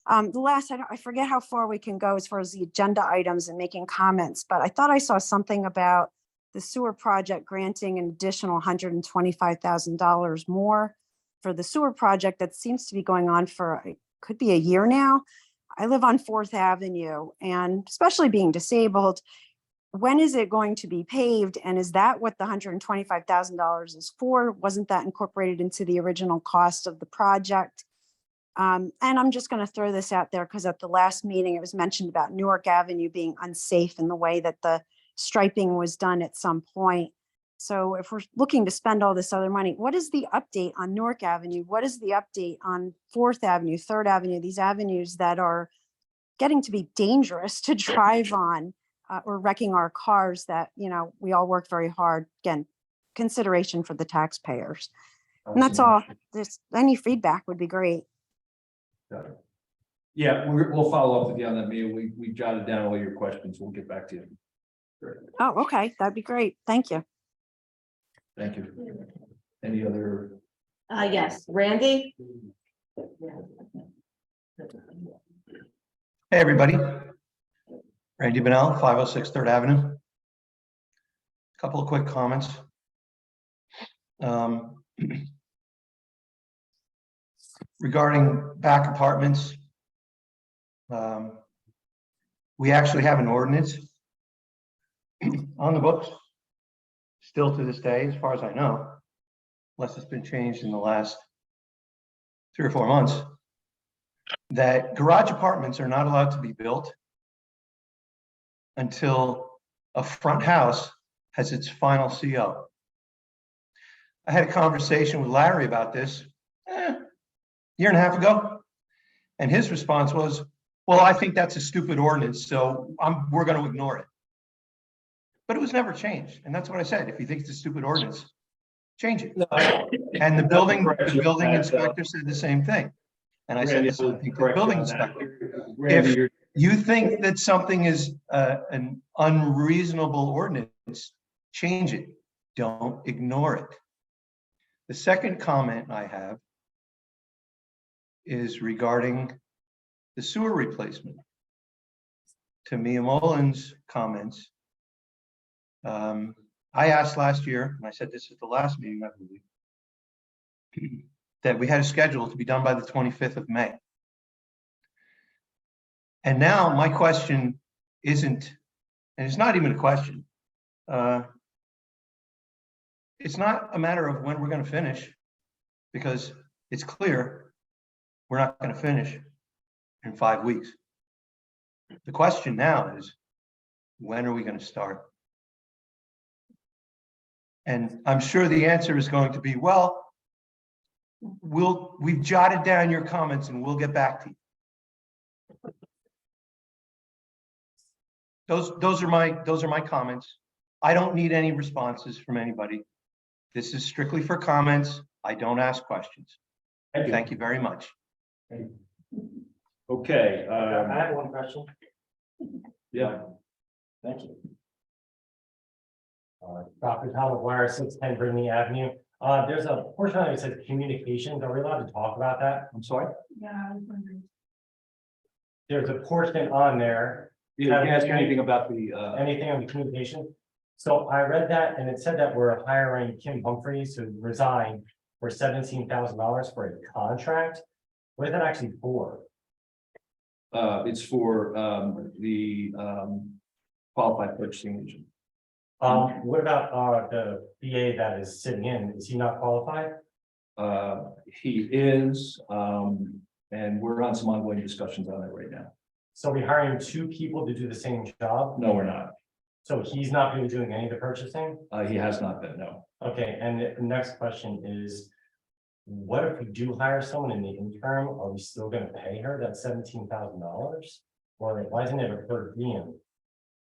The last, I forget how far we can go as far as the agenda items and making comments, but I thought I saw something about the sewer project granting an additional $125,000 more for the sewer project that seems to be going on for, could be a year now. I live on 4th Avenue, and especially being disabled, when is it going to be paved? And is that what the $125,000 is for? Wasn't that incorporated into the original cost of the project? And I'm just going to throw this out there because at the last meeting, it was mentioned about Newark Avenue being unsafe in the way that the striping was done at some point. So if we're looking to spend all this other money, what is the update on Newark Avenue? What is the update on 4th Avenue, 3rd Avenue, these avenues that are getting to be dangerous to drive on, or wrecking our cars that, we all work very hard. Again, consideration for the taxpayers. And that's all. Just any feedback would be great. Yeah, we'll follow up with you on that, Mia. We jotted down all your questions. We'll get back to you. Great. Oh, okay. That'd be great. Thank you. Thank you. Any other? Yes, Randy? Hey, everybody. Randy Bennell, 506 3rd Avenue. Couple of quick comments. Regarding back apartments, we actually have an ordinance on the books still to this day, as far as I know, unless it's been changed in the last 3 or 4 months, that garage apartments are not allowed to be built until a front house has its final CO. I had a conversation with Larry about this year and a half ago, and his response was, well, I think that's a stupid ordinance, so we're going to ignore it. But it was never changed, and that's what I said. If you think it's a stupid ordinance, change it. And the building inspector said the same thing. And I said the same thing to the building inspector. If you think that something is an unreasonable ordinance, change it. Don't ignore it. The second comment I have is regarding the sewer replacement. To Mia Mullins' comments, I asked last year, and I said this is the last meeting, I believe, that we had a schedule to be done by the 25th of May. And now my question isn't, and it's not even a question. It's not a matter of when we're going to finish, because it's clear we're not going to finish in 5 weeks. The question now is, when are we going to start? And I'm sure the answer is going to be, well, we've jotted down your comments and we'll get back to you. Those are my comments. I don't need any responses from anybody. This is strictly for comments. I don't ask questions. Thank you very much. Okay, I have one question. yeah, Thank you. Dr. Tom McGuire, 610 Brittany Avenue. There's a portion of it that says communications. Are we allowed to talk about that? I'm sorry. Yeah, I was wondering. There's a portion on there. You can ask anything about the, Anything on the communication? So I read that and it said that we're hiring Kim Humphreys to resign for $17,000 for a contract. What is that actually for? it's for, the, qualified purchasing agent. What about the BA that is sitting in? Is he not qualified? He is, and we're on some ongoing discussions on it right now. So we're hiring 2 people to do the same job? No, we're not. So he's not going to be doing any of the purchasing? He has not been, no. Okay, and the next question is, what if we do hire someone in the interim? Are we still gonna pay her that $17,000? Or why isn't it a per diem?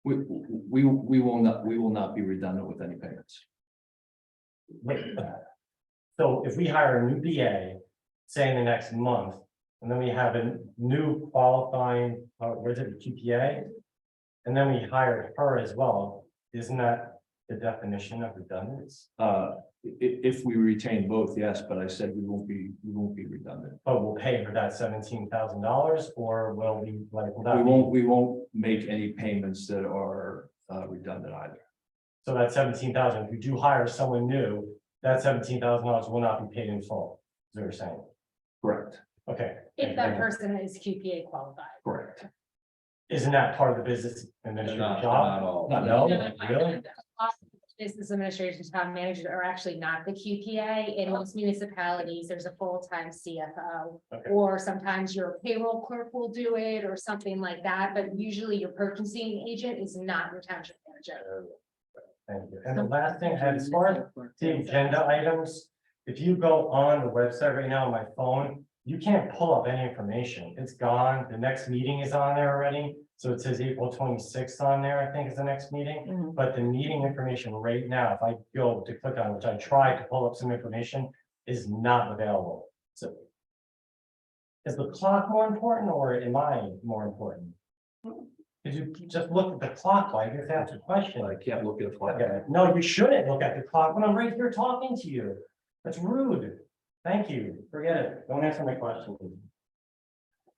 We will not be redundant with any payments. So if we hire a new BA, say in the next month, and then we have a new qualifying, where's it, QPA? And then we hired her as well, isn't that the definition of redundance? If we retain both, yes, but I said we won't be redundant. But we'll pay her that $17,000, or will we like? We won't make any payments that are redundant either. So that $17,000, if you do hire someone new, that $17,000 will not be paid in full, is what you're saying? Correct. Okay. If that person is QPA qualified. Correct. Isn't that part of the business administrator Not job? all. No, No, really? Business administration, town managers are actually not the QPA. In most municipalities, there's a full-time CFO. Okay. Or sometimes your payroll clerk will do it or something like that, but usually your purchasing agent is not your township manager. Thank you. And the last thing, as far as the agenda items, if you go on the website right now on my phone, you can't pull up any information. It's gone. The next meeting is on there already. So it says April 26th on there, I think is the next meeting. But the meeting information right now, if I go to click on, which I tried to pull up some information, is not available. So is the clock more important or am I more important? Did you just look at the clock like you asked a question? I can't look at a clock. Okay, no, you shouldn't look at the clock when I'm right here talking to you. That's rude. Thank you. Forget it. Don't answer my question.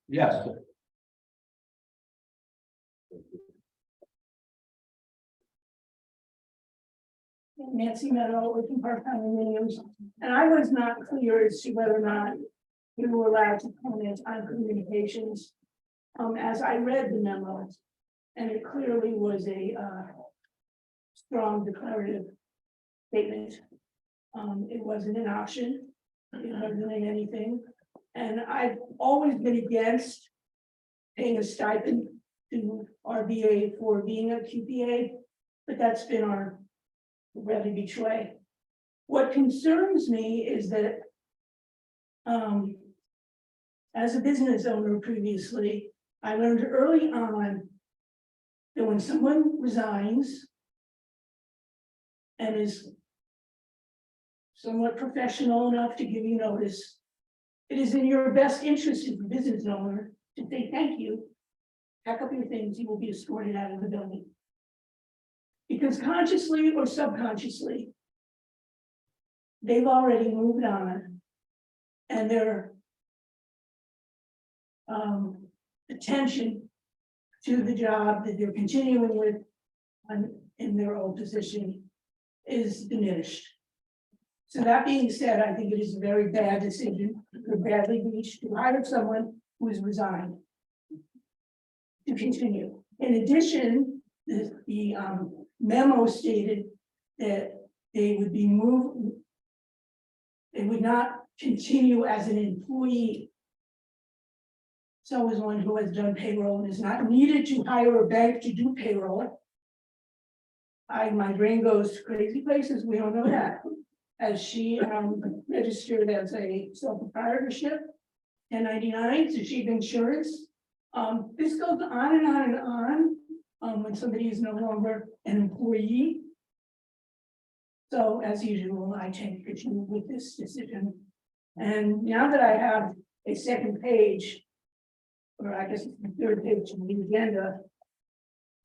Yes. Nancy Meadow, working part-time in Williams, and I was not clear as to whether or not we were allowed to comment on communications. As I read the memo, and it clearly was a strong declarative statement. It wasn't an option, it wasn't anything, and I've always been against paying a stipend to RBA for being a QPA, but that's been our Bradley Beach way. What concerns me is that as a business owner previously, I learned early on that when someone resigns and is somewhat professional enough to give you notice, it is in your best interest as a business owner to say thank you, pack up your things, you will be escorted out of the building. Because consciously or subconsciously, they've already moved on and their attention to the job that they're continuing with in their old position is diminished. So that being said, I think it is a very bad decision for Bradley Beach to hire someone who has resigned. To continue. In addition, the memo stated that they would be moved. They would not continue as an employee. So as one who has done payroll and is not needed to hire a bank to do payroll. My brain goes to crazy places, we don't know that. As she registered as a sole proprietorship, 1099, so she have insurance. This goes on and on and on, when somebody is no longer an employee. So as usual, I take issue with this decision. And now that I have a second page, or I guess it's the third page of the agenda,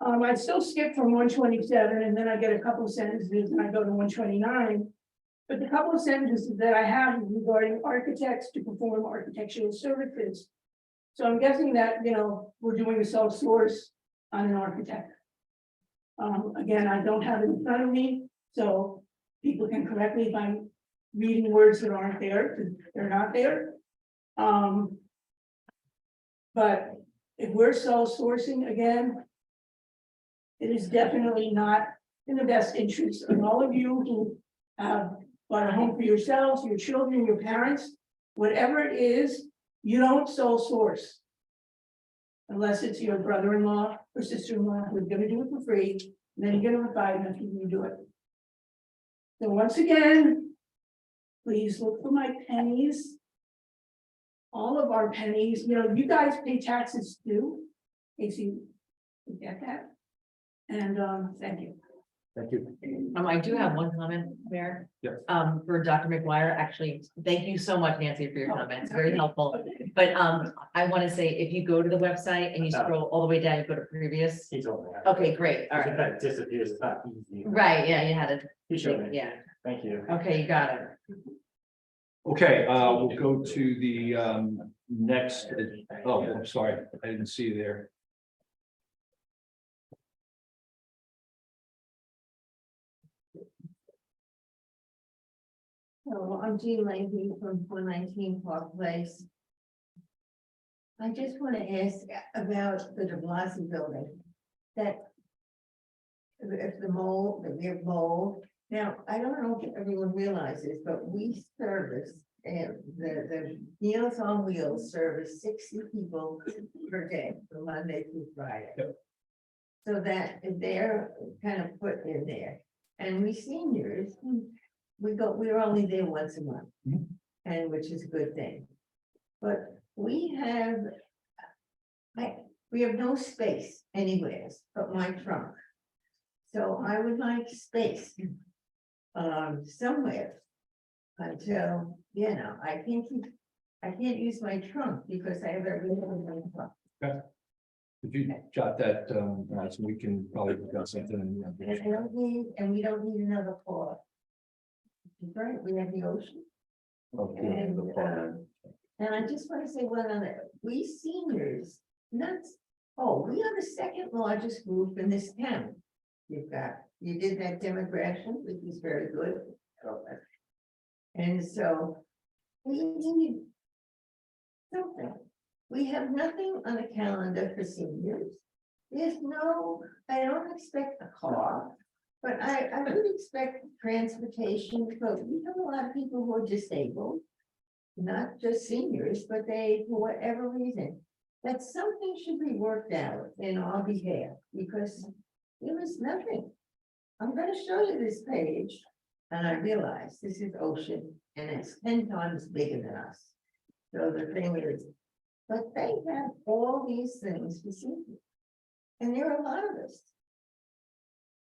I still skip from 127 and then I get a couple of sentences and I go to 129. But the couple of sentences that I have regarding architects to perform architectural services. So I'm guessing that, we're doing a sole source on an architect. Again, I don't have it in front of me, so people can correct me if I'm reading words that aren't there, because they're not there. But if we're sole sourcing again, it is definitely not in the best interest of all of you who have bought a home for yourselves, your children, your parents, whatever it is. You don't sole source. Unless it's your brother-in-law or sister-in-law who's gonna do it for free, and then you're gonna provide them if you do it. So once again, please look for my pennies. All of our pennies, you guys pay taxes too, in case you get that. And thank you. Thank you. I do have one comment, Mayor. Yes. For Dr. McGuire, actually, thank you so much, Nancy, for your comments, very helpful. But I want to say, if you go to the website and you scroll all the way down, you go to previous. He's over there. Okay, great, all If right. that disappears, it's not easy. Right, yeah, you had it. He showed me. Yeah, Thank you. okay, you got it. Okay, we'll go to the next, oh, I'm sorry, I didn't see you there. So I'm Jean Leahy from 419 Park Place. I just want to ask about the de Blasi building. That if the mold, that we have mold. Now, I don't know if everyone realizes, but we service, the Meals on Wheels service 60 people per day from Monday through Friday. Yep. So that they're kind of put in there. And we seniors, we're only there once a month. Mhm. And which is a good thing. But we have no space anywhere but my trunk. So I would like space somewhere until, I can't use my trunk because I have everything in my trunk. Could you jot that, so we can probably got something. And we don't need another car. Right, we have the ocean. Okay, the part. And I just want to say one other, we seniors, we are the second largest group in this town. You did that demographic, which is very good. And so we need something. We have nothing on the calendar for seniors. I don't expect a car. But I would expect transportation, because we have a lot of people who are disabled. Not just seniors, but for whatever reason, that something should be worked out in our behalf, because there was nothing. I'm gonna show you this page, and I realize this is ocean, and it's 10 times bigger than us. So the thing is, but they have all these things for seniors. And there are a lot of us.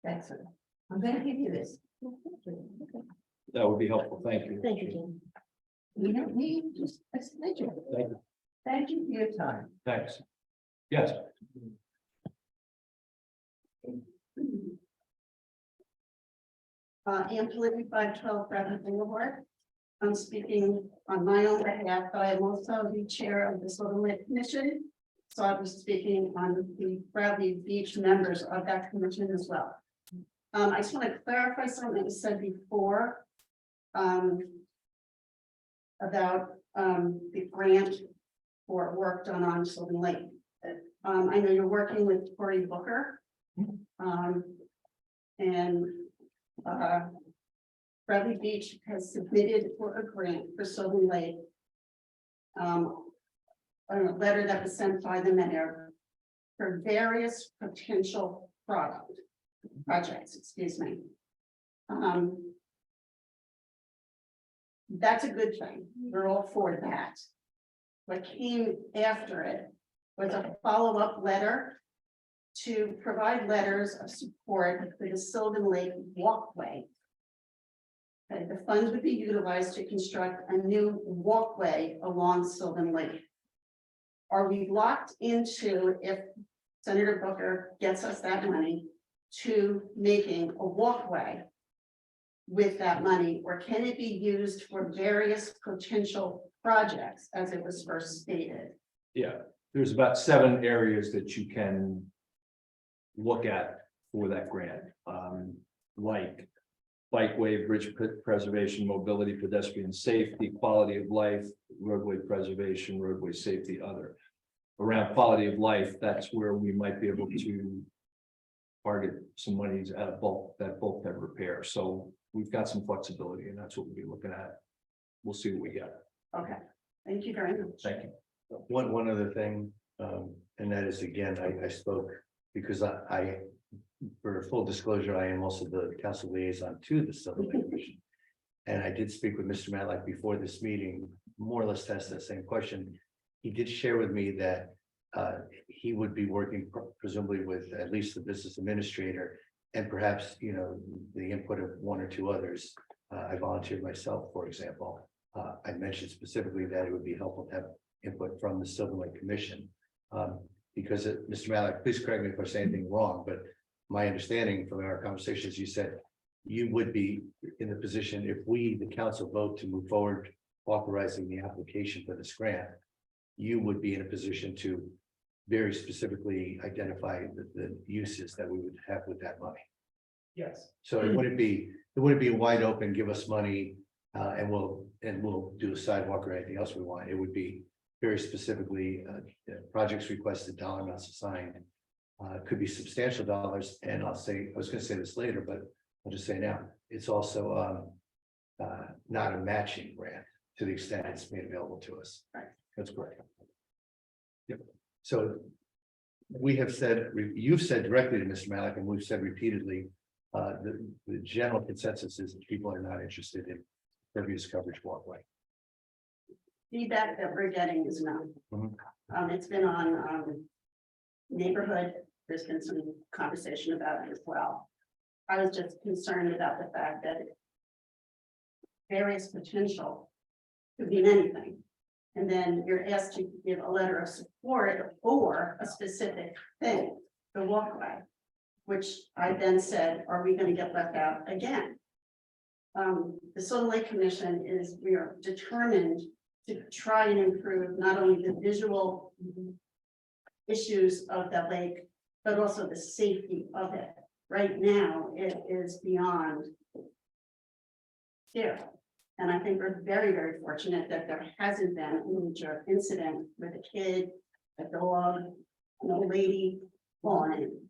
That's it. I'm gonna give you this. That would be helpful, thank you. Thank you, Jim. We don't need just a signature. Thank you. Thank you for your time. Thanks. Yes. Ann Politi, 512 Bradley Boulevard. I'm speaking on my own behalf, but I am also the chair of the Silver Lake Commission. So I was speaking on the Bradley Beach members of that commission as well. I just want to clarify something that was said before. about the grant for work done on Sylvan Lake. I know you're working with Cory Booker. And Bradley Beach has submitted for a grant for Sylvan Lake. A letter that was sent by the mayor for various potential projects, excuse me. That's a good thing. We're all for that. What came after it was a follow-up letter to provide letters of support for the Sylvan Lake walkway. Okay, the funds would be utilized to construct a new walkway along Sylvan Lake. Are we locked into, if Senator Booker gets us that money, to making a walkway with that money, or can it be used for various potential projects as it was first stated? Yeah, there's about 7 areas that you can look at for that grant. Like bikeway, bridge preservation, mobility, pedestrian safety, quality of life, roadway preservation, roadway safety, other. Around quality of life, that's where we might be able to target some monies out of bulkhead repair. So we've got some flexibility, and that's what we'll be looking at. We'll see what we get. Okay, thank you very much. Thank you. One other thing, and that is, again, I spoke because I, for full disclosure, I am also the council liaison to the Sylvan Lake Commission. And I did speak with Mr. Matlack before this meeting, more or less asked that same question. He did share with me that he would be working presumably with at least the business administrator and perhaps, you know, the input of 1 or 2 others. I volunteered myself, for example. I mentioned specifically that it would be helpful to have input from the Sylvan Lake Commission. Because Mr. Matlack, please correct me if I say anything wrong, but my understanding from our conversations, you said you would be in the position, if we, the council, vote to move forward authorizing the application for this grant, you would be in a position to very specifically identify the uses that we would have with that money. Yes. So it wouldn't be wide open, give us money, and we'll do a sidewalk or anything else we want. It would be very specifically projects requested, dollar amounts assigned. Could be substantial dollars, and I was going to say this later, but I'll just say now, it's also not a matching grant to the extent it's made available to us. Right. That's correct. Yep. So we have said, you've said directly to Mr. Matlack, and we've said repeatedly, the general consensus is that people are not interested in pervious coverage walkway. Feedback that we're getting is no. Mhm. It's been on neighborhood. There's been some conversation about it as well. I was just concerned about the fact that various potential could mean anything. And then you're asked to give a letter of support for a specific thing, the walkway, which I then said, are we going to get left out again? The Sylvan Lake Commission we are determined to try and improve not only the visual issues of the lake, but also the safety of it. Right now, it is beyond scary. And I think we're very, very fortunate that there hasn't been a major incident with a kid, a dog, an old lady falling in.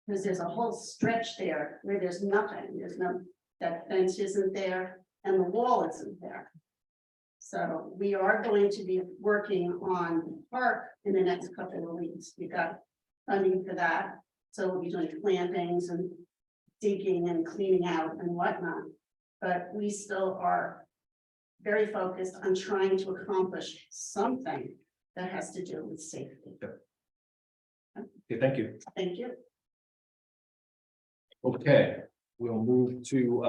Because there's a whole stretch there where there's nothing, that fence isn't there and the wall isn't there. So we are going to be working on the park in the next couple of weeks. We got funding for that. So we'll be doing plantings and digging and cleaning out and whatnot. But we still are very focused on trying to accomplish something that has to do with safety. Okay, thank you. Thank you. Okay, we'll move to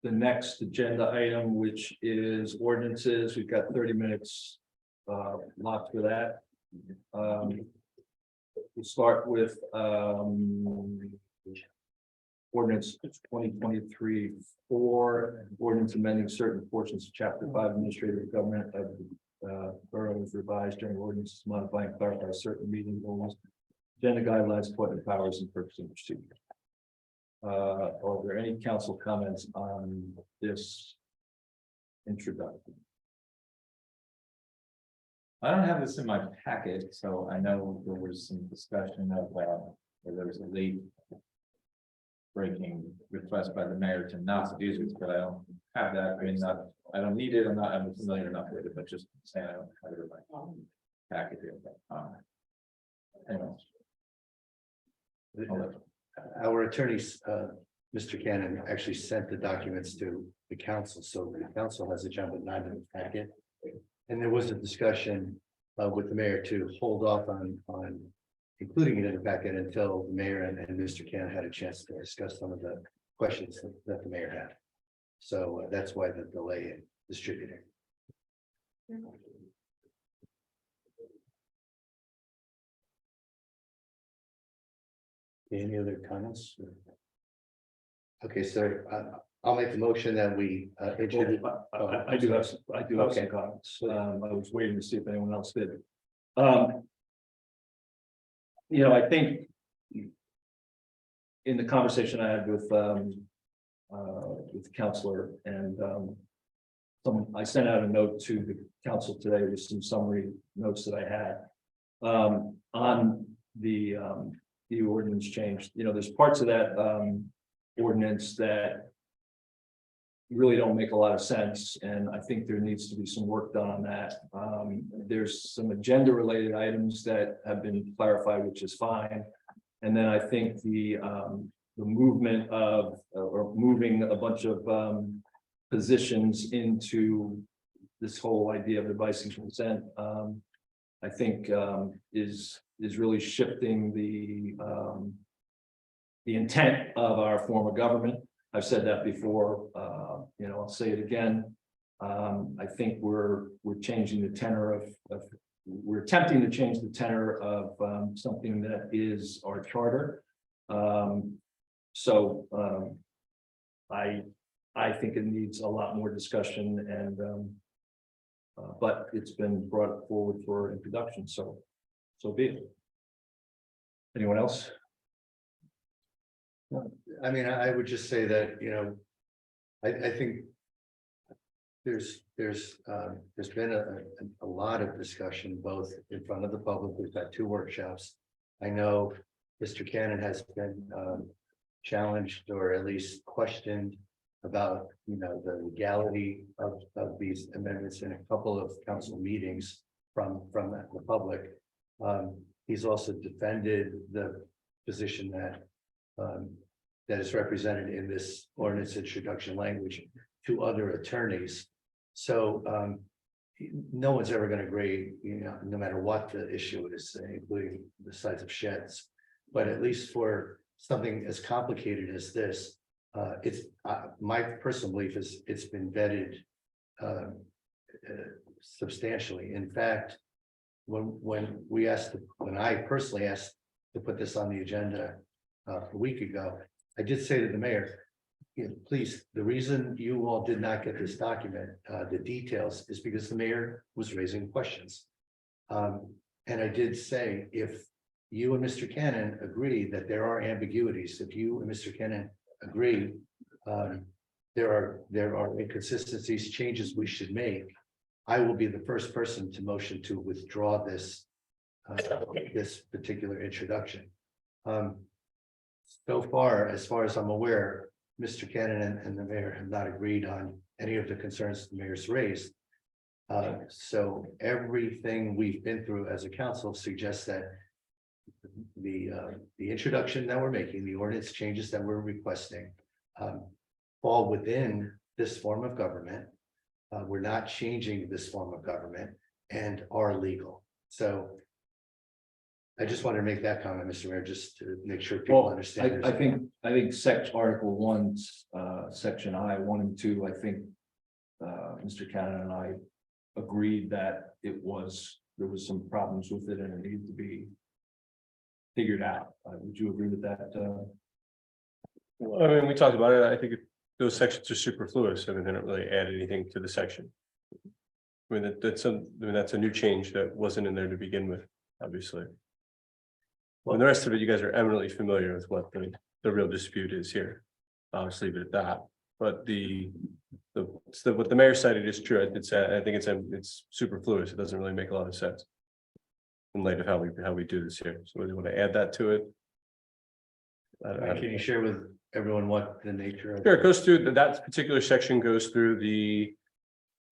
the next agenda item, which is ordinances. We've got 30 minutes locked for that. We'll start with ordinance 2023-4, ordinance amending certain portions of chapter 5 administrative government of the borough is revised during ordinances modifying and clarify certain meeting rules, agenda guidelines, appointment powers, and purchasing procedures. Are there any council comments on this introduction. I don't have this in my packet, so I know there was some discussion of, where there was a late breaking request by the mayor to not use it, but I don't have that. I mean, I don't need it. I'm familiar enough with it, but just saying I don't have it in my packet here. Anyway. Our attorneys, Mr. Cannon actually sent the documents to the council, so the council has a jump at 9 in the packet. And there was a discussion with the mayor to hold off on including it in the packet until the mayor and Mr. Cannon had a chance to discuss some of the questions that the mayor had. So that's why the delay in distributing. Any other comments? Okay, so I'll make the motion that we introduce. I do have some Okay. comments. I was waiting to see if anyone else did. I think in the conversation I had with the counselor and I sent out a note to the council today with some summary notes that I had on the ordinance change. There's parts of that ordinance that really don't make a lot of sense, and I think there needs to be some work done on that. There's some agenda related items that have been clarified, which is fine. And then I think the movement of or moving a bunch of positions into this whole idea of advice and consent, I think is really shifting the intent of our form of government. I've said that before, I'll say it again. I think we're changing the tenor of we're attempting to change the tenor of something that is our charter. I think it needs a lot more discussion and but it's been brought forward for introduction, so be it. Anyone else? I mean, I would just say that, I think there's been a lot of discussion, both in front of the public. We've had 2 workshops. I know Mr. Cannon has been challenged or at least questioned about, the legality of these amendments in a couple of council meetings from the public. He's also defended the position that is represented in this ordinance introduction language to other attorneys. So no one's ever going to agree, no matter what the issue is, including the size of sheds. But at least for something as complicated as this, it's my personal belief is it's been vetted substantially. In fact, when I personally asked to put this on the agenda a week ago, I did say to the mayor, please, the reason you all did not get this document, the details, is because the mayor was raising questions. And I did say, if you and Mr. Cannon agree that there are ambiguities, if you and Mr. Cannon agree there are inconsistencies, changes we should make, I will be the first person to motion to withdraw this particular introduction. So far as I'm aware, Mr. Cannon and the mayor have not agreed on any of the concerns the mayor's raised. So everything we've been through as a council suggests that the introduction that we're making, the ordinance changes that we're requesting, fall within this form of government. We're not changing this form of government and are legal. So I just wanted to make that comment, Mr. Mayor, just to make sure people understand. I think Article 1, Section I, 1 and 2, I think Mr. Cannon and I agreed that there was some problems with it and it needed to be figured out. Would you agree with that? Well, I mean, we talked about it. I think those sections are superfluous. I mean, they don't really add anything to the section. I mean, that's a new change that wasn't in there to begin with, obviously. Well, and the rest of it, you guys are eminently familiar with what the real dispute is here. I'll just leave it at that. But what the mayor cited is true. It's, I think it's superfluous. It doesn't really make a lot of sense. In light of how we do this here. So we want to add that to it. Can you share with everyone what the nature of? Sure, it goes through, that particular section goes through the,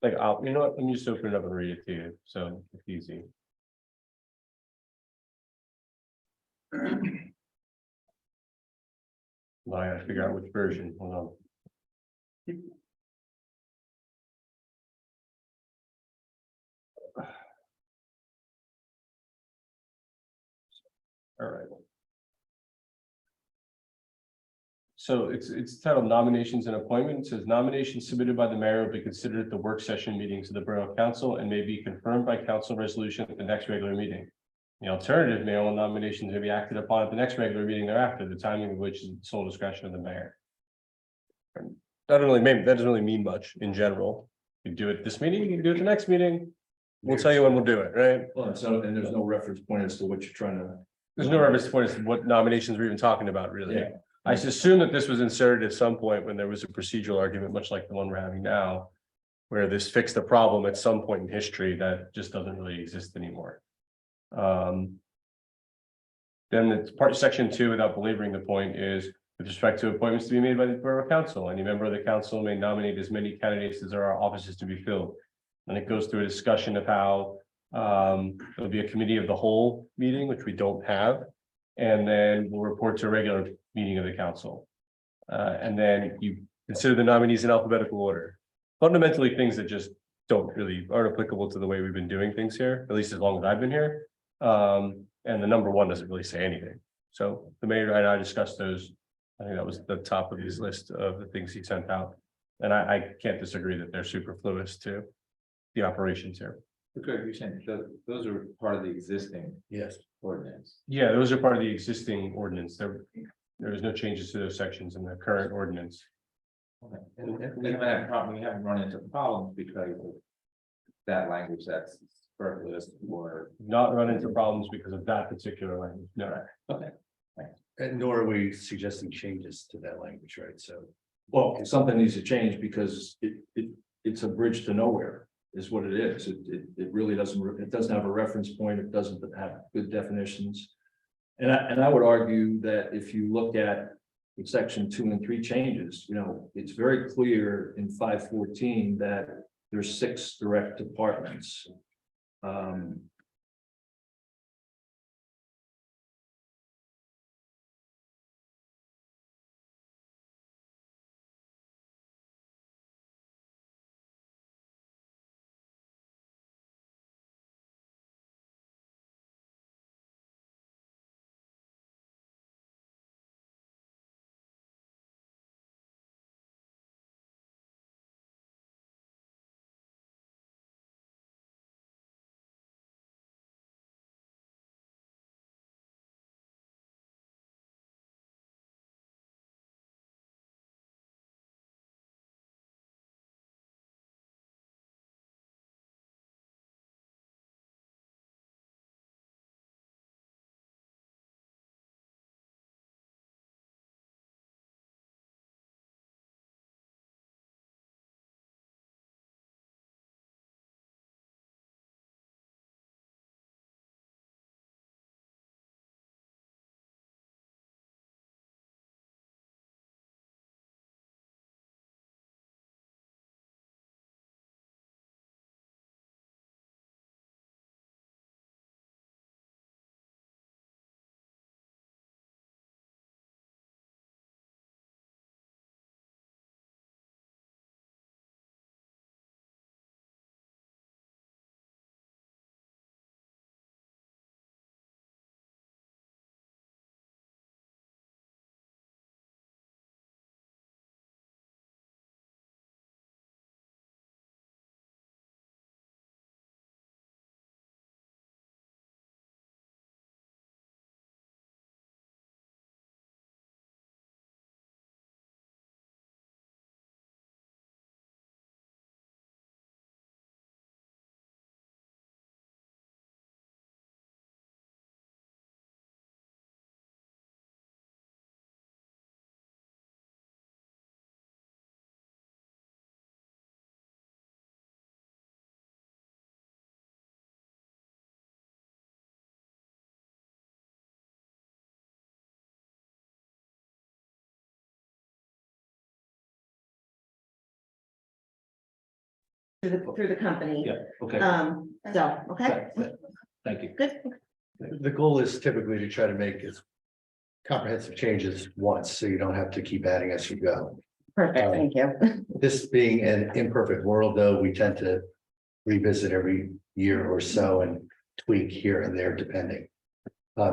like, you know what, let me just open it up and read it to you, so it's easy. Now I gotta figure out which version, hold on. All right. So it's titled nominations and appointments. It says nominations submitted by the mayor will be considered at the work session meetings of the Borough Council and may be confirmed by council resolution at the next regular meeting. The alternative, mayoral nominations may be acted upon at the next regular meeting thereafter, the timing of which is the sole discretion of the mayor. That doesn't really mean much in general. You do it at this meeting, you can do it the next meeting. We'll tell you when we'll do it, right? Well, so, and there's no reference point as to what you're trying to. There's no reference point as to what nominations we're even talking about, really. Yeah. I assume that this was inserted at some point when there was a procedural argument, much like the one we're having now. Where this fixed the problem at some point in history that just doesn't really exist anymore. Then it's part section 2, without belaboring the point, is with respect to appointments to be made by the Borough Council. Any member of the council may nominate as many candidates as there are offices to be filled. And it goes through a discussion of how there'll be a committee of the whole meeting, which we don't have. And then we'll report to a regular meeting of the council. And then you consider the nominees in alphabetical order. Fundamentally, things that just aren't applicable to the way we've been doing things here, at least as long as I've been here. And the number 1 doesn't really say anything. So the mayor and I discussed those. I think that was the top of his list of the things he sent out. And I can't disagree that they're superfluous to the operations here. Okay, you're saying those are part of the existing. Yes. Ordinance. Yeah, those are part of the existing ordinance. There was no changes to those sections in the current ordinance. And we haven't run into problems because of that language that's superfluous or. Not run into problems because of that particular language, no. Okay. And nor are we suggesting changes to that language, right? So. Well, something needs to change because it's a bridge to nowhere is what it is. It really doesn't have a reference point. It doesn't have good definitions. And I would argue that if you look at section 2 and 3 changes, it's very clear in 514 that there's 6 direct departments. through the company. Yeah, okay. Okay, Thank you. good. The goal is typically to try to make as comprehensive changes once, so you don't have to keep adding as you go. Perfect, thank you. This being an imperfect world, though, we tend to revisit every year or so and tweak here and there depending.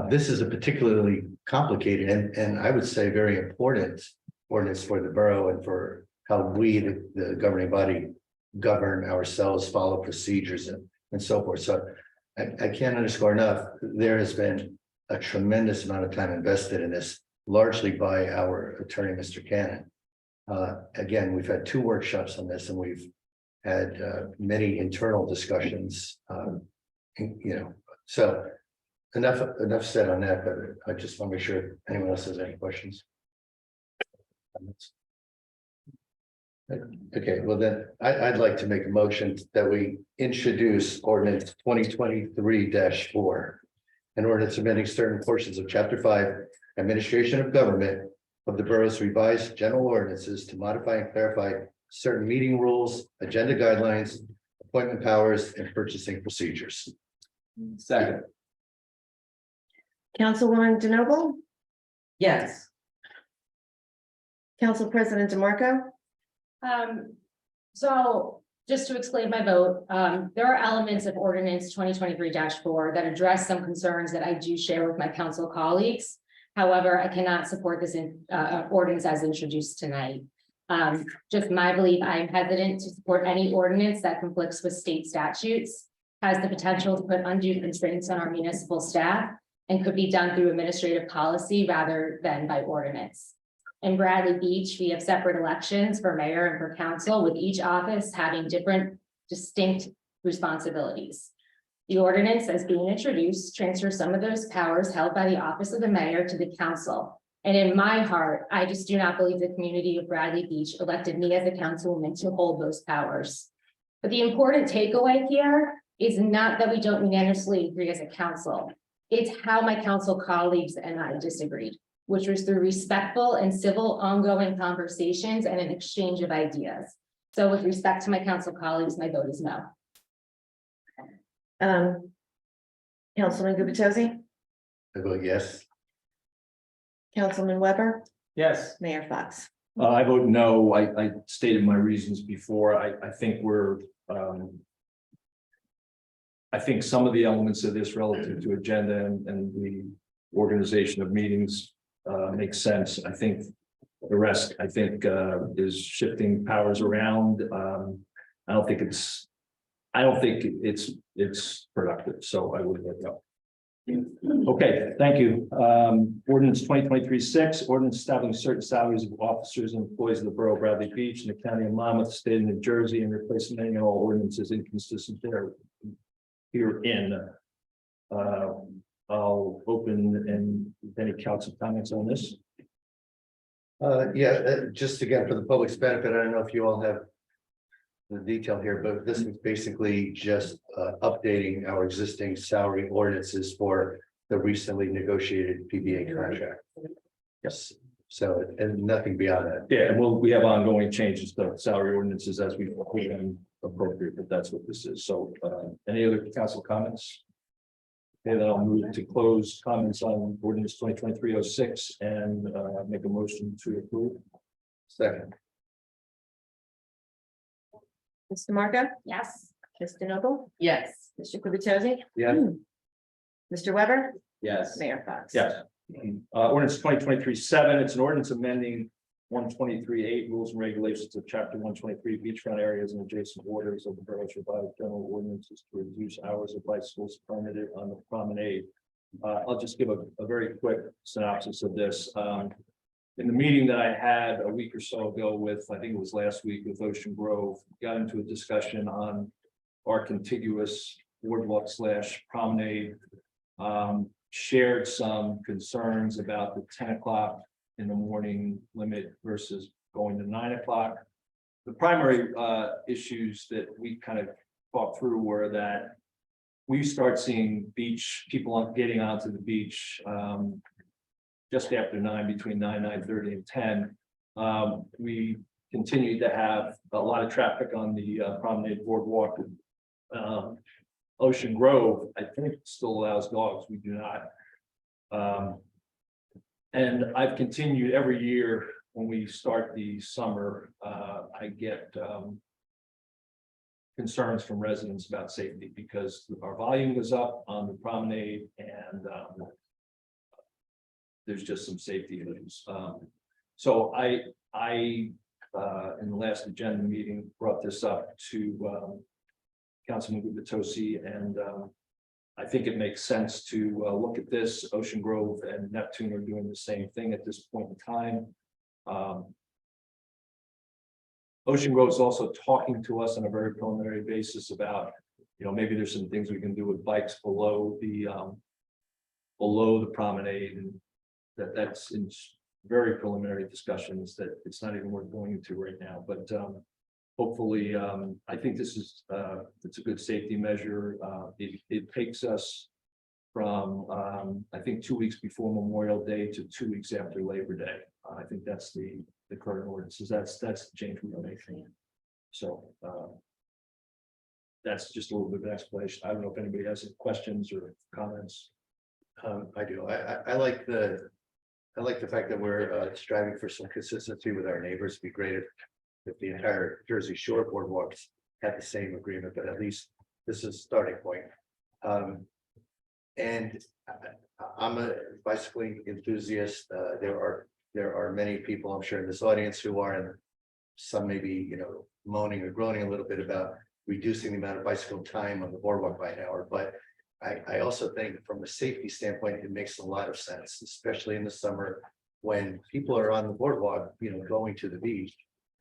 This is a particularly complicated and I would say very important ordinance for the borough and for how we, the governing body, govern ourselves, follow procedures and so forth. So I can't underscore enough, there has been a tremendous amount of time invested in this, largely by our attorney, Mr. Cannon. Again, we've had 2 workshops on this and we've had many internal discussions. So enough said on that, but I just want to make sure anyone else has any questions. Okay, well then, I'd like to make a motion that we introduce ordinance 2023-4. An ordinance amending certain portions of chapter 5, administration of government of the borough's revised general ordinances to modify and clarify certain meeting rules, agenda guidelines, appointment powers, and purchasing procedures. Second. Councilwoman DeNoble, Yes. Council President DeMarco, So just to explain my vote, there are elements of ordinance 2023-4 that address some concerns that I do share with my council colleagues. However, I cannot support this ordinance as introduced tonight. Just my belief, I am hesitant to support any ordinance that conflicts with state statutes, has the potential to put undue constraints on our municipal staff, and could be done through administrative policy rather than by ordinance. In Bradley Beach, we have separate elections for mayor and for council, with each office having different distinct responsibilities. The ordinance as being introduced transfers some of those powers held by the office of the mayor to the council. And in my heart, I just do not believe the community of Bradley Beach elected me as a councilwoman to hold those powers. But the important takeaway here is not that we don't unanimously agree as a council. It's how my council colleagues and I disagreed, which was through respectful and civil ongoing conversations and an exchange of ideas. So with respect to my council colleagues, my vote is no. Councilman Gubatose, I vote yes. Councilman Weber, Yes. Mayor Fox. I vote no. I stated my reasons before. I think we're, I think some of the elements of this relative to agenda and the organization of meetings makes sense. I think the rest, is shifting powers around. I don't think it's productive, so I would vote no. Okay, thank you. Ordinance 2023-6, ordinance establishing certain salaries of officers and employees of the borough of Bradley Beach in the county of Monmouth, state of New Jersey, and replacing any and all ordinances inconsistent there. Herein, I'll open and any council comments on this. Just again, for the public's benefit, I don't know if you all have the detail here, but this is basically just updating our existing salary ordinances for the recently negotiated PBA contract. Yes, so, and nothing beyond that. Yeah, and we have ongoing changes to salary ordinances as we put them appropriate, but that's what this is. So any other council comments? Okay, then I'll move to close comments on ordinance 2023-06 and make a motion to approve. Second. Mr. Marco, Yes. Ms. DeNoble, Yes. Mr. Gubatose, Yeah, Mr. Weber, Yes. Mayor Fox. Yes. Ordinance 2023-7, it's an ordinance amending 123-8 rules and regulations of chapter 123 beachfront areas and adjacent waters of the borough's revised general ordinances to reduce hours of bicycles permitted on the promenade. I'll just give a very quick synopsis of this. In the meeting that I had a week or so ago with, I think it was last week with Ocean Grove, got into a discussion on our contiguous boardwalk / promenade. Shared some concerns about the 10 o'clock in the morning limit versus going to 9 o'clock. The primary issues that we kind of talked through were that we start seeing people getting onto the beach just after 9, between 9, 9:30 and 10. We continue to have a lot of traffic on the Promenade Boardwalk. Ocean Grove, I think still allows dogs, we do not. And I've continued every year when we start the summer, I get concerns from residents about safety because our volume goes up on the promenade and there's just some safety issues. So I in the last agenda meeting brought this up to Councilman Gubitosi, and I think it makes sense to look at this. Ocean Grove and Neptune are doing the same thing at this point in time. Ocean Grove is also talking to us on a very preliminary basis about, maybe there's some things we can do with bikes below the promenade, and that's in very preliminary discussions that it's not even worth going into right now, but hopefully, I think this is, it's a good safety measure. It takes us from, I think 2 weeks before Memorial Day to 2 weeks after Labor Day. I think that's the current ordinances. That's the change we're making. So that's just a little bit of an explanation. I don't know if anybody has any questions or comments. I do. I like the fact that we're striving for some consistency with our neighbors. It'd be great if the entire Jersey Shore boardwalks had the same agreement, but at least this is a starting point. And I'm a bicycling enthusiast. There are many people, I'm sure, in this audience who are, and some may be, moaning or groaning a little bit about reducing the amount of bicycle time on the boardwalk by an hour. But I also think from a safety standpoint, it makes a lot of sense, especially in the summer when people are on the boardwalk, going to the beach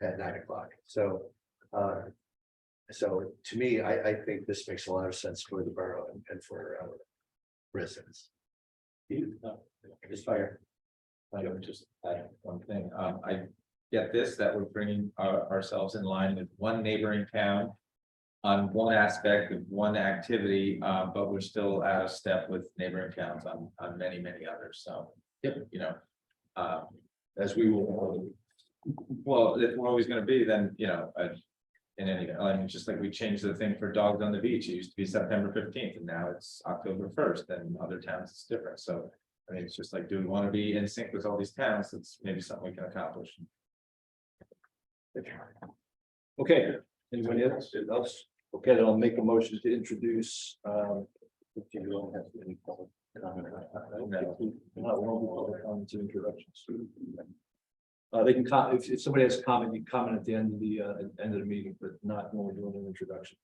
at 9 o'clock. So to me, I think this makes a lot of sense for the borough and for our residents. Just fire. I would just add one thing. I get this, that we're bringing ourselves in line with one neighboring town on one aspect of one activity, but we're still out of step with neighboring towns on many, many others. So, As we will. Well, if we're always going to be, then, in any, just like we changed the thing for dogs on the beach. It used to be September 15th and now it's October 1st, and other towns it's different. So, it's just like, do we want to be in sync with all these towns? It's maybe something we can accomplish. Okay, anybody else? Okay, then I'll make a motion to introduce. If you don't have any public comment, to introductions. They can comment if somebody has a comment. You can comment at the end of the meeting, but not when we're doing an introduction.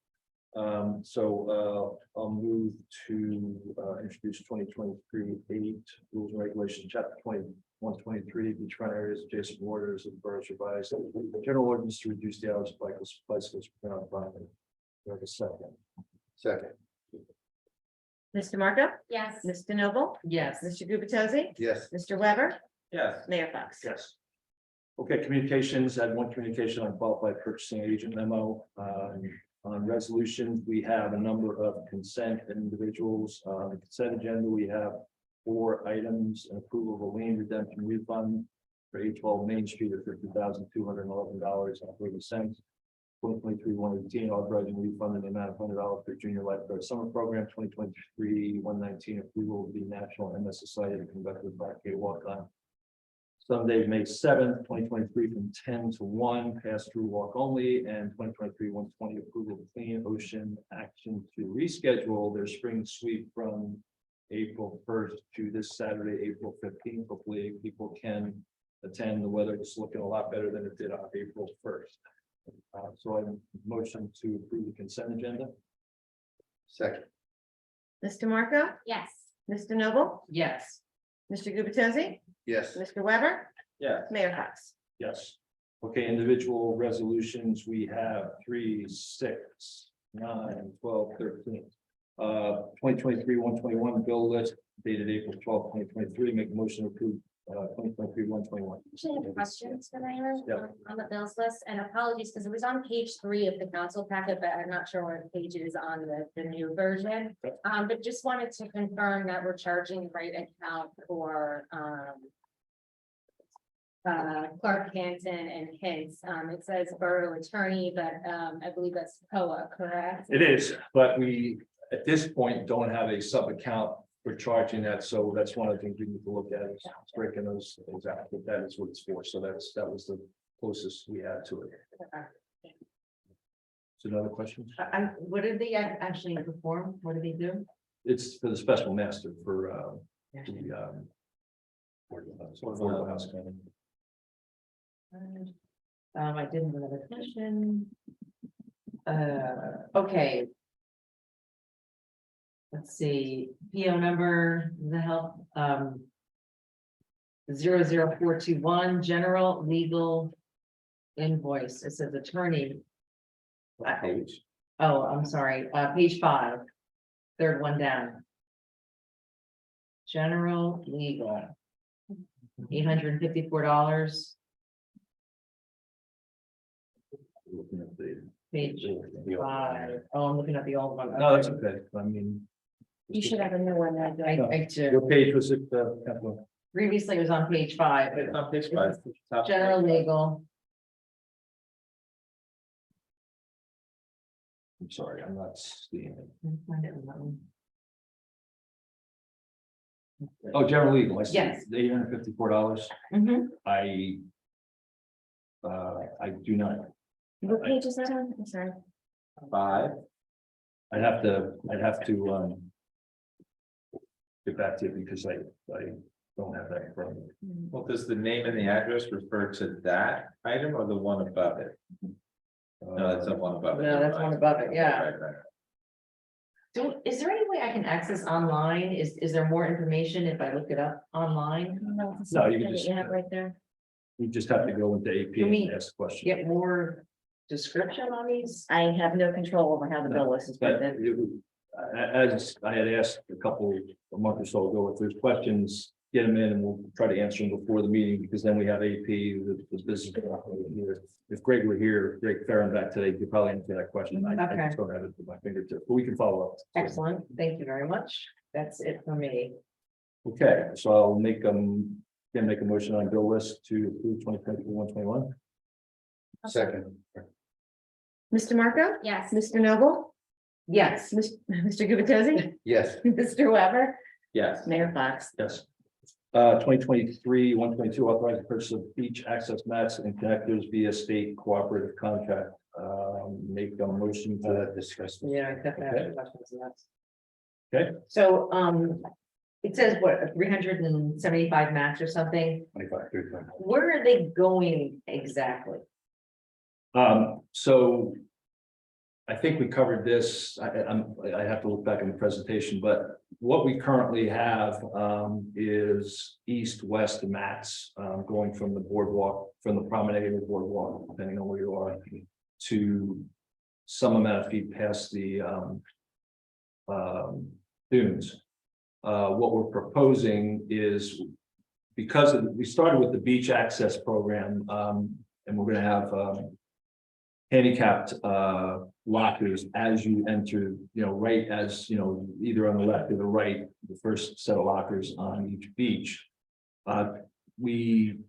So I'll move to introduce 2023-8 rules and regulations, chapter 2123, beachfront areas, adjacent waters of the borough's revised general ordinance to reduce the hours of bicycles per hour. Do I have a second? Second. Mr. Marco? Yes. Ms. DeNoble? Yes. Mr. Gubitosi? Yes. Mr. Weber? Yes. Mayor Fox? Yes. Okay, communications, I had one communication on qualified purchasing agent memo. On resolutions, we have a number of consent individuals. The consent agenda, we have 4 items: an approval of a lien redemption refund for 812 Main Street of $50,211.30. 2023-118 authorizing refund in the amount of $100 for junior lifeguard summer program. 2023-119 approval of the National MS Society to conduct the 5K walk on Sunday, May 7th, 2023, from 10 to 1, pass through walk only, and 2023-120 approval of Clean Ocean Action to reschedule their spring sweep from April 1st to this Saturday, April 15th. Hopefully people can attend. The weather is looking a lot better than it did on April 1st. So I motion to approve the consent agenda. Second. Mr. Marco? Yes. Ms. DeNoble? Yes. Mr. Gubitosi? Yes. Mr. Weber? Yeah. Mayor Fox? Yes. Okay, individual resolutions, we have 3, 6, 9, 12, 13. 2023-121 bill list dated April 12, 2023. Make a motion to approve 2023-121. Actually, I have questions for Mayor Yeah. on the bills list, and apologies because it was on page 3 of the council packet, but I'm not sure what page it is on the new version. But just wanted to confirm that we're charging the right account for Clark Hanson and Hints. It says borough attorney, but, I believe that's POA, correct? It is, but we, at this point, don't have a sub account for charging that, so that's one of the things we need to look at, is breaking those out, but that is what it's for, so that was the closest we had to it. Okay. So another question? What did they actually perform? What did they do? It's for the special master for, the, affordable house kind of. I did have another question. Okay. Let's see, PO number, the help, 00421, general legal invoice. It says attorney. Page. Oh, I'm sorry, page 5, third one down. General legal. $854, Looking at the. page 5. Oh, I'm looking at the old one. No, that's okay, I mean. You should have a new one there. I do. What page was it? Kathleen? Previously, it was on page 5, It's but on page 5. top. general legal. I'm sorry, I'm not seeing it. Oh, general legal, I see. Yes. $854. Mhm. I do not, What page is that on? I'm sorry. 5. I'd have to, get back to you because I don't have that in front of me. Well, does the name and the address refer to that item or the one above it? No, that's the one above it. No, that's one above it, yeah. Right, right. Is there any way I can access online? Is there more information if I look it up online? No, you can just- You have right there. You just have to go into AP Can we and ask a question. Get more description on these? I have no control over how the bill list is But printed. as I had asked a month or so ago, if there's questions, get them in and we'll try to answer them before the meeting, because then we have AP, the business. Here. If Greg were here, Greg Farren back today, he could probably answer that question. I Okay. just don't have it at my fingertips, but we can follow up. Excellent, thank you very much. That's it for me. Okay, so I'll make make a motion on bill list to approve 2021. Second. Mr. Marco? Yes. Mr. Noble? Yes, Mr. Gubatose? Yes. Mr. Weber? Yes. Mayor Fox? Yes. 2023-122, authorized the purchase of beach access mats and connectors via state cooperative contract. Make a motion to Discuss. yeah, I definitely have questions on that. Okay. So, it says what, 375 mats or something? 25, 35. Where are they going exactly? So. I think we covered this, I have to look back in the presentation, but what we currently have is east-west mats going from the boardwalk, from the promenade to the boardwalk, depending on where you are, to some amount of feet past the dunes. What we're proposing is, because we started with the beach access program, and we're gonna have handicapped lockers as you enter, right as, either on the left or the right, the first set of lockers on each beach. We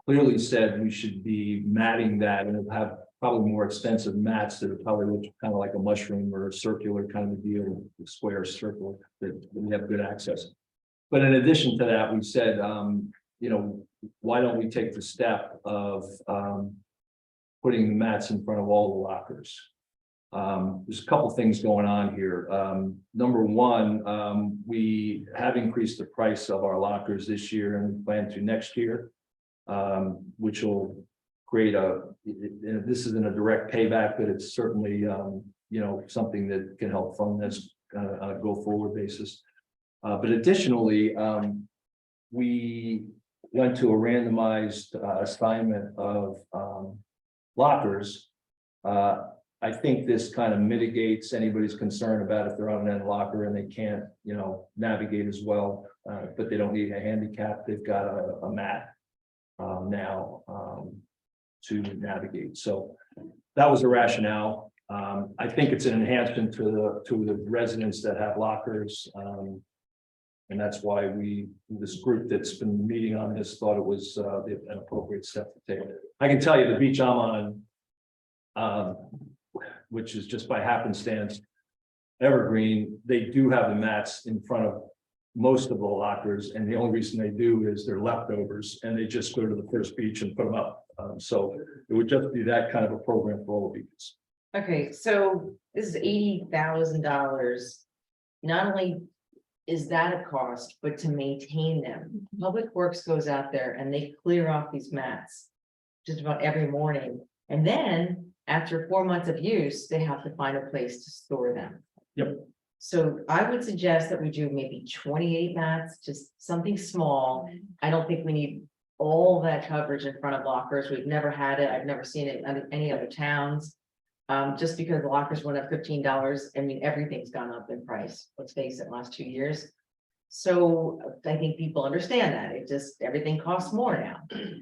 clearly said we should be matting that and have probably more extensive mats that are probably look kind of like a mushroom or a circular kind of deal, square circle, that we have good access. But in addition to that, we said, why don't we take the step of putting the mats in front of all the lockers? There's a couple things going on here. Number one, we have increased the price of our lockers this year and plan to next year, which will create this isn't a direct payback, but it's certainly, something that can help fund this on a go forward basis. But additionally, we went to a randomized assignment of lockers. I think this kind of mitigates anybody's concern about if they're on an end locker and they can't, navigate as well, but they don't need a handicap. They've got a mat now to navigate. So that was the rationale. I think it's an enhancement to the residents that have lockers. And that's why this group that's been meeting on this thought it was an appropriate step to take. I can tell you the beach I'm on, which is just by happenstance, Evergreen, they do have the mats in front of most of the lockers, and the only reason they do is they're leftovers, and they just go to the first beach and put them up. So it would just be that kind of a program for all the beaches. Okay, so this is $80,000. Not only is that a cost, but to maintain them. Public Works goes out there and they clear off these mats just about every morning. And then after 4 months of use, they have to find a place to store them. Yep. So I would suggest that we do maybe 28 mats, just something small. I don't think we need all that coverage in front of lockers. We've never had it. I've never seen it in any other towns. Just because the lockers went up $15, I mean, everything's gone up in price, let's face it, last 2 years. So I think people understand that, it just, everything costs more now,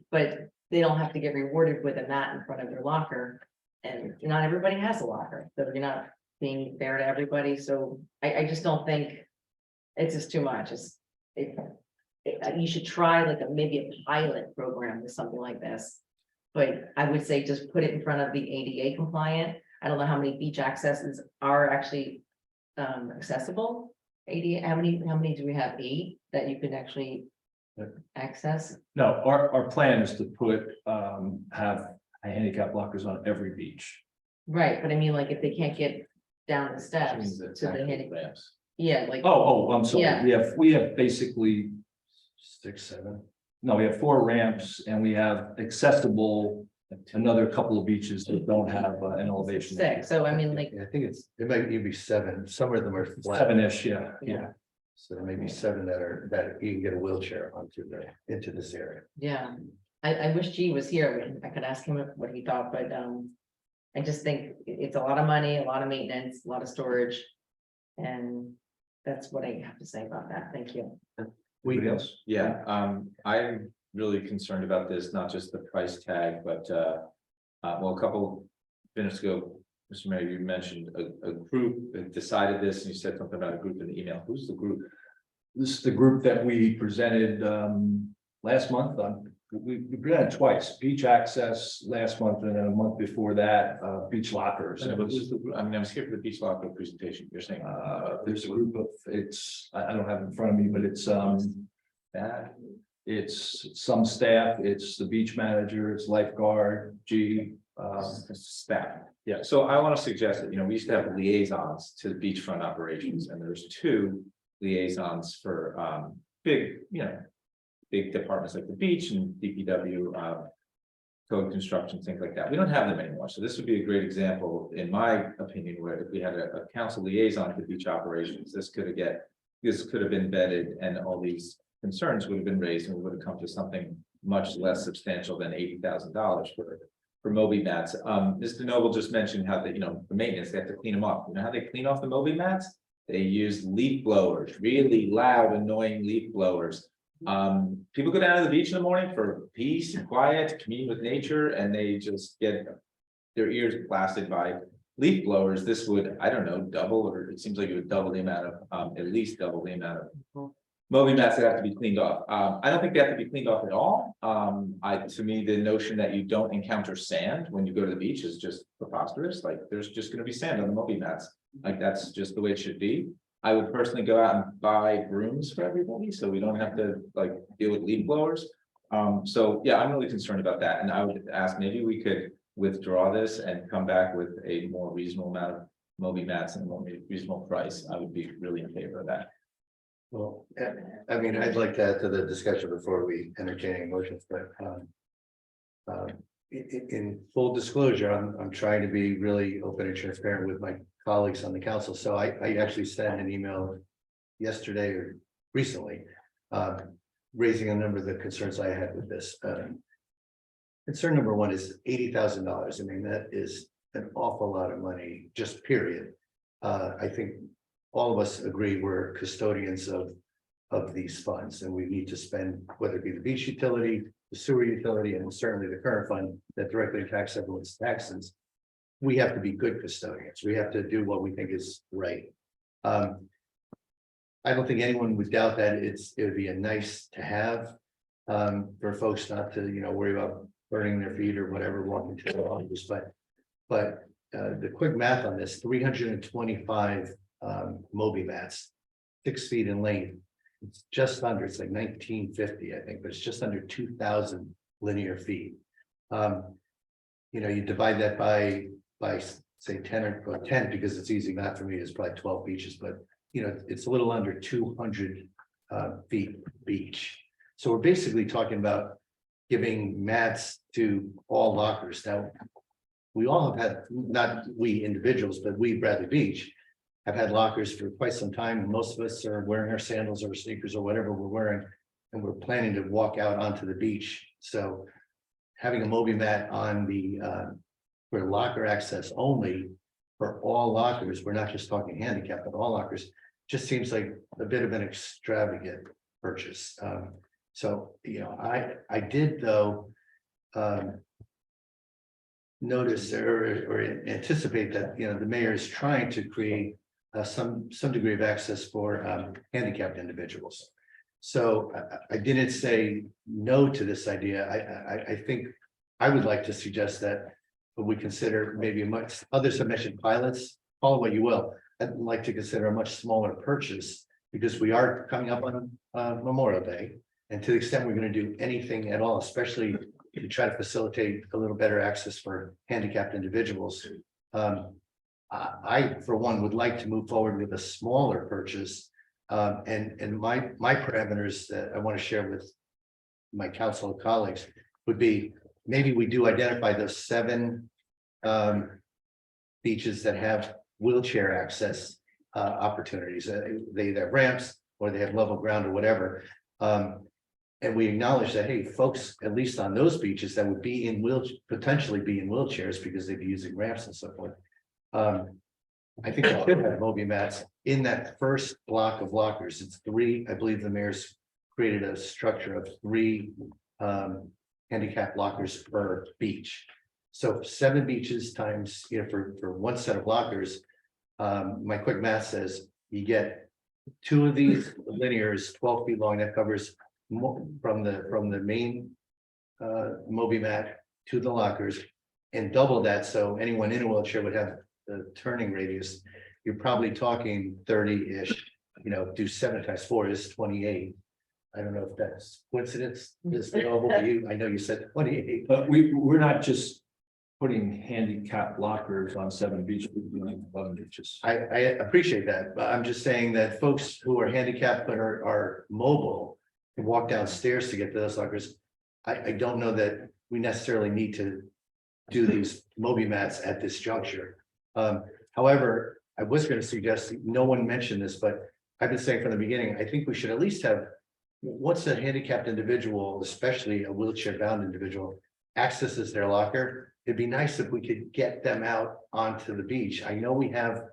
but they don't have to get rewarded with a mat in front of their locker. And not everybody has a locker, so you're not being fair to everybody, so I just don't think it's just too much, you should try like maybe a pilot program with something like this. But I would say just put it in front of the ADA compliant. I don't know how many beach accesses are actually accessible. ADA, how many do we have? 8 that you can actually access? No, our plan is to have handicap lockers on every beach. Right, but I mean, like if they can't get down the steps to the handicap. ramps. Yeah, like. Oh, I'm sorry. Yeah. We have basically 6, 7. no, we have 4 ramps and we have accessible, another couple of beaches that don't have an elevation. 6, so I mean, like, I think it might even be 7. Some of them are flat. 7-ish, yeah. So there may be 7 that you can get a wheelchair into this area. yeah, I wish G was here, I could ask him what he thought, but I just think it's a lot of money, a lot of maintenance, a lot of storage. And that's what I have to say about that, thank you. Anybody else? Yeah, I'm really concerned about this, not just the price tag, but well, a couple minutes ago, Mr. Mayor, you mentioned a group that decided this, and you said something about a group in the email. Who's the group? This is the group that we presented last month. We presented twice, beach access last month, and then a month before that, beach lockers. And I mean, I was here for the beach locker presentation. You're saying There's a group of, I don't have it in front of me, but it's that it's some staff, it's the beach manager, it's lifeguard, staff. Yeah. So I want to suggest that, we used to have liaisons to the beachfront operations, and there's 2 liaisons for big, big departments like the beach and DPW, code construction, things like that. We don't have them anymore. So this would be a great example, in my opinion, where if we had a council liaison to beach operations, this could have been vetted, and all these concerns would have been raised, and we would have come to something much less substantial than $80,000 for Moby mats. Mr. Noble just mentioned how the maintenance, they have to clean them up. You know how they clean off the Moby mats? They use leaf blowers, really loud, annoying leaf blowers. People go down to the beach in the morning for peace and quiet, to commune with nature, and they just get their ears blasted by leaf blowers. This would, I don't know, double, or it seems like it would double the amount of, at least double the amount of Moby mats that have to be cleaned off. I don't think they have to be cleaned off at all. To me, the notion that you don't encounter sand when you go to the beach is just preposterous. Like, there's just gonna be sand on the Moby mats. Like, that's just the way it should be. I would personally go out and buy brooms for everybody, so we don't have to like deal with leaf blowers. So yeah, I'm really concerned about that, and I would ask, maybe we could withdraw this and come back with a more reasonable amount of Moby mats and a more reasonable price. I would be really in favor of that. Well, I mean, I'd like to add to the discussion before we entertain any motions, but in full disclosure, I'm trying to be really open and transparent with my colleagues on the council. So I actually sent an email yesterday or recently, raising a number of the concerns I had with this. Concern number 1 is $80,000. I mean, that is an awful lot of money, just period. I think all of us agree we're custodians of these funds, and we need to spend, whether it be the beach utility, the sewer utility, and certainly the current fund that directly impacts everyone's taxes. We have to be good custodians. We have to do what we think is right. I I don't think anyone would doubt that it would be a nice to have. For folks not to, worry about burning their feet or whatever, walking to the office, but the quick math on this, 325 Moby mats, 6 feet in length. It's just under, it's like 1950, I think, but it's just under 2,000 linear feet. You divide that by say 10 or 10, because it's easy math for me, it's probably 12 beaches, but it's a little under 200 feet per beach. So we're basically talking about giving mats to all lockers. Now, we all have had, not we individuals, but we Bradley Beach have had lockers for quite some time. And most of us are wearing our sandals or sneakers or whatever we're wearing, and we're planning to walk out onto the beach. So having a Moby mat on the for locker access only for all lockers, we're not just talking handicap, but all lockers, just seems like a bit of an extravagant purchase. So, I did though notice or anticipate that, the mayor is trying to create some degree of access for handicapped individuals. So I didn't say no to this idea. I think I would like to suggest that we consider maybe others have mentioned pilots, call it what you will. I'd like to consider a much smaller purchase because we are coming up on Memorial Day. And to the extent we're going to do anything at all, especially to try to facilitate a little better access for handicapped individuals. I, for one, would like to move forward with a smaller purchase. And my parameters that I want to share with my council colleagues would be, maybe we do identify those 7 beaches that have wheelchair access opportunities. They either have ramps or they have level ground or whatever. And we acknowledge that, hey, folks, at least on those beaches that would be potentially be in wheelchairs because they'd be using ramps and so forth. I think we should have Moby mats in that first block of lockers. It's 3, I believe the mayor's created a structure of 3 handicap lockers per beach. So 7 beaches times, for one set of lockers. My quick math says you get 2 of these linears, 12 feet long, that covers from the main Moby mat to the lockers, and double that, so anyone in a wheelchair would have the turning radius. You're probably talking 30-ish, do 7 times 4 is 28. I don't know if that's coincidence, is available to you. I know you said 28. But we're not just putting handicap lockers on 7 beaches, we're doing 11 beaches. I appreciate that, but I'm just saying that folks who are handicapped but are mobile can walk downstairs to get to those lockers. I don't know that we necessarily need to do these Moby mats at this juncture. However, I was going to suggest, no one mentioned this, but I've been saying from the beginning, I think we should at least have, once a handicapped individual, especially a wheelchair bound individual, accesses their locker, it'd be nice if we could get them out onto the beach. I know we have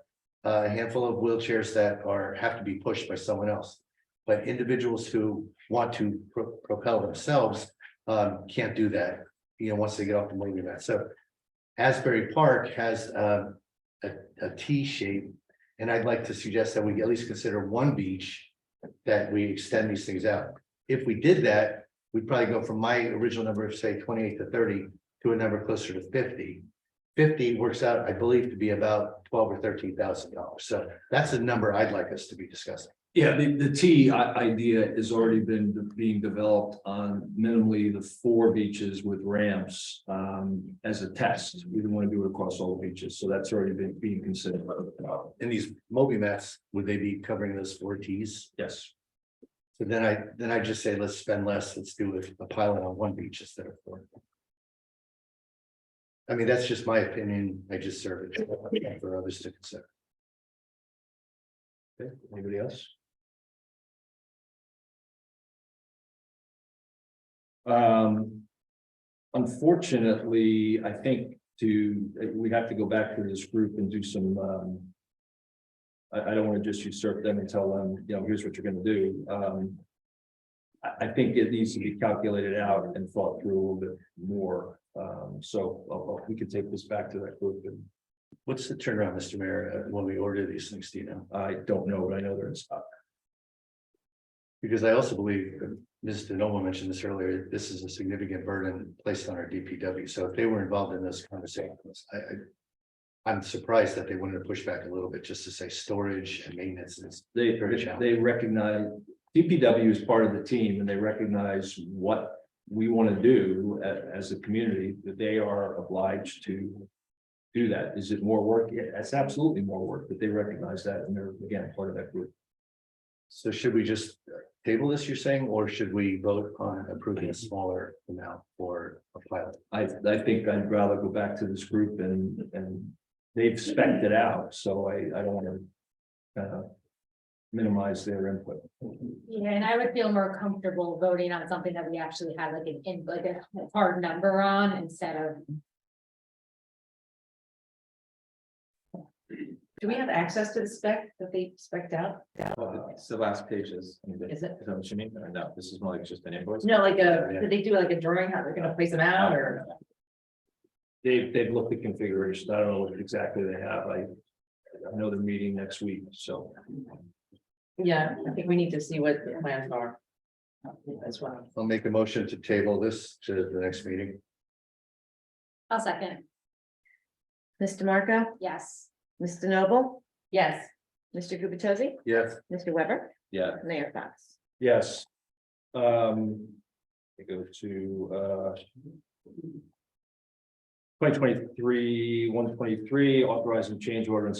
a handful of wheelchairs that have to be pushed by someone else, but individuals who want to propel themselves can't do that, once they get off the Moby mat. So Asbury Park has a T shape, and I'd like to suggest that we at least consider one beach that we extend these things out. If we did that, we'd probably go from my original number of say 28 to 30 to a number closer to 50. 50 works out, I believe, to be about $12,000 or $13,000. So that's a number I'd like us to be discussing. Yeah, the T idea has already been being developed on minimally the 4 beaches with ramps as a test. We didn't want to do it across all beaches, so that's already been being considered. And these Moby mats, would they be covering those 4 Ts? Yes. So then I just say, let's spend less, let's do a pilot on 1 beach instead of 4. I mean, that's just my opinion. I just serve it for others to consider. Okay, anybody else? Unfortunately, I think we have to go back to this group and do some, I don't want to just usurp them and tell them, here's what you're going to do. I think it needs to be calculated out and thought through a little bit more. So we could take this back to that group. And what's the turnaround, Mr. Mayor, when we order these things, do you know? I don't know, but I know they're in stock. Because I also believe, Ms. DeNomo mentioned this earlier, this is a significant burden placed on our DPW. So if they were involved in this conversation, I'm surprised that they wanted to push back a little bit just to say storage and maintenance is They, very challenging. they recognize, DPW is part of the team and they recognize what we want to do as a community, that they are obliged to do that. Is it more work? Yeah, it's absolutely more work, but they recognize that and they're, again, part of that group. So should we just table this, you're saying, or should we vote on approving a smaller amount for a pilot? I think I'd rather go back to this group and they've spec'd it out, so I don't want to minimize their input. Yeah, and I would feel more comfortable voting on something that we actually have like like a hard number on instead of. Do we have access to the spec that they spec'd out? It's the last pages. Is it? Is that what you mean? Or no, this is more like just an invoice? No, did they do like a drawing, how they're gonna place them out, or? They've looked at configuration. I don't know what exactly they have. I know they're meeting next week, so. Yeah, I think we need to see what the plans are. As well. I'll make a motion to table this to the next meeting. I'll second, Ms. DeMarco, yes. Ms. DeNoble, Yes, Mr. Gubatose, Yes. Mr. Weber, Yeah, Mayor Fox. Yes. We go to 2023-123, authorizing change order and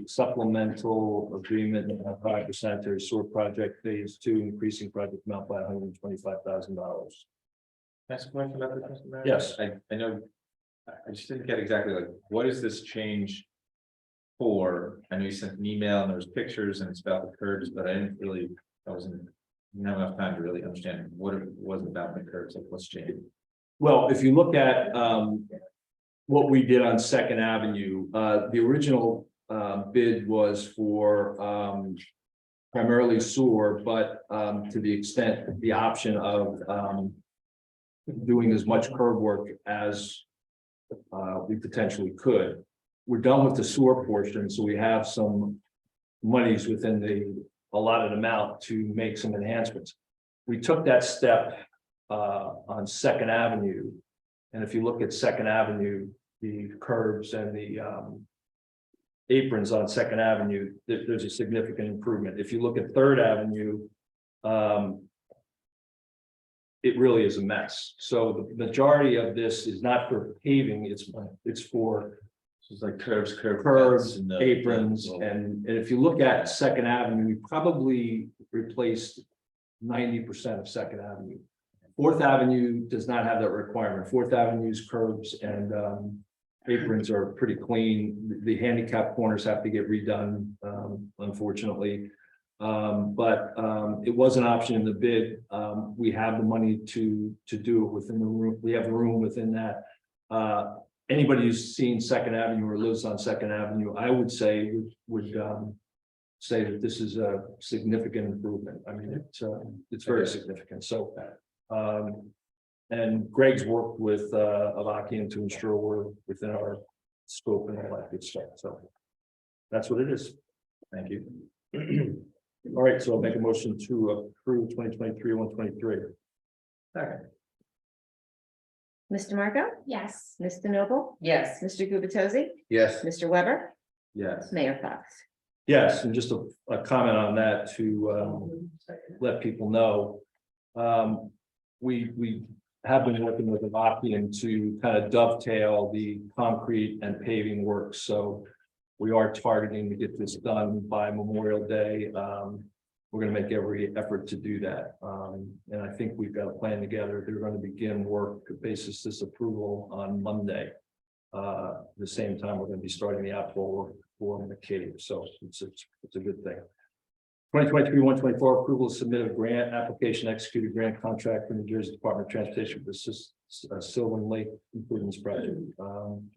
supplemental agreement, 5% to sewer project phase 2, increasing project amount by $125,000. That's a question about the customer. Yes. I know, I just didn't get exactly like, what is this change for? I know you sent an email and there was pictures and it's about the curbs, but I didn't really, I wasn't, not enough time to really understand what it was about the curbs, like what's changed. Well, if you look at what we did on Second Avenue, the original bid was for primarily sewer, but to the extent, the option of doing as much curb work as we potentially could. We're done with the sewer portion, so we have some monies within the allotted amount to make some enhancements. We took that step on Second Avenue. And if you look at Second Avenue, the curbs and the aprons on Second Avenue, there's a significant improvement. If you look at Third Avenue, it really is a mess. So the majority of this is not for paving, it's for It's like curbs, curbs, and the- aprons, and if you look at Second Avenue, we probably replaced 90% of Second Avenue. Fourth Avenue does not have that requirement. Fourth Avenue's curbs and aprons are pretty clean. The handicap corners have to get redone, unfortunately. But it was an option in the bid. We have the money to do it within the room. We have the room within that. Anybody who's seen Second Avenue or lives on Second Avenue, I would say would say that this is a significant improvement. I mean, it's very significant. So and Greg's worked with Avakian to ensure we're within our scope and all that good stuff. So that's what it is. Thank you. All right, so I'll make a motion to approve 2023-123. second, Ms. DeMarco, Yes. Ms. DeNoble, yes, Mr. Gubatose, Yes. Mr. Weber, Yes. Mayor Fox. Yes, and just a comment on that to let people know. We have been working with Avakian to kind of dovetail the concrete and paving work, so we are targeting to get this done by Memorial Day. We're gonna make every effort to do that. And I think we've got a plan together. They're gonna begin work basis this approval on Monday. The same time, we're gonna be starting the outflow work for McCabe, so it's a good thing. 2023-124 approval to submit a grant application, executed grant contract for New Jersey Department of Transportation for Sylvan Lake Improvements Project.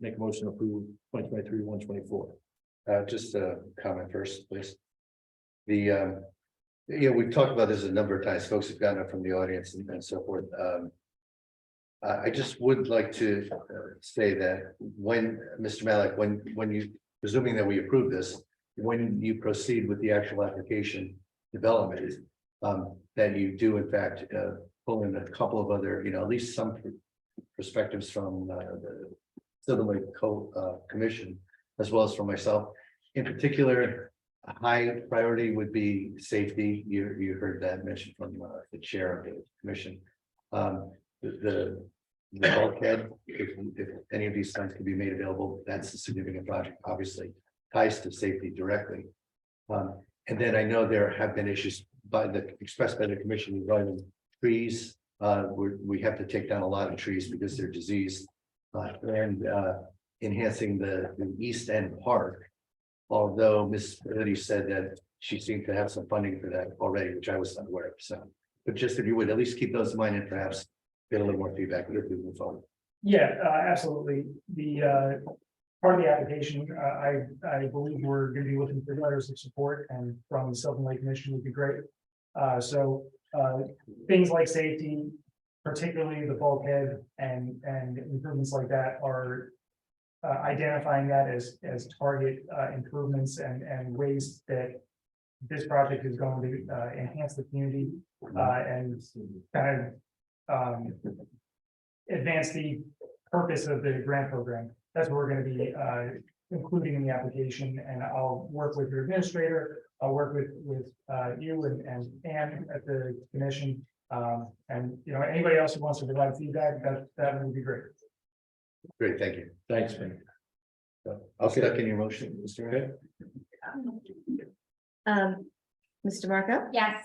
Make a motion to approve 2023-124. Just a comment first, please. We've talked about this a number of times. Folks have gotten it from the audience and so forth. I just would like to say that when, Mr. Malik, when you, presuming that we approve this, when you proceed with the actual application development, that you do in fact, pull in a couple of other, at least some perspectives from, the Silver Lake Commission, as well as from myself. In particular, a high priority would be safety. You heard that mentioned from, the chair of the commission. The bulkhead, if any of these funds can be made available, that's a significant project, obviously ties to safety directly. And then I know there have been issues expressed by the commission regarding trees. We have to take down a lot of trees because they're diseased. And enhancing the East End Park. Although Ms. Liddy said that she seemed to have some funding for that already, which I was not aware of. So, but just if you would at least keep those in mind and perhaps get a little more feedback if we move forward. Yeah, absolutely. The part of the application, I believe we're going to be looking for letters of support, and from the Sylvan Lake Commission would be great. So things like safety, particularly the bulkhead and improvements like that, are identifying that as target improvements and ways that this project is going to enhance the community and kind of advance the purpose of the grant program. That's what we're going to be including in the application, and I'll work with your administrator. I'll work with you and Ann at the commission, and anybody else who wants to provide feedback, that would be great. Great, thank you. Thanks, man. I'll stuck in your motion, Mr. Mayor. Mr. Marco? Yes.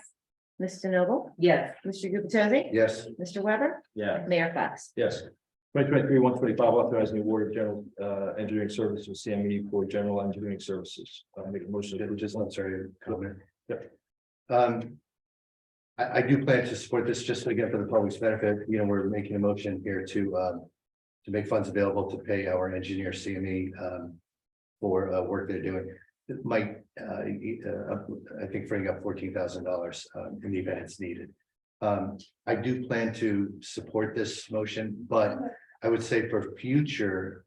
Mr. Noble? Yes. Mr. Gubatose? Yes. Mr. Weber? Yeah. Mayor Fox? Yes. 2023-125, authorizing the award of general engineering services, CME for general engineering services. Make a motion. I'm sorry, comment. Yeah. I do plan to support this just again for the public's benefit. We're making a motion here to make funds available to pay our engineer CME for work they're doing. It might, I think, bring up $14,000 in the event it's needed. I do plan to support this motion, but I would say for future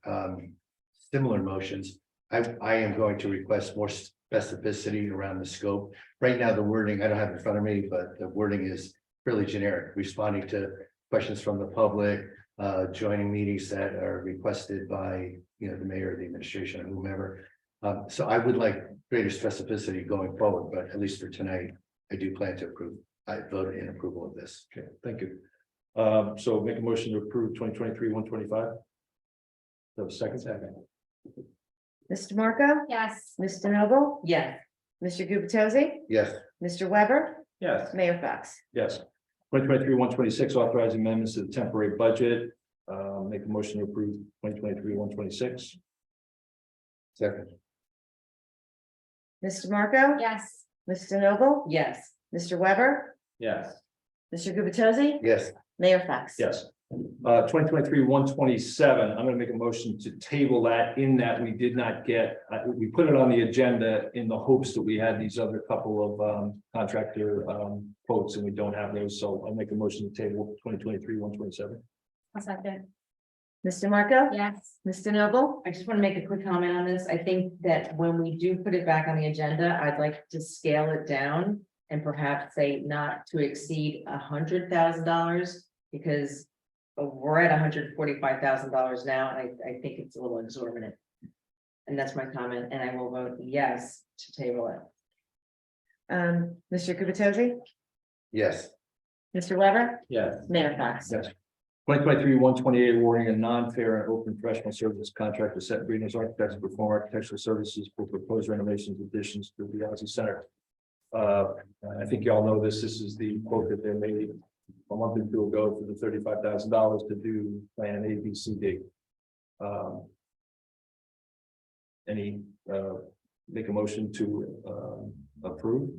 similar motions, I am going to request more specificity around the scope. Right now, the wording, I don't have it in front of me, but the wording is fairly generic, responding to questions from the public, joining meetings that are requested by the mayor, the administration, or whomever. So I would like greater specificity going forward, but at least for tonight, I do plan to approve. I vote in approval of this. Okay, thank you. So make a motion to approve 2023-125. So second. Mr. Marco? Yes. Mr. Noble? Yes. Mr. Gubatose? Yes. Mr. Weber? Yes. Mayor Fox? Yes. 2023-126, authorizing amendments to the temporary budget. Make a motion to approve 2023-126. Second. Mr. Marco? Yes. Mr. Noble? Yes. Mr. Weber? Yes. Mr. Gubatose? Yes. Mayor Fox? Yes. 2023-127, I'm gonna make a motion to table that in that we did not get, we put it on the agenda in the hopes that we had these other couple of contractor quotes, and we don't have those, so I'll make a motion to table 2023-127. I'll second. Mr. Marco? Yes. Mr. Noble? I just want to make a quick comment on this. I think that when we do put it back on the agenda, I'd like to scale it down and perhaps say not to exceed $100,000, because we're at $145,000 now, and I think it's a little exorbitant. And that's my comment, and I will vote yes to table it. Mr. Gubatose? Yes. Mr. Weber? Yes. Mayor Fox? Yes. 2023-128, awarding a non-fair and open professional services contract to Set Greeners Architects to perform architectural services for proposed renovations additions to the Ozzie Center. I think you all know this. This is the quote that they made a month or two ago for the $35,000 to do plan A, B, C, D. Make a motion to approve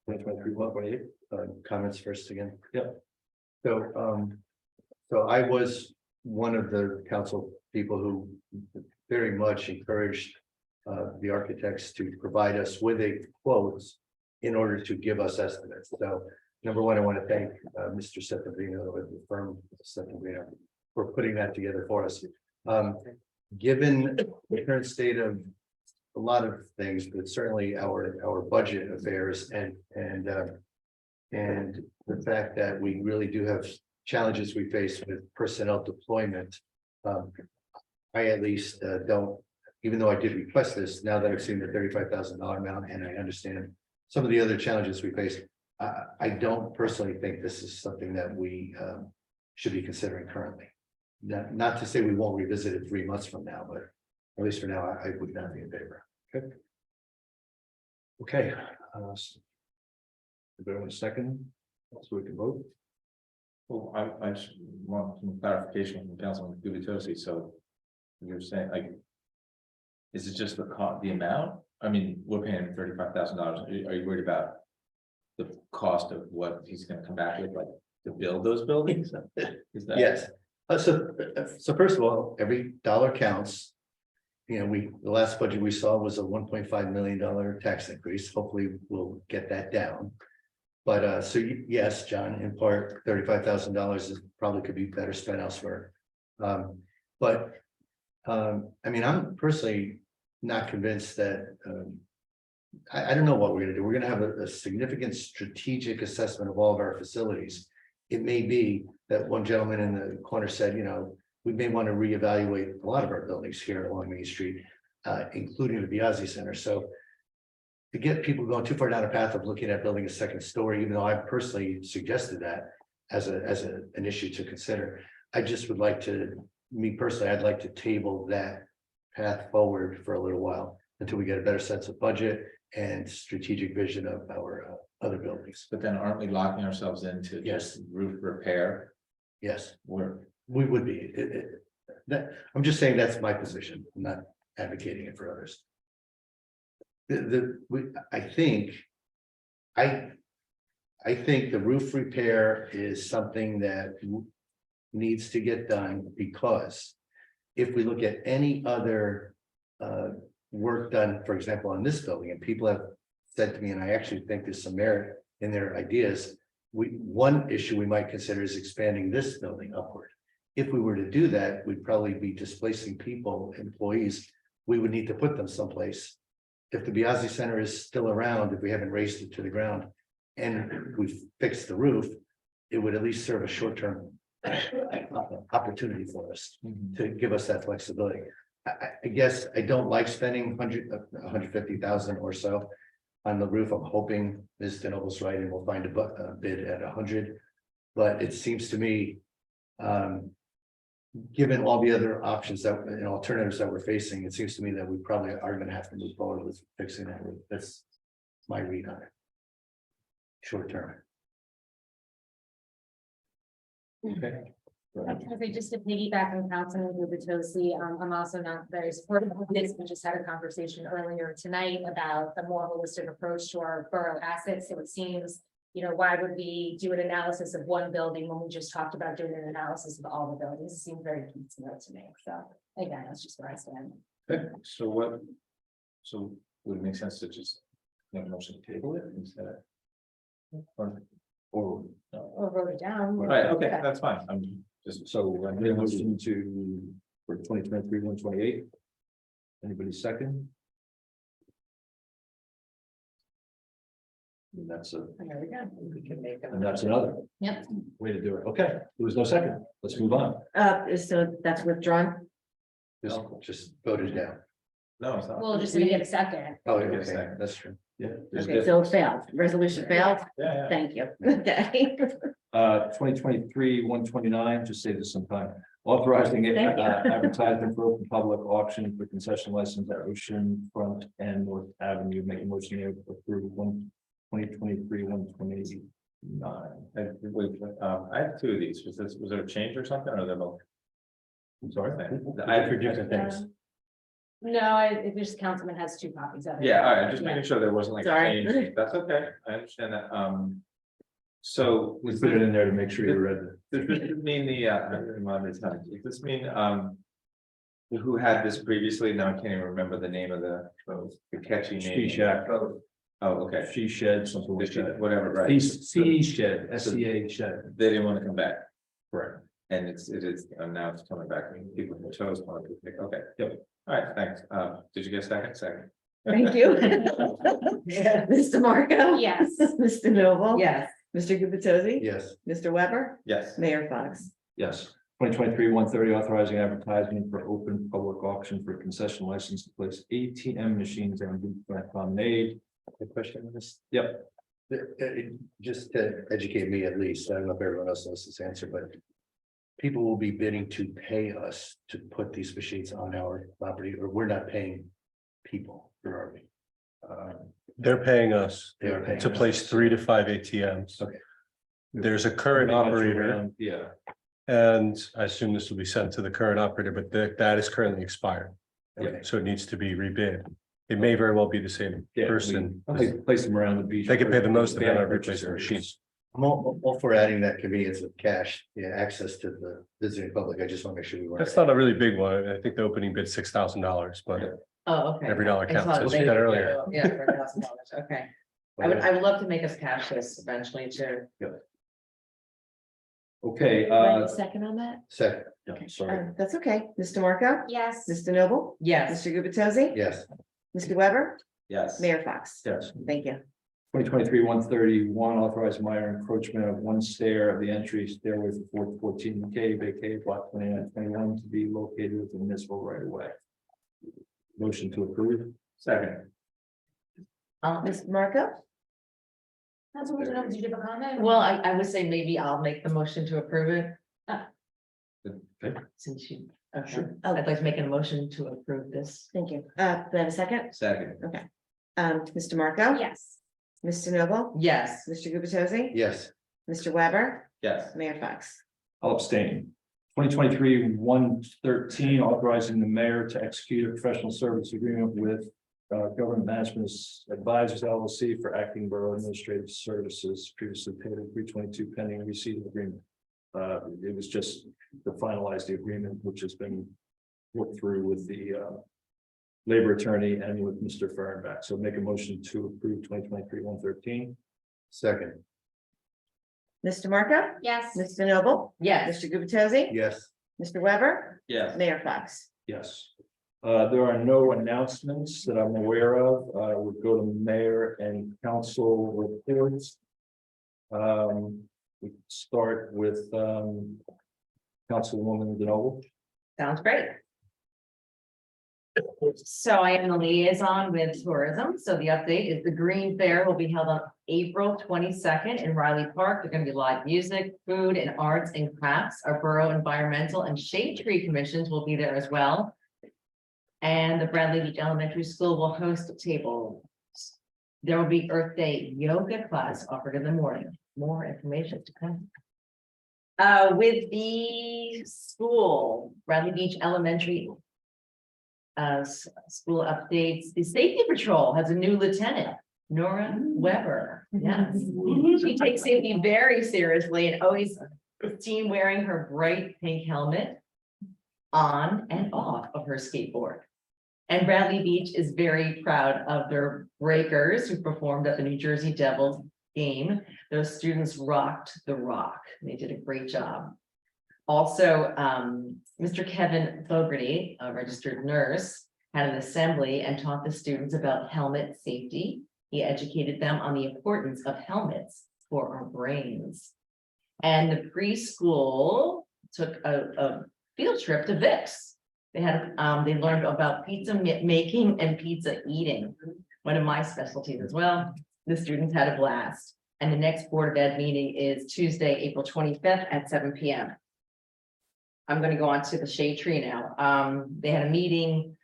2023-128. Comments first again. Yep. So I was one of the council people who very much encouraged the architects to provide us with a quotes in order to give us estimates. So number one, I want to thank Mr. Settembrino with the firm Settembrino for putting that together for us. Given the current state of a lot of things, but certainly our budget affairs and And the fact that we really do have challenges we face with personnel deployment. I at least don't, even though I did request this, now that I've seen the $35,000 amount and I understand some of the other challenges we face. I don't personally think this is something that we should be considering currently. Not to say we won't revisit it 3 months from now, but at least for now, I would not be in favor. Okay. Okay. Everyone a second, so we can vote. Well, I just want some clarification from Councilman Gubitosi, so you're saying like. Is it just the amount? I mean, we're paying $35,000. Are you worried about? The cost of what he's gonna come back with, like, to build those buildings? Is that? Yes. So first of all, every dollar counts. You know, the last budget we saw was a $1.5 million tax increase. Hopefully we'll get that down. But so yes, John, in part, $35,000 is probably could be better spent elsewhere. I mean, I'm personally not convinced that I don't know what we're gonna do. We're gonna have a significant strategic assessment of all of our facilities. It may be that one gentleman in the corner said, you know, we may want to reevaluate a lot of our buildings here along Main Street, including the Biazzi Center. So to get people going too far down a path of looking at building a second story, even though I personally suggested that as an issue to consider, I just would like to, me personally, I'd like to table that path forward for a little while until we get a better sense of budget and strategic vision of our other buildings. But then aren't we locking ourselves into just roof repair? Yes, Work. we would be. I'm just saying that's my position. I'm not advocating it for others. I think the roof repair is something that needs to get done, because if we look at any other work done, for example, on this building, and people have said to me, and I actually think there's some merit in their ideas, one issue we might consider is expanding this building upward. If we were to do that, we'd probably be displacing people, employees. We would need to put them someplace. If the Biazzi Center is still around, if we haven't raised it to the ground and we fixed the roof, it would at least serve a short-term opportunity for us to give us that flexibility. I guess I don't like spending 150,000 or so on the roof. I'm hoping Ms. DeNoble's right and we'll find a bid at 100. But it seems to me, given all the other options that and alternatives that we're facing, it seems to me that we probably are going to have to move forward with fixing that roof. That's my read on it. Short term. Okay. Just to piggyback on Councilman Gubitosi, I'm also not very supportive of this. We just had a conversation earlier tonight about the more holistic approach to our borough assets. So it seems, you know, why would we do an analysis of one building when we just talked about doing an analysis of all the buildings? It seems very piecemeal to me. So again, that's just where I stand. Okay, so would it make sense to just make a motion to table it instead of? Or wrote it down. Right, okay, that's fine. I'm just, So I made a motion for 2023, 128. Anybody second? And that's There we go. We can make them. and that's another Yep. way to do it. Okay, there was no second. Let's move on. So that's withdrawn? Just voted down. no, it's not. We'll just gonna get a second. Oh, Give it a okay, second. that's true. Yeah. Okay, so it failed. Resolution failed. Yeah, Thank you. Okay. 2023, 129, just save us some time. Authorizing it, Thank you. advertisement for open public auction for concession license at Ocean Front and North Avenue. Make a motion to approve 2023, 129. I have two of these. Was there a change or something, or they're both? I'm sorry. I have different things. No, it just Councilman has two copies of it. Yeah, all right, just making sure there wasn't like a Sorry. change. That's okay. I understand that. So We put it in there to make sure you read it. does this mean does this mean, who had this previously? Now I can't even remember the name of the catchy name. She Shack. Oh, okay. She Shed, something like that. Whatever, right. C Shed, SCA Shed. They didn't want to come back. Correct. And it is, now it's coming back. I mean, people who chose want to pick, okay, yep. All right, thanks. Did you get a second? Second. Thank you. Mr. Marco? Yes. Mr. Noble? Yes. Mr. Gubatose? Yes. Mr. Weber? Yes. Mayor Fox? Yes. 2023-130, authorizing advertisement for open public auction for concession license to place ATM machines on Route 5 promenade. A question on this? Yep. Just to educate me at least, I don't know if everyone else knows this answer, but people will be bidding to pay us to put these machines on our property, or we're not paying people, or are we? They're paying us They are paying to us. place 3 to 5 ATMs. Okay. There's a current operator, Yeah. and I assume this will be sent to the current operator, but that is currently expired. Okay. So it needs to be rebid. It may very well be the same Yeah, person. Place them around the beach. They can pay the most amount on Yeah, replacement machines. I'm all for adding that convenience of cash, access to the visiting public. I just want to make sure we weren't. That's not a really big one. I think the opening bid $6,000, but Oh, okay. every dollar I just counts, thought as they- you said earlier. Yeah, for $1,000, okay. I would love to make us cashless eventually too. Okay, Second on that? Second, yeah, sorry. That's okay. Mr. Marco? Yes. Mr. Noble? Yes. Mr. Gubatose? yes. Mr. Weber? Yes. Mayor Fox? Yes. Thank you. 2023-131, authorized minor encroachment of one stair of the entry stairway for 414K, vacate block 2921 to be located within municipal right of way. Motion to approve. Second. Mr. Marco? Councilwoman Dean, did you have a comment? Well, I would say maybe I'll make the motion to approve it. Okay. Since you, okay, Sure. I'd like to make a motion to approve this. Thank you. Do I have a second? Second. Mr. Marco? Yes. Mr. Noble? Yes. Mr. Gubatose? Yes. Mr. Weber? Yes. Mayor Fox? I'll abstain. 2023-113, authorizing the mayor to execute a professional service agreement with Government Management Advisors LLC for acting borough administrative services previously paid at 322 pending receipt of agreement. It was just to finalize the agreement, which has been worked through with the labor attorney and with Mr. Fehrenbach. So make a motion to approve 2023-113. Second, Mr. Marco? Yes. Mr. Noble? Yes. Mr. Gubatose? yes. Mr. Weber? Yes. Mayor Fox? Yes. There are no announcements that I'm aware of. We'll go to mayor and council reports. We start with Councilwoman DeNoble. Sounds great. So I am the liaison with tourism. So the update is the Green Fair will be held on April 22nd in Riley Park. There's going to be live music, food and arts and crafts. Our borough environmental and shade tree commissions will be there as well. And the Bradley Beach Elementary School will host a table. There will be Earth Day yoga class offered in the morning. More information to come. With the school, Bradley Beach Elementary school updates, the safety patrol has a new lieutenant, Nora Weber. Yes, she takes safety very seriously and always is seen wearing her bright pink helmet on and off of her skateboard. And Bradley Beach is very proud of their breakers who performed at the New Jersey Devils game. Those students rocked the rock. They did a great job. Also, Mr. Kevin Fogarty, a registered nurse, had an assembly and taught the students about helmet safety. He educated them on the importance of helmets for our brains. And the preschool took a field trip to Vicks. They had, they learned about pizza making and pizza eating, one of my specialties as well. The students had a blast. And the next Board of Ed meeting is Tuesday, April 25th at 7 p.m. I'm going to go on to the shade tree now. They had a meeting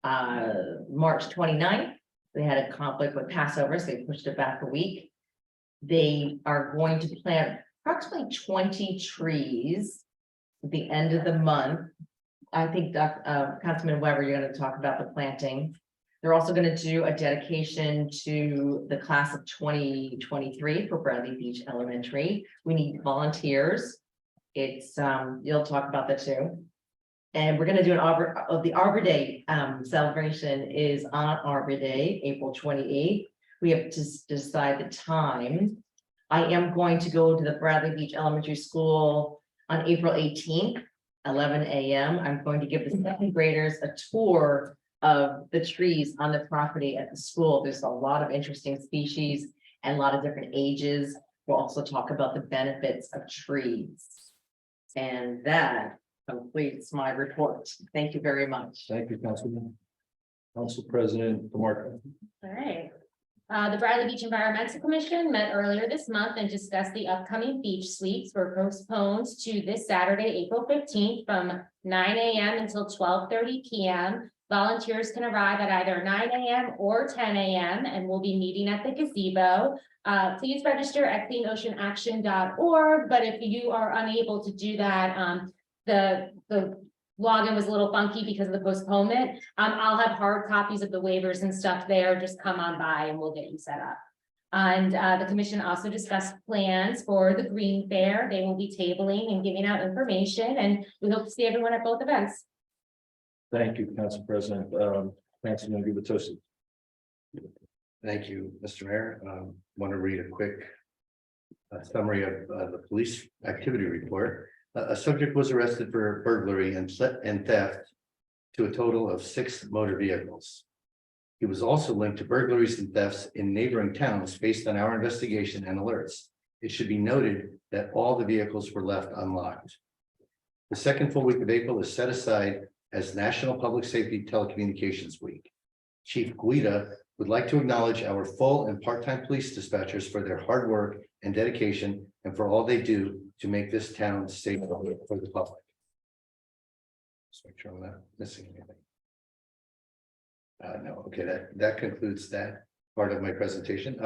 March 29th. They had a conflict with Passover, so they pushed it back a week. They are going to plant approximately 20 trees at the end of the month. I think Councilman Weber, you're going to talk about the planting. They're also going to do a dedication to the class of 2023 for Bradley Beach Elementary. We need volunteers. It's you'll talk about that too. And we're going to do the Arbor Day celebration is on Arbor Day, April 28th. We have to decide the time. I am going to go to the Bradley Beach Elementary School on April 18th, 11 a.m. I'm going to give the second graders a tour of the trees on the property at the school. There's a lot of interesting species and a lot of different ages. we'll also talk about the benefits of trees. And that completes my report. Thank you very much. Thank you, Councilman. Council President DeMarco. All right. The Bradley Beach Environmental Commission met earlier this month and discussed the upcoming beach sweeps were postponed to this Saturday, April 15th from 9 a.m. until 12:30 p.m. Volunteers can arrive at either 9 a.m. or 10 a.m. and we'll be meeting at the gazebo. Please register at cleanoceanaction.org, but if you are unable to do that, the login was a little funky because of the postponement. I'll have hard copies of the waivers and stuff there. Just come on by and we'll get you set up. And the commission also discussed plans for the Green Fair. They will be tabling and giving out information, and we hope to see everyone at both events. Thank you, Council President. Councilman Guvatosi. Thank you, Mr. Mayor. Want to read a quick summary of the police activity report. A subject was arrested for burglary and theft to a total of 6 motor vehicles. He was also linked to burglaries and thefts in neighboring towns based on our investigation and alerts. It should be noted that all the vehicles were left unlocked. The second full week of April is set aside as National Public Safety Telecommunications Week. Chief Guida would like to acknowledge our full and part-time police dispatchers for their hard work and dedication and for all they do to make this town safe for the public. Just make sure I'm not missing anything. No, okay, that concludes that part of my presentation.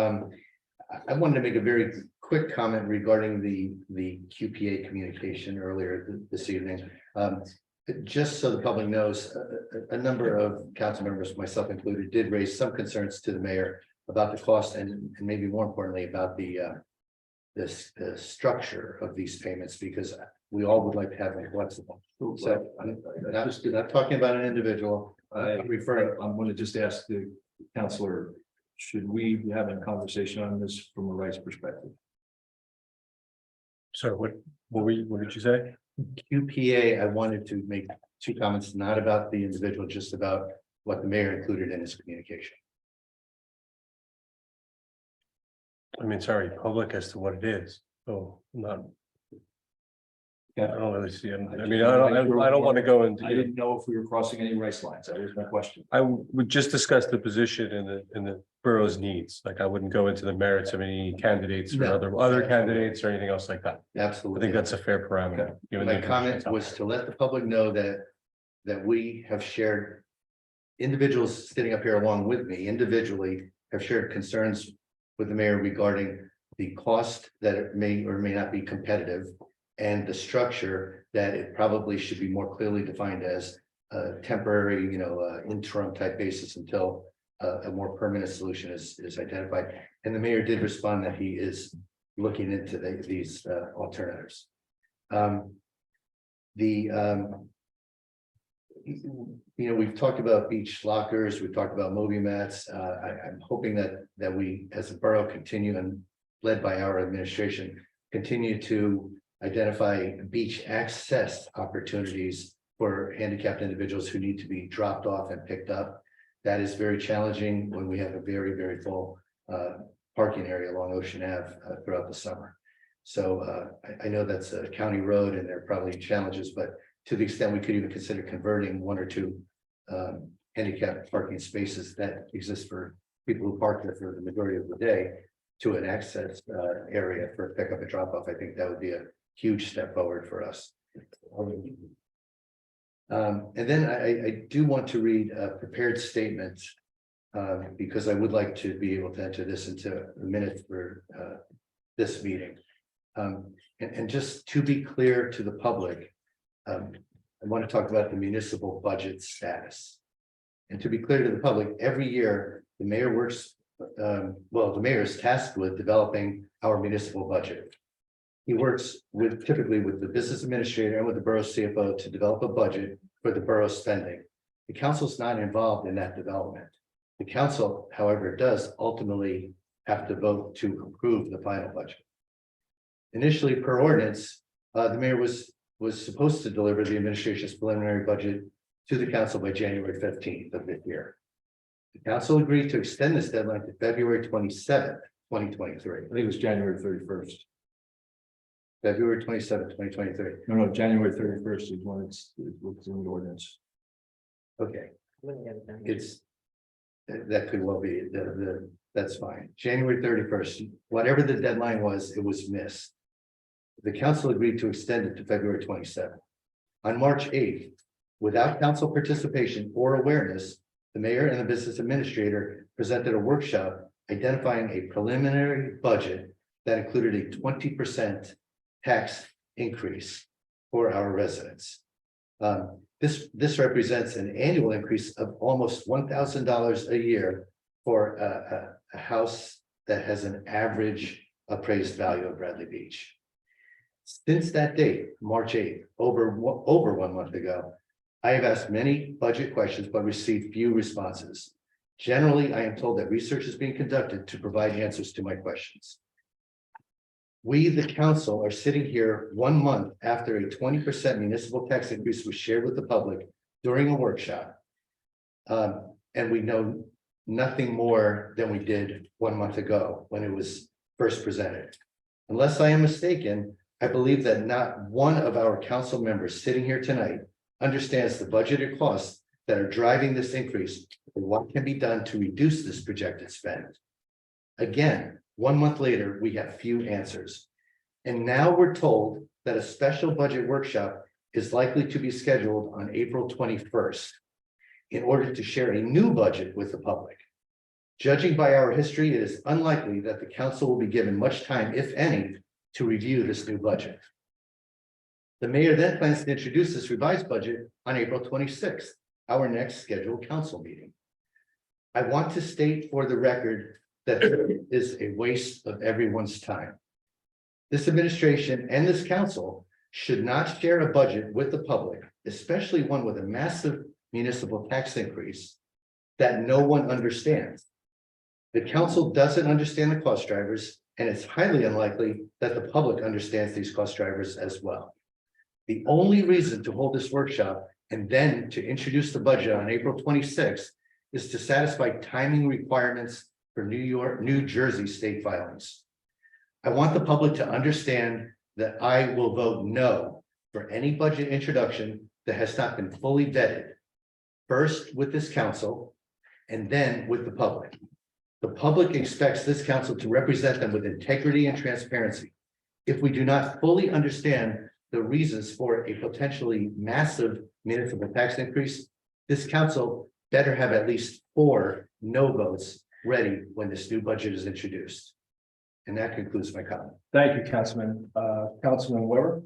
I wanted to make a very quick comment regarding the QPA communication earlier this evening. Just so the public knows, a number of council members, myself included, did raise some concerns to the mayor about the cost and maybe more importantly about the structure of these payments, because we all would like to have them flexible. So I'm not talking about an individual. I'm going to just ask the councilor, should we be having a conversation on this from a rights perspective? So what did you say? QPA, I wanted to make 2 comments, not about the individual, just about what the mayor included in his communication. I mean, sorry, public as to what it is. Oh, not. I don't really see it. I mean, I don't want to go into. I didn't know if we were crossing any rights lines. That was my question. I would just discuss the position in the borough's needs. Like I wouldn't go into the merits of any candidates or No. other candidates or anything else like that. I Absolutely. think that's a fair parameter. given the My comment information. was to let the public know that we have shared. Individuals sitting up here along with me individually have shared concerns with the mayor regarding the cost that it may or may not be competitive. And the structure that it probably should be more clearly defined as a temporary, interim type basis until a more permanent solution is identified. And the mayor did respond that he is looking into these alternatives. We've talked about beach lockers, we've talked about movie mats. I'm hoping that we, as a borough, continue and led by our administration, continue to identify beach access opportunities for handicapped individuals who need to be dropped off and picked up. That is very challenging when we have a very, very full parking area along Ocean Ave throughout the summer. So I know that's a county road and there are probably challenges, but to the extent we could even consider converting 1 or 2 handicapped parking spaces that exist for people who park there for the majority of the day to an access area for pickup and drop off, I think that would be a huge step forward for us. And then I do want to read a prepared statement because I would like to be able to enter this into a minute for this meeting. And just to be clear to the public, I want to talk about the municipal budget status. And to be clear to the public, every year the mayor works, the mayor is tasked with developing our municipal budget. He works typically with the business administrator and with the borough CFO to develop a budget for the borough spending. The council's not involved in that development. The council, however, does ultimately have to vote to approve the final budget. Initially, per ordinance, the mayor was supposed to deliver the administration's preliminary budget to the council by January 15th of this year. The council agreed to extend this deadline to February 27th 2023, I think it was January 31st. February 27th, 2023. No, January 31st is when it's in the ordinance. Okay, it's, that could well be, that's fine. January 31st, whatever the deadline was, it was missed. The council agreed to extend it to February 27th. On March 8th, without council participation or awareness, the mayor and the business administrator presented a workshop identifying a preliminary budget that included a 20% tax increase for our residents. This represents an annual increase of almost $1,000 a year for a house that has an average appraised value of Bradley Beach. Since that date, March 8th, over 1 month ago, I have asked many budget questions but received few responses. Generally, I am told that research is being conducted to provide answers to my questions. We, the council, are sitting here 1 month after a 20% municipal tax increase was shared with the public during a workshop. And we know nothing more than we did 1 month ago when it was first presented. Unless I am mistaken, I believe that not one of our council members sitting here tonight understands the budgeted costs that are driving this increase and what can be done to reduce this projected spend. Again, 1 month later, we have few answers. And now we're told that a special budget workshop is likely to be scheduled on April 21st in order to share a new budget with the public. Judging by our history, it is unlikely that the council will be given much time, if any, to review this new budget. The mayor then plans to introduce this revised budget on April 26th, our next scheduled council meeting. I want to state for the record that it is a waste of everyone's time. This administration and this council should not share a budget with the public, especially one with a massive municipal tax increase that no one understands. The council doesn't understand the cost drivers, and it's highly unlikely that the public understands these cost drivers as well. The only reason to hold this workshop and then to introduce the budget on April 26th is to satisfy timing requirements for New Jersey state filings. I want the public to understand that I will vote no for any budget introduction that has not been fully vetted. First with this council and then with the public. The public expects this council to represent them with integrity and transparency. If we do not fully understand the reasons for a potentially massive municipal tax increase, this council better have at least 4 no votes ready when this new budget is introduced. And that concludes my comment. Thank you, Councilman. Councilman Weber?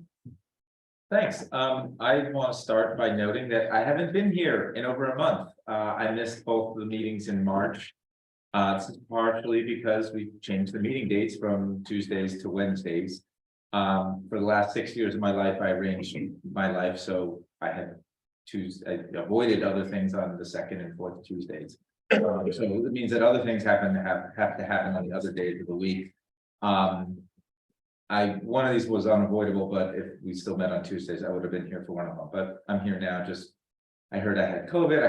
Thanks. I want to start by noting that I haven't been here in over a month. I missed both the meetings in March. This is partially because we changed the meeting dates from Tuesdays to Wednesdays. For the last 6 years of my life, I arranged my life so I had I avoided other things on the 2nd and 4th Tuesdays. So it means that other things have to happen on the other days of the week. One of these was unavoidable, but if we still met on Tuesdays, I would have been here for one of them. But I'm here now. I heard I had COVID. I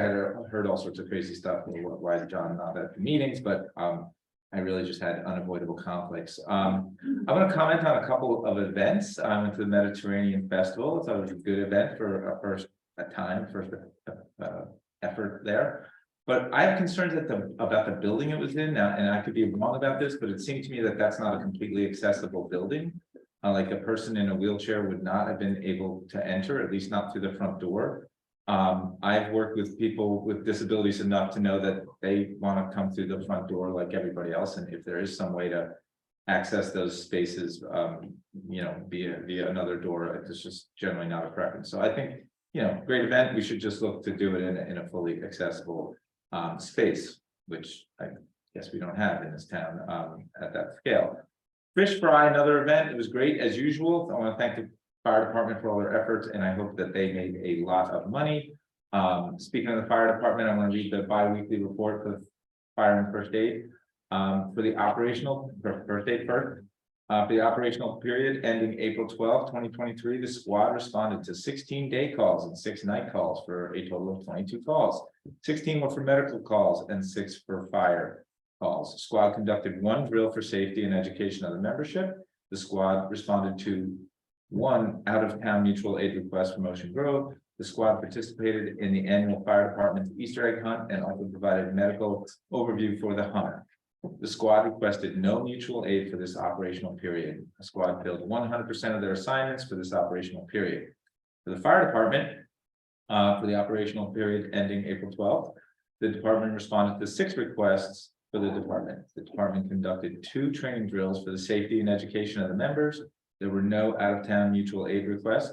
heard all sorts of crazy stuff. Why is John not at the meetings? But I really just had unavoidable conflicts. I'm going to comment on a couple of events. I went to the Mediterranean Festival. So it was a good event for a first effort there. But I have concerns about the building it was in now, and I could be wrong about this, but it seemed to me that that's not a completely accessible building. Like a person in a wheelchair would not have been able to enter, at least not through the front door. I've worked with people with disabilities enough to know that they want to come through the front door like everybody else. And if there is some way to access those spaces, via another door, it's just generally not a preference. So I think, great event. We should just look to do it in a fully accessible space, which I guess we don't have in this town at that scale. Fish Fry, another event. It was great as usual. I want to thank the fire department for all their efforts, and I hope that they made a lot of money. Speaking of the fire department, I want to read the bi-weekly report for fire and first aid. For the operational period ending April 12, 2023, the squad responded to 16 day calls and 6 night calls for a total of 22 calls. 16 were for medical calls and 6 for fire. calls. The squad conducted one drill for safety and education of the membership. The squad responded to one out-of-town mutual aid request from Ocean Grove. The squad participated in the annual fire department's Easter egg hunt and also provided medical overview for the hunt. The squad requested no mutual aid for this operational period. The squad filled 100% of their assignments for this operational period. For the fire department, for the operational period ending April 12th, the department responded to 6 requests for the department. The department conducted 2 training drills for the safety and education of the members. There were no out-of-town mutual aid requests.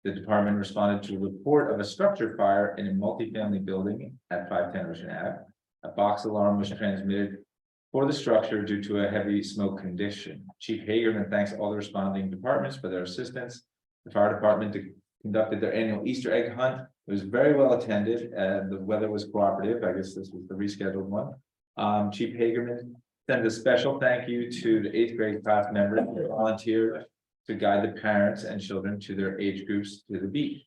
The department responded to a report of a structure fire in a multifamily building at 510 Ocean Ave. A box alarm was transmitted for the structure due to a heavy smoke condition. Chief Hagerman thanks all the responding departments for their assistance. The fire department conducted their annual Easter egg hunt. It was very well attended and the weather was cooperative. I guess this was the rescheduled one. Chief Hagerman sent a special thank you to the 8th grade class members who volunteered to guide the parents and children to their age groups to the beach.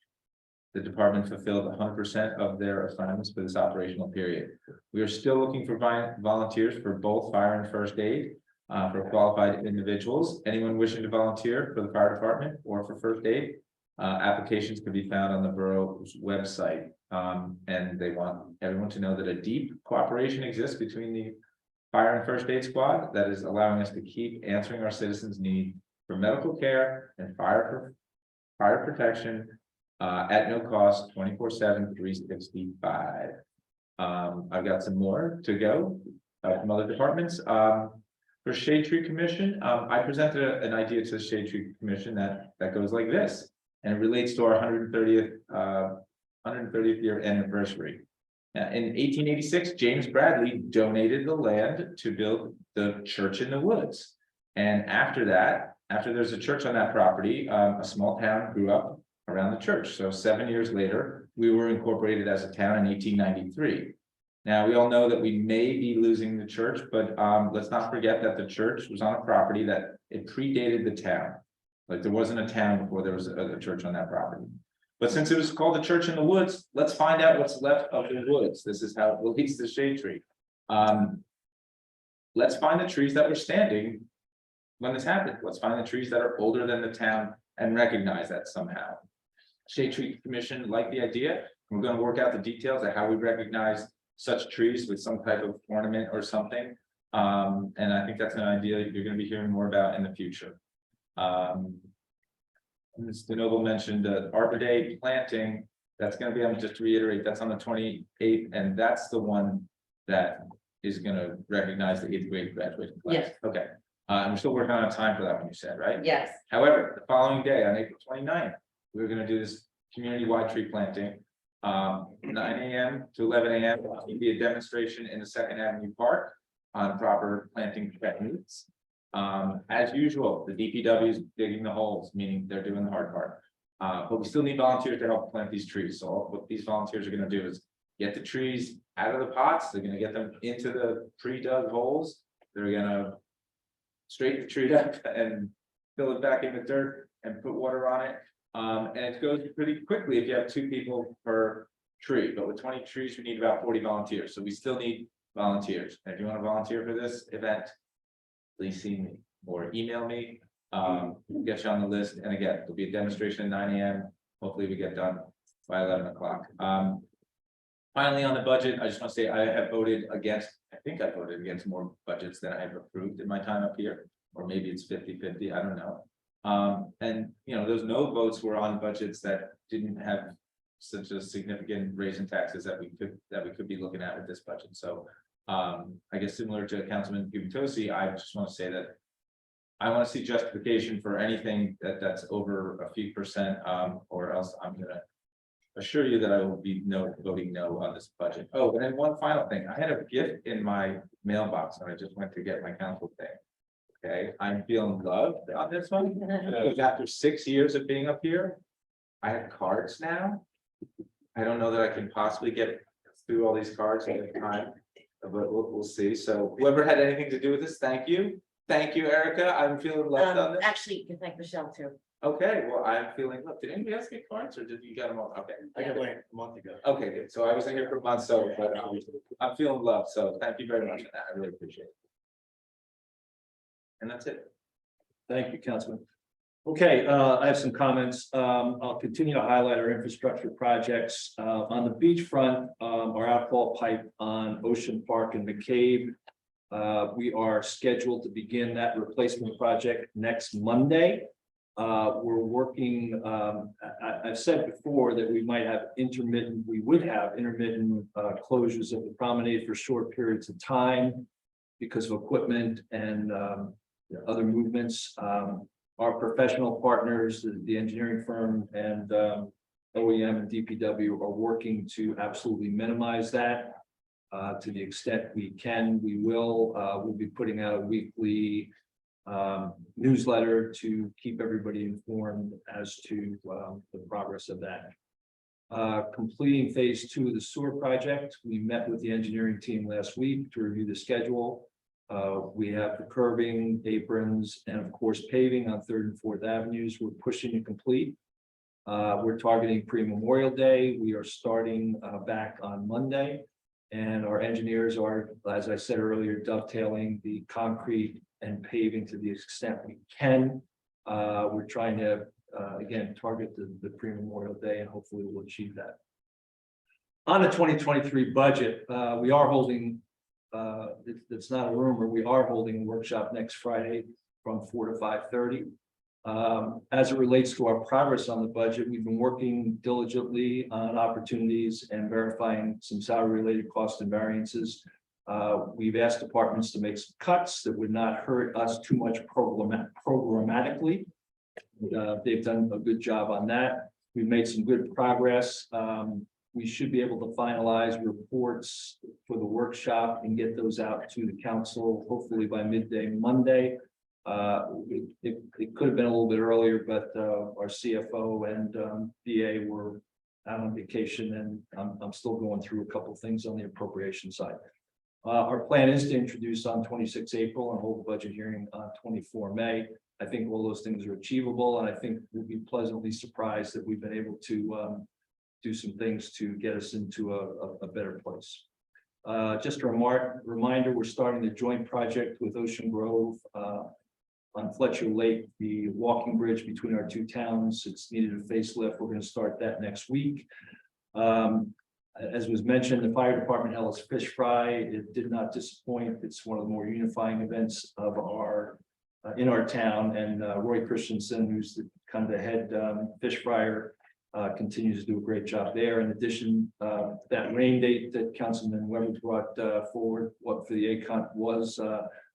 The department fulfilled 100% of their assignments for this operational period. We are still looking for volunteers for both fire and first aid, for qualified individuals. Anyone wishing to volunteer for the fire department or for first aid, applications can be found on the borough's website. And they want everyone to know that a deep cooperation exists between the fire and first aid squad that is allowing us to keep answering our citizens' need for medical care and fire protection at no cost, 24/7, 365. I've got some more to go from other departments. For Shade Tree Commission, I presented an idea to the Shade Tree Commission that goes like this, and it relates to our 130th year anniversary. In 1886, James Bradley donated the land to build the church in the woods. And after that, after there's a church on that property, a small town grew up around the church. So 7 years later, we were incorporated as a town in 1893. Now, we all know that we may be losing the church, but let's not forget that the church was on a property that it predated the town. Like there wasn't a town before there was a church on that property. But since it was called the Church in the Woods, let's find out what's left of the woods. This is how it relates to Shade Tree. Let's find the trees that were standing when this happened. Let's find the trees that are older than the town and recognize that somehow. Shade Tree Commission liked the idea. We're going to work out the details of how we recognize such trees with some type of ornament or something. And I think that's an idea you're going to be hearing more about in the future. Mr. Noble mentioned Arbor Day planting. That's going to be, just to reiterate, that's on the 28th, and that's the one that is going to recognize the 8th grade graduating class. Yes. Okay. And we're still working on a time for that one, you said, right? Yes. However, the following day, on April 29th, we're going to do this community-wide tree planting. 9 a.m. to 11 a.m. It'll be a demonstration in the 2nd Avenue Park on proper planting techniques. As usual, the DPW is digging the holes, meaning they're doing the hard part. But we still need volunteers to help plant these trees. So what these volunteers are going to do is get the trees out of the pots. They're going to get them into the pre-dug holes. They're going to straighten the tree up and fill it back in with dirt and put water on it. And it goes pretty quickly if you have 2 people per tree. But with 20 trees, we need about 40 volunteers. So we still need volunteers. And if you want to volunteer for this event, please see me or email me. We'll get you on the list. And again, there'll be a demonstration at 9 a.m. Hopefully we get done by 11 o'clock. Finally, on the budget, I just want to say I have voted against, I think I voted against more budgets than I have approved in my time up here, or maybe it's 50-50, I don't know. And you know, those no votes were on budgets that didn't have such a significant raise in taxes that we could be looking at with this budget. So I guess similar to Councilman Gubitosi, I just want to say that I want to see justification for anything that's over a few percent, or else I'm going to assure you that I will be voting no on this budget. Oh, and then one final thing. I had a gift in my mailbox and I just went to get my council thing. Okay, I'm feeling loved on this one. Because after 6 years of being up here, I have cards now. I don't know that I can possibly get through all these cards at a time, but we'll see. So whoever had anything to do with this, thank you. Thank you, Erica. I'm feeling loved on this. Actually, you can thank Michelle too. Okay, well, I'm feeling, look, did anybody else get cards or did you get them all? Okay. I got mine a month ago. Okay, good. So I wasn't here for months, so, but I'm feeling loved, so thank you very much for that. I really appreciate it. And that's it. Thank you, Councilman. Okay, I have some comments. I'll continue to highlight our infrastructure projects. On the beachfront, our outfall pipe on Ocean Park and McCabe. We are scheduled to begin that replacement project next Monday. We're working, I've said before that we would have intermittent closures of the promenade for short periods of time because of equipment and other movements. Our professional partners, the engineering firm and OEM and DPW are working to absolutely minimize that. To the extent we can, we will. We'll be putting out a weekly newsletter to keep everybody informed as to the progress of that. Completing phase 2 of the sewer project. We met with the engineering team last week to review the schedule. We have the curbing, aprons, and of course paving on 3rd and 4th Avenues. We're pushing to complete. We're targeting pre-Memorial Day. We are starting back on Monday. And our engineers are, as I said earlier, dovetailing the concrete and paving to the extent we can. We're trying to, again, target the pre-Memorial Day and hopefully we'll achieve that. On the 2023 budget, we are holding, it's not a rumor, we are holding a workshop next Friday from 4 to 5:30. As it relates to our progress on the budget, we've been working diligently on opportunities and verifying some salary related costs and variances. We've asked departments to make some cuts that would not hurt us too much programmatically. They've done a good job on that. We've made some good progress. We should be able to finalize reports for the workshop and get those out to the council, hopefully by midday Monday. It could have been a little bit earlier, but our CFO and DA were out on vacation and I'm still going through a couple of things on the appropriation side. Our plan is to introduce on 26 April and hold the budget hearing on 24 May. I think all those things are achievable, and I think we'll be pleasantly surprised that we've been able to do some things to get us into a better place. Just a reminder, we're starting the joint project with Ocean Grove on Fletcher Lake, the walking bridge between our two towns. It's needed a facelift. We're going to start that next week. As was mentioned, the fire department held its fish fry. It did not disappoint. It's one of the more unifying events of our in our town. And Roy Christensen, who's the kind of the head fish fryer, continues to do a great job there. In addition, that rain date that Councilman Weber brought forward, what for the ACON was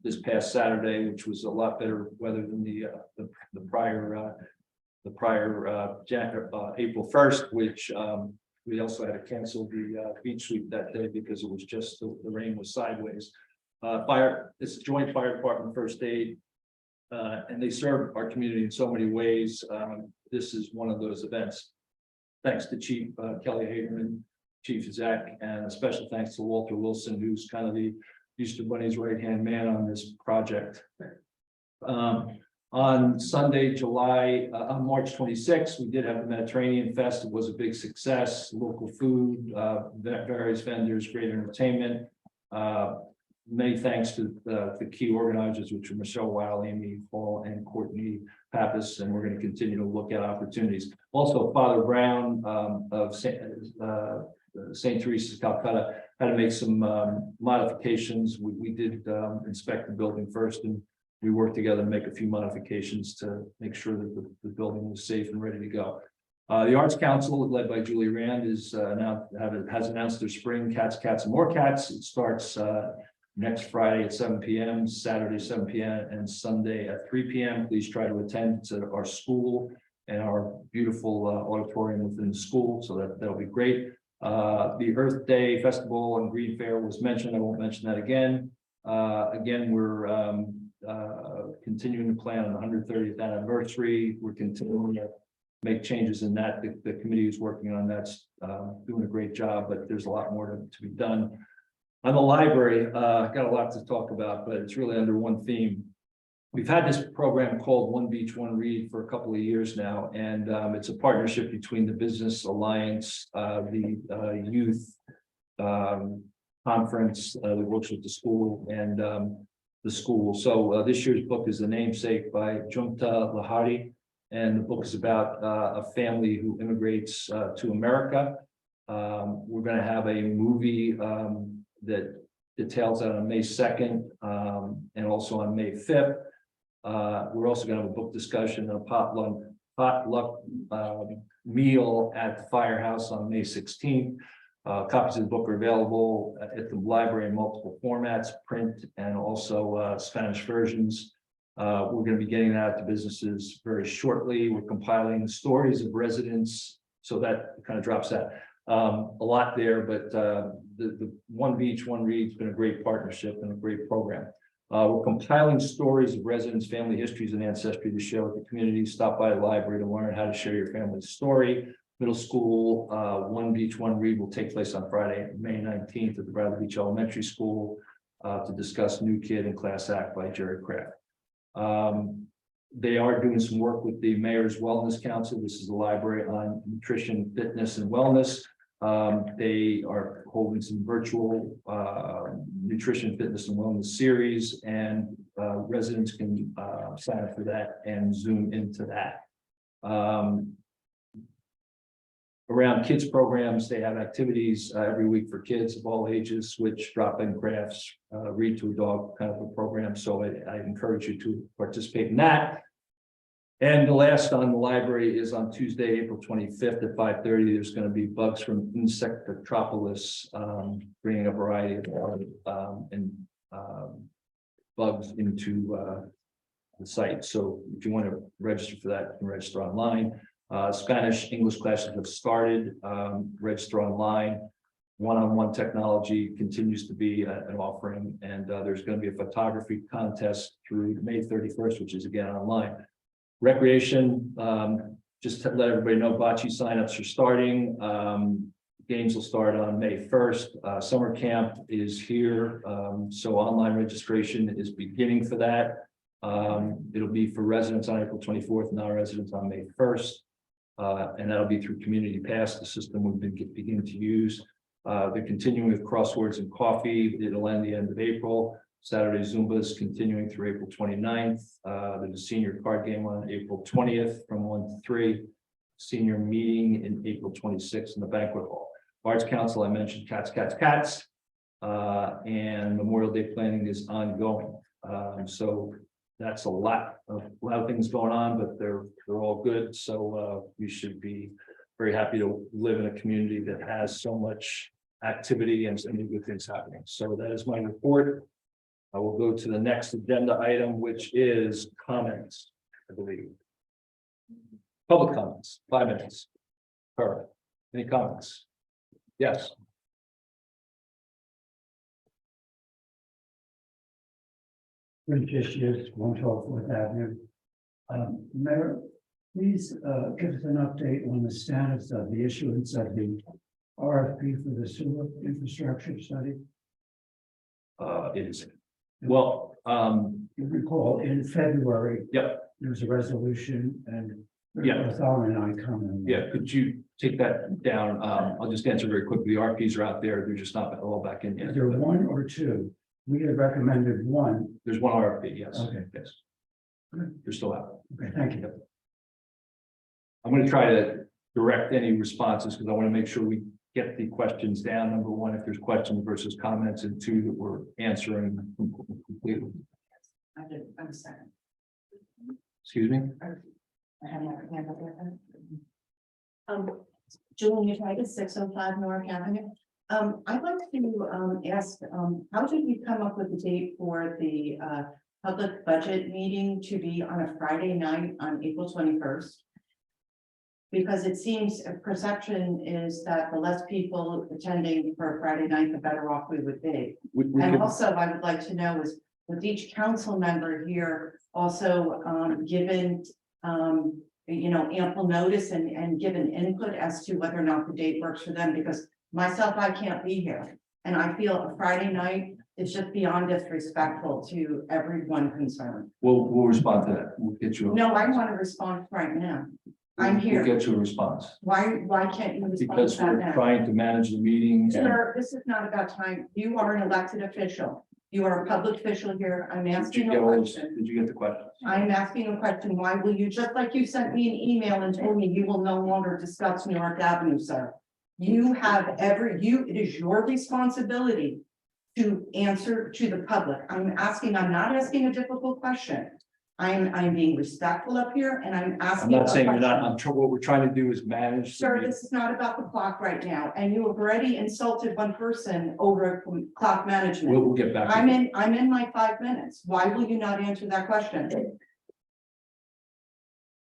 this past Saturday, which was a lot better weather than the prior April 1st, which we also had to cancel the beach sweep that day because it was just the rain was sideways. It's a joint fire department first aid, and they serve our community in so many ways. This is one of those events. Thanks to Chief Kelly Hagerman, Chief Zach, and a special thanks to Walter Wilson, who's kind of the Easter Bunny's right-hand man on this project. On Sunday, on March 26th, we did have the Mediterranean Fest. It was a big success. Local food, various vendors, great entertainment. Many thanks to the key organizers, which are Michelle Weil, Amy Hall, and Courtney Pappas, and we're going to continue to look at opportunities. Also, Father Brown of St. Teresa's Calcutta had to make some modifications. We did inspect the building first, and we worked together to make a few modifications to make sure that the building was safe and ready to go. The Arts Council, led by Julie Rand, has announced their spring Cats, Cats, and More Cats. It starts next Friday at 7 p.m., Saturday 7 p.m., and Sunday at 3 p.m. Please try to attend. It's at our school and our beautiful auditorium within the school, so that'll be great. The Earth Day Festival and Green Fair was mentioned. I won't mention that again. Again, we're continuing to plan on the 130th anniversary. We're continuing to make changes in that. The committee is working on that, doing a great job, but there's a lot more to be done. On the library, got a lot to talk about, but it's really under one theme. We've had this program called One Beach, One Read for a couple of years now, and it's a partnership between the Business Alliance, the youth conference that works with the school and the school. So this year's book is The Namesake by Jumta Lahari, and the book is about a family who immigrates to America. We're going to have a movie that details that on May 2nd and also on May 5th. We're also going to have a book discussion, a potluck meal at the Firehouse on May 16th. Copies of the book are available at the library in multiple formats, print and also Spanish versions. We're going to be getting that to businesses very shortly. We're compiling stories of residents, so that kind of drops that. A lot there, but the One Beach, One Read has been a great partnership and a great program. We're compiling stories of residents, family histories, and ancestry to share with the community. Stop by the library to learn how to share your family's story. Middle school, One Beach, One Read will take place on Friday, May 19th at the Bradley Beach Elementary School to discuss New Kid and Class Act by Jerry Kraft. They are doing some work with the Mayor's Wellness Council. This is a library on nutrition, fitness, and wellness. They are holding some virtual nutrition, fitness, and wellness series, and residents can sign up for that and zoom into that. Around kids programs, they have activities every week for kids of all ages, switch, drop-in crafts, read to a dog kind of a program. So I encourage you to participate in that. And the last on the library is on Tuesday, April 25th at 5:30. There's going to be Bugs from Insectotropolis, bringing a variety of bugs into the site. So if you want to register for that, you can register online. Spanish, English classes have started, register online. One-on-one technology continues to be an offering, and there's going to be a photography contest through May 31st, which is again online. Recreation, just to let everybody know, bocce signups are starting. Games will start on May 1st. Summer camp is here, so online registration is beginning for that. It'll be for residents on April 24th, non-residents on May 1st. And that'll be through Community Pass, the system we've been beginning to use. They're continuing with crosswords and coffee. It'll end the end of April. Saturday Zumba is continuing through April 29th. There's a senior card game on April 20th from 1 to 3. Senior meeting in April 26th in the banquet hall. Arts Council, I mentioned cats. And Memorial Day planning is ongoing. So that's a lot of things going on, but they're all good. So we should be very happy to live in a community that has so much activity and so many good things happening. So that is my report. I will go to the next agenda item, which is comments, I believe. Public comments, 5 minutes. Perfect. Any comments? Yes. Just 112 Fourth Avenue. Mayor, please give us an update on the status of the issuance of the RFP for the sewer infrastructure study. It is. Well, you recall in February. Yep. There was a resolution and. Yeah. Bartholomew and I comment. Yeah, could you take that down? I'll just answer very quickly. The RPs are out there. They're just not all back in yet. Is there one or two? We had recommended one. There's one RFP, yes. Okay. Yes. They're still out. Okay, thank you. I'm going to try to direct any responses because I want to make sure we get the questions down. Number one, if there's questions versus comments, and two, that we're answering completely. I'm second. Excuse me? I have my hand up there. Julian Titus, 605 North Avenue. I'd like to ask, how did you come up with the date for the public budget meeting to be on a Friday night on April 21st? Because it seems a perception is that the less people attending for a Friday night, the better off we would be. And also, I would like to know is, with each council member here also given ample notice and given input as to whether or not the date works for them, because myself, I can't be here. And I feel a Friday night It's just beyond disrespectful to everyone concerned. We'll respond to that. We'll get you. No, I want to respond right now. I'm We'll here. get you a response Why can't you respond because to that we're now? trying to manage the meeting. and- Sir, this is not about time. You are an elected official. You are a public official here. I'm Did you asking get a all this- question. did you get the question? I'm asking a question. Why will you, just like you sent me an email and told me you will no longer discuss Newark Avenue, sir? You have it is your responsibility to answer to the public. I'm not asking a difficult question. I'm being respectful up here and I'm I'm asking. not a saying you're not, question. what we're trying to do is manage. the Sir, meeting. this is not about the clock right now, and you have already insulted one person over clock management. We'll get back. to I'm you. in my 5 minutes. Why will you not answer that question?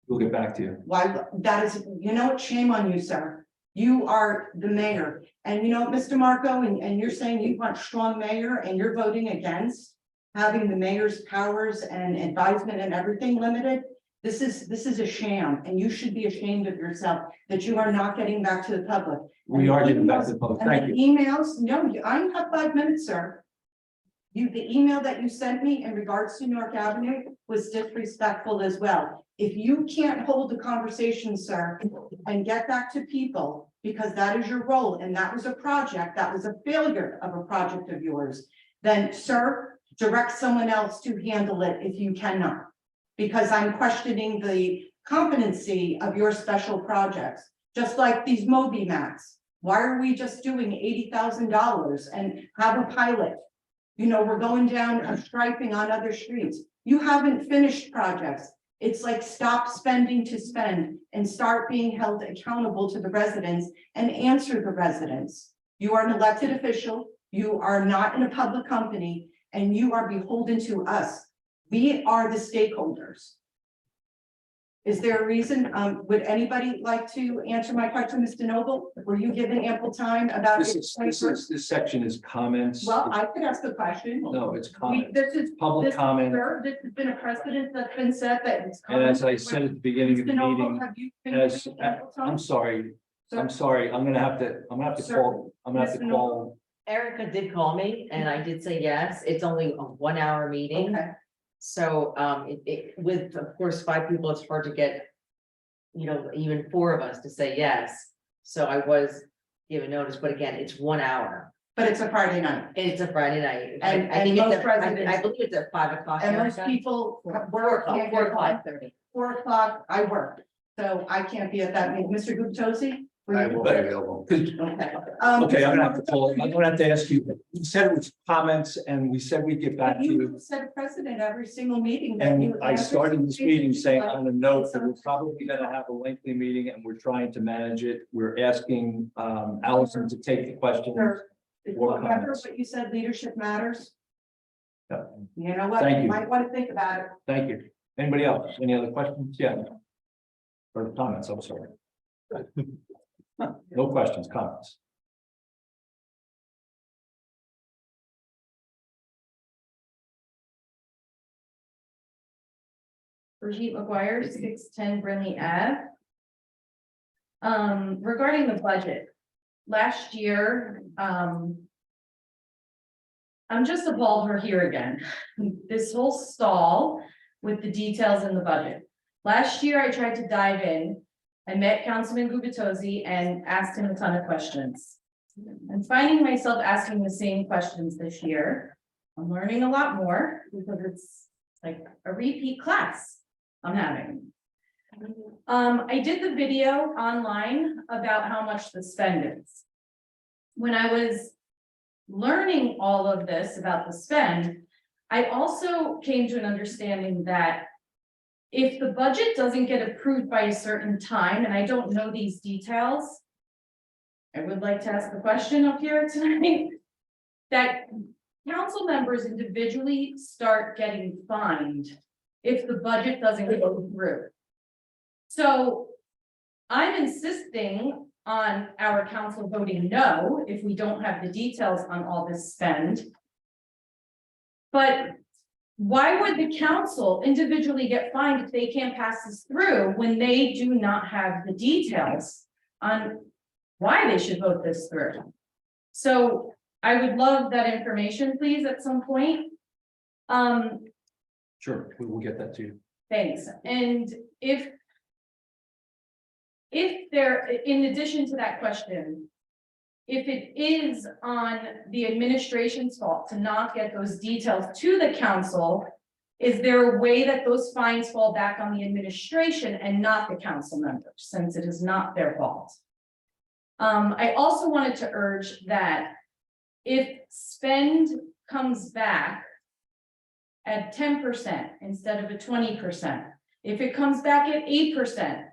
We'll get back to you. Why, that is, you know what, shame on you, sir. You are the mayor, and you know, Mr. Marco, and you're saying you want strong mayor, and you're voting against having the mayor's powers and advisement and everything limited. This is a sham, and you should be ashamed of yourself that you are not getting back to the public. We are getting back to the public. And Thank the you. emails, no, I have 5 minutes, sir. The email that you sent me in regards to Newark Avenue was disrespectful as well. If you can't hold the conversation, sir, and get back to people, because that is your role, and that was a project, that was a failure of a project of yours, then, sir, direct someone else to handle it if you cannot. Because I'm questioning the competency of your special projects, just like these Moby Max. Why are we just doing $80,000 and have a pilot? You know, we're going down and striping on other streets. You haven't finished projects. It's like stop spending to spend and start being held accountable to the residents and answer the residents. You are an elected official. You are not in a public company and you are beholden to us. We are the stakeholders. Is there a reason? Would anybody like to answer my question, Mr. Noble? Were you given ample time about? This section is comments. Well, I could ask a question. No, it's comments. This is. Public this- comment. sir, This has been a precedent that's been set that it's. And as I said at the beginning of the Mr. Noble, meeting, have you been as, given ample time? I'm sorry, I'm gonna have to Sir, call, I'm gonna have to Mr. call. Erica did call me and I did say yes. It's only a 1 hour meeting. Okay, So, with, of course, 5 people, it's hard to get, you know, even 4 of us to say yes. So I was given notice, but again, it's 1 hour. but it's a Friday night. It's a Friday night. And- I think and it's most I residents- believe it's at 5 o'clock. And most Erica. people 4 work. o'clock, can't 4 get to home. 5:30. 4 o'clock, I work, so I can't be at that meeting. Mr. Guptosi? were I you- will be available. Okay. Okay, I'm gonna have to call, I'm gonna have to ask you, you said it was comments and we said we'd get back to you. You set a precedent every single meeting. that you And I answer started this meeting saying like- on a note that we're probably gonna have a lengthy meeting and we're trying to manage it. We're asking Allison to take the questions. Sir, it's Or Remember comments. what you said, leadership matters? Yeah. You know what? Thank You you. might want to think about it. Thank you. Anybody else? Any other questions? Yeah. Or comments, I'm sorry. No questions, comments. Brigitte McGuire, 610 Brinley Ave. Regarding the budget, last year, I'm just appalled we're here again. This whole stall with the details in the budget. Last year, I tried to dive in. I met Councilman Gubitosi and asked him a ton of questions. I'm finding myself asking the same questions this year. I'm learning a lot more because it's like a repeat class I'm having. I did the video online about how much the spend is. When I was learning all of this about the spend, I also came to an understanding that if the budget doesn't get approved by a certain time, and I don't know these details, I would like to ask the question up here tonight, that council members individually start getting fined if the budget doesn't go through. So I'm insisting on our council voting no if we don't have the details on all this spend. But why would the council individually get fined if they can't pass this through when they do not have the details on why they should vote this through? So I would love that information, please, at some point. Sure, we will get that to you. Thanks, and if there, in addition to that question, if it is on the administration's fault to not get those details to the council, is there a way that those fines fall back on the administration and not the council members, since it is not their fault? I also wanted to urge that if spend comes back at 10% instead of a 20%, if it comes back at 8%,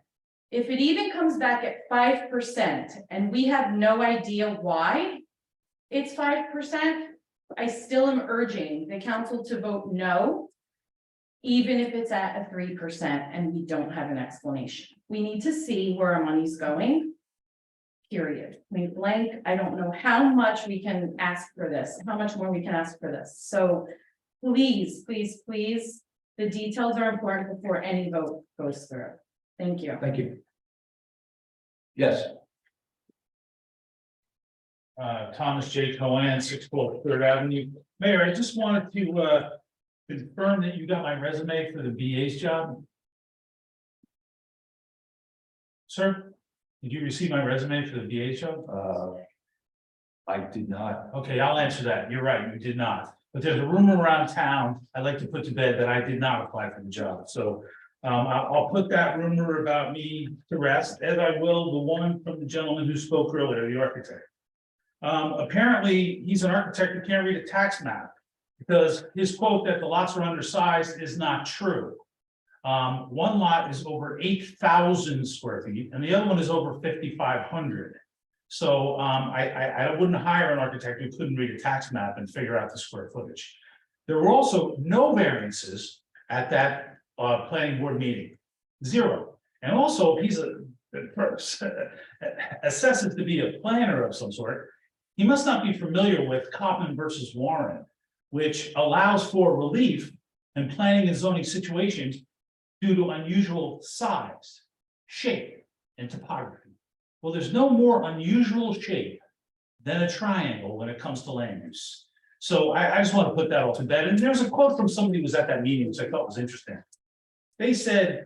if it even comes back at 5%, and we have no idea why it's 5%, I still am urging the council to vote no, even if it's at a 3% and we don't have an explanation. We need to see where our money's going, period. I mean, blank, I don't know how much we can ask for this, how much more we can ask for this. So please, please, please, the details are important before any vote goes through. Thank you. Thank you. Yes. Thomas J. Cohen, 612 Third Avenue. Mayor, I just wanted to confirm that you got my resume for the BA's job. Sir, did you receive my resume for the BA's job? I did not. Okay, I'll answer that. You're right, you did not. But there's a rumor around town, I'd like to put to bed, that I did not apply for the job. So I'll put that rumor about me to rest, as I will the one from the gentleman who spoke earlier, the architect. Apparently, he's an architect who can't read a tax map, because his quote that the lots are undersized is not true. One lot is over 8,000 square feet, and the other one is over 5,500. So I wouldn't hire an architect who couldn't read a tax map and figure out the square footage. There were also no variances at that planning board meeting, 0. And also, if he's assesses to be a planner of some sort, he must not be familiar with Kaufman versus Warren, which allows for relief in planning and zoning situations due to unusual size, shape, and topography. Well, there's no more unusual shape than a triangle when it comes to land use. So I just want to put that all to bed. And there's a quote from somebody who was at that meeting, which I thought was interesting. They said,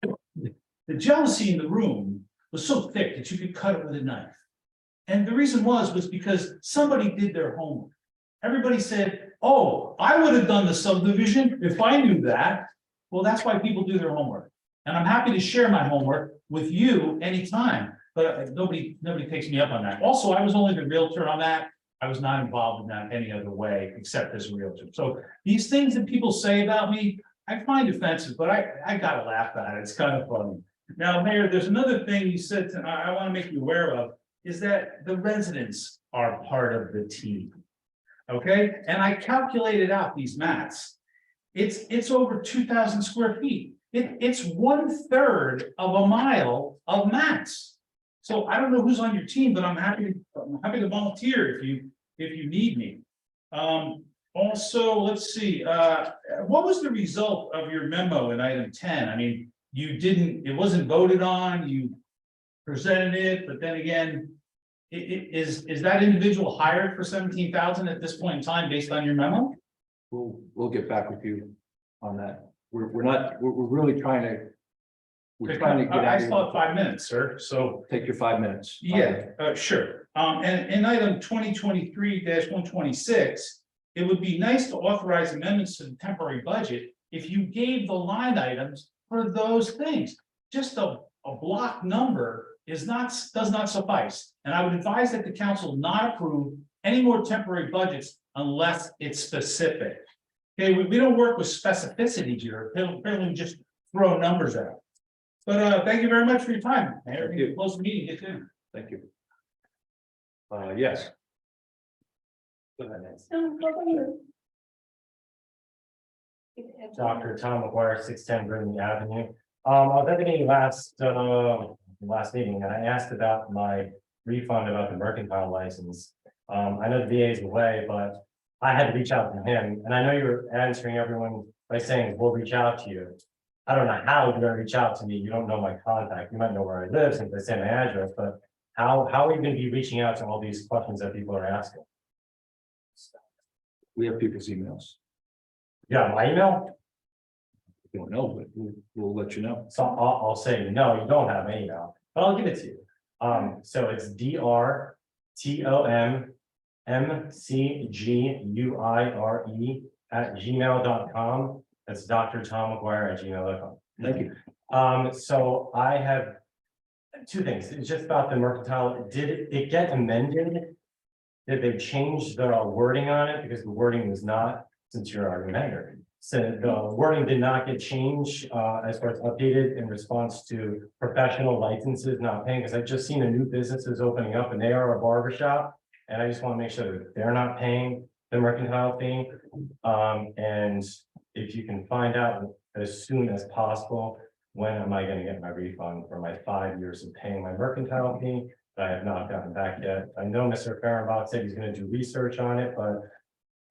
the jealousy in the room was so thick that you could cut it with a knife. And the reason was because somebody did their homework. Everybody said, oh, I would have done the subdivision if I knew that. Well, that's why people do their homework. And I'm happy to share my homework with you anytime, but nobody takes me up on that. Also, I was only the realtor on that. I was not involved in that any other way except as a realtor. So these things that people say about me, I find offensive, but I gotta laugh at it. It's kind of funny. Now, Mayor, there's another thing you said I want to make you aware of, is that the residents are part of the team. Okay, and I calculated out these mats. It's over 2,000 square feet. It's 1/3 of a mile of mats. So I don't know who's on your team, but I'm happy to volunteer if you need me. Also, let's see, what was the result of your memo in item 10? I mean, it wasn't voted on, you presented it, but then again, is that individual hired for 17,000 at this point in time based on your memo? We'll get back with you on that. We're really trying to. We're trying to get out. I still have 5 minutes, sir, so. Take your 5 minutes. Yeah, sure. And in item 2023-126, it would be nice to authorize amendments to the temporary budget if you gave the line items for those things. Just a block number does not suffice. And I would advise that the council not approve any more temporary budgets unless it's specific. Okay, we don't work with specificity here. Apparently we just throw numbers out. But thank you very much for your time. Mayor. Thank you. Close the meeting. Get in. Thank you. Yes. Dr. Tom McGuire, 610 Brittany Avenue. I was at the meeting last meeting, and I asked about my refund about the mercantile license. I know the VA is away, but I had to reach out to him, and I know you were answering everyone by saying, we'll reach out to you. I don't know how you're gonna reach out to me. You don't know my contact. You might know where I live since I say my address, but how are you gonna be reaching out to all these questions that people are asking? We have people's emails. Yeah, my email, You don't know, but we'll let you know. so I'll say, no, you don't have my email, but I'll give it to you. So it's drtomcguire@gmail.com. That's drtommcguire@gmail.com. Thank you. So I have two things. It's just about the mercantile. Did it get amended? Did they change the wording on it? Because the wording was not, since you're our amender. So the wording did not get changed as far as updated in response to professional licenses not paying, because I've just seen a new businesses opening up and they are a barber shop. And I just want to make sure that they're not paying the mercantile fee. And if you can find out as soon as possible, when am I going to get my refund for my 5 years of paying my mercantile fee that I have not gotten back yet? I know Mr. Fehrenbach said he's going to do research on it, but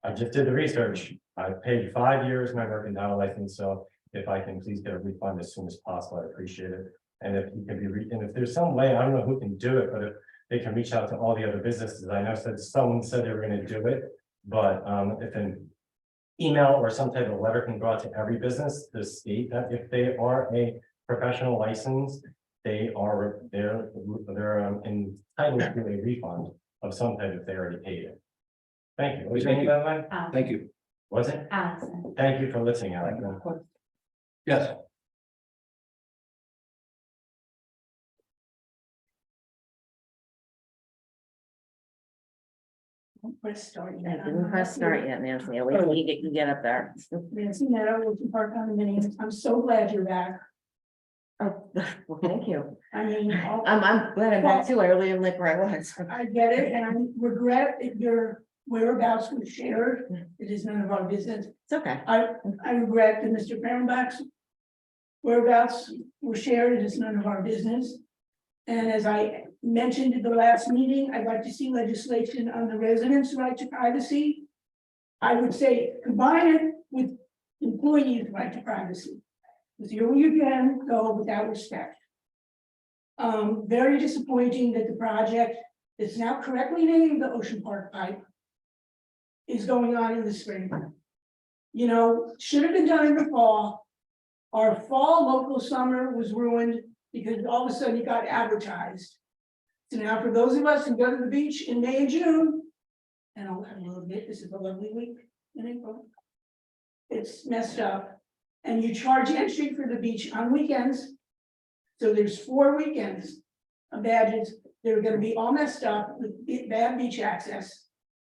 I just did the research. I paid 5 years my mercantile license, so if I can please get a refund as soon as possible, I appreciate it. And if you can and if there's some way, I don't know who can do it, but if they can reach out to all the other businesses, I know someone said they were going to do it, but if an email or some type of letter can go out to every business to state that if they are a professional license, they're entitled to a refund of some type if they already paid it. Thank you. Was your name that way? Thank you. Was it? Allison. Thank you for listening, Alex. Yes. Press start. I didn't press start yet, Nancy. I'll wait till you get up there. Nancy Meadow, Wilton Park condominiums. I'm so glad you're back. Oh, well, thank you. I mean, I'm glad I'm back too. I really am like where I was. I get it, and I regret if your whereabouts was shared. It is none of our business. It's okay. I regret that Mr. Fehrenbach's whereabouts were shared. It is none of our business. And as I mentioned at the last meeting, I'd like to see legislation on the residents' right to privacy. I would say combine it with employees' right to privacy. Because here you can go without respect. Very disappointing that the project that's now correctly named the Ocean Park Pipe is going on in the spring. You know, should have been done in the fall. Our fall local summer was ruined because all of a sudden it got advertised. So now for those of us who go to the beach in May and June, and I'll have a little bit, this is a lovely week in April. It's messed up. And you charge entry for the beach on weekends. So there's 4 weekends of badges. They're gonna be all messed up with bad beach access.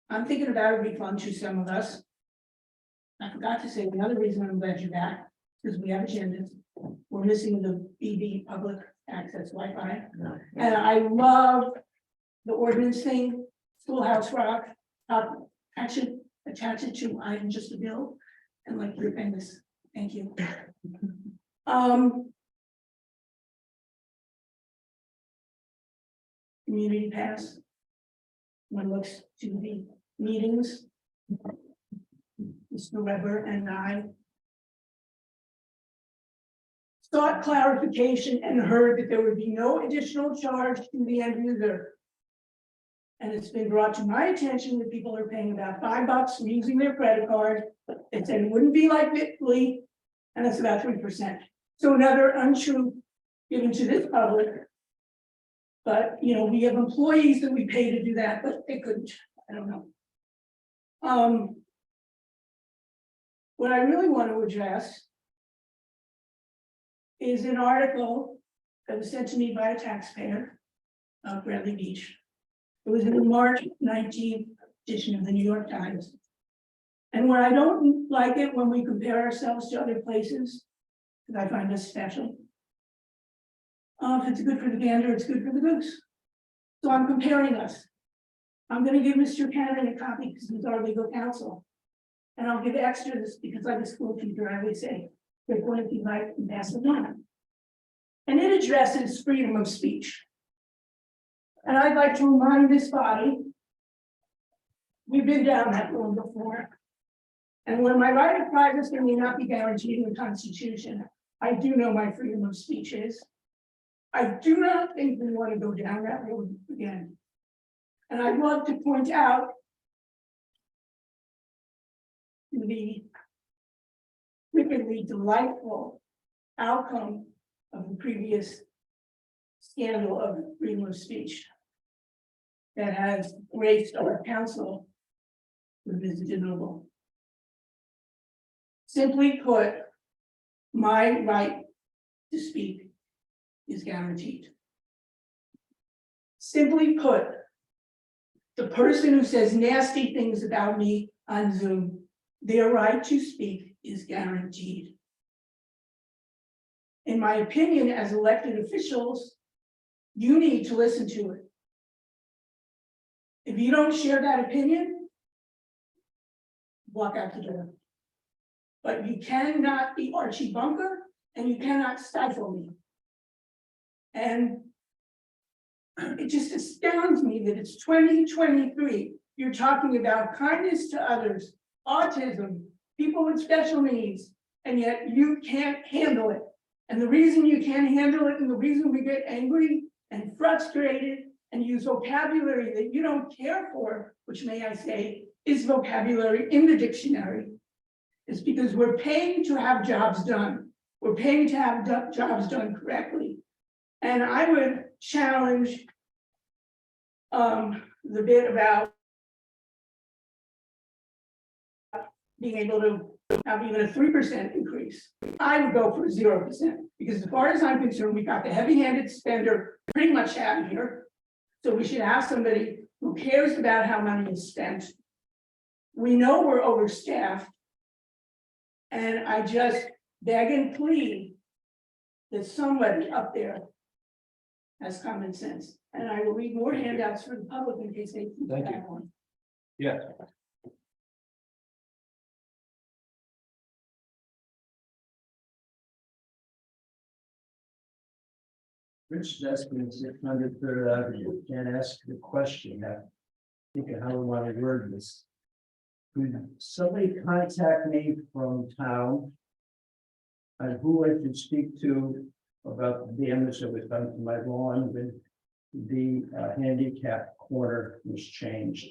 I'm thinking about a refund to some of us. I forgot to say the other reason I'm glad you're back, because we have agendas. We're missing the BB public access Wi-Fi. And I love the ordinance thing, Schoolhouse Rock, actually attach it to I am just a bill, and like you're famous. Thank you. Community pass. One looks to the meetings. Mr. Weber and I sought clarification and heard that there would be no additional charge to the end user. And it's been brought to my attention that people are paying about $5 for using their credit card. It said it wouldn't be like Bitly, and it's about 3%. So another untruth given to this public. But, you know, we have employees that we pay to do that, but they couldn't, I don't know. What I really want to address is an article that was sent to me by a taxpayer of Bradley Beach. It was in the March 19th edition of the New York Times. And where I don't like it when we compare ourselves to other places, because I find us special. If it's good for the gander, it's good for the goose. So I'm comparing us. I'm going to give Mr. Cannon a copy because he's our legal counsel. And I'll give extras because I'm a school teacher, I would say. They're going to be like and pass it on. And it addresses freedom of speech. And I'd like to remind this body, we've been down that road before. And when my right of privacy may not be guaranteed in the Constitution, I do know my freedom of speech is. I do not think we want to go down that road again. And I'd love to point out the typically delightful outcome of the previous scandal of freedom of speech that has graced our council with Mr. DeNoble. Simply put, my right to speak is guaranteed. Simply put, the person who says nasty things about me on Zoom, their right to speak is guaranteed. In my opinion, as elected officials, you need to listen to it. If you don't share that opinion, walk out the door. But you cannot be Archie Bunker and you cannot stifle me. And it just astounds me that it's 2023. You're talking about kindness to others, autism, people with special needs, and yet you can't handle it. And the reason you can't handle it and the reason we get angry and frustrated and use vocabulary that you don't care for, which may I say, is vocabulary in the dictionary, is because we're paying to have jobs done. We're paying to have jobs done correctly. And I would challenge the bit about being able to have even a 3% increase. I would go for 0%, because as far as I'm concerned, we got the heavy-handed spender pretty much out of here. So we should have somebody who cares about how money is spent. We know we're overstaffed. And I just beg and plead that somebody up there has common sense. And I will read more handouts for the public in case they. Thank you. have one. Yeah. Rich Desmond, 600 Third Avenue, can't ask the question, think of how we want to word this. Could somebody contact me from town? And who I should speak to about the damage that was done to my lawn when the handicap corner was changed?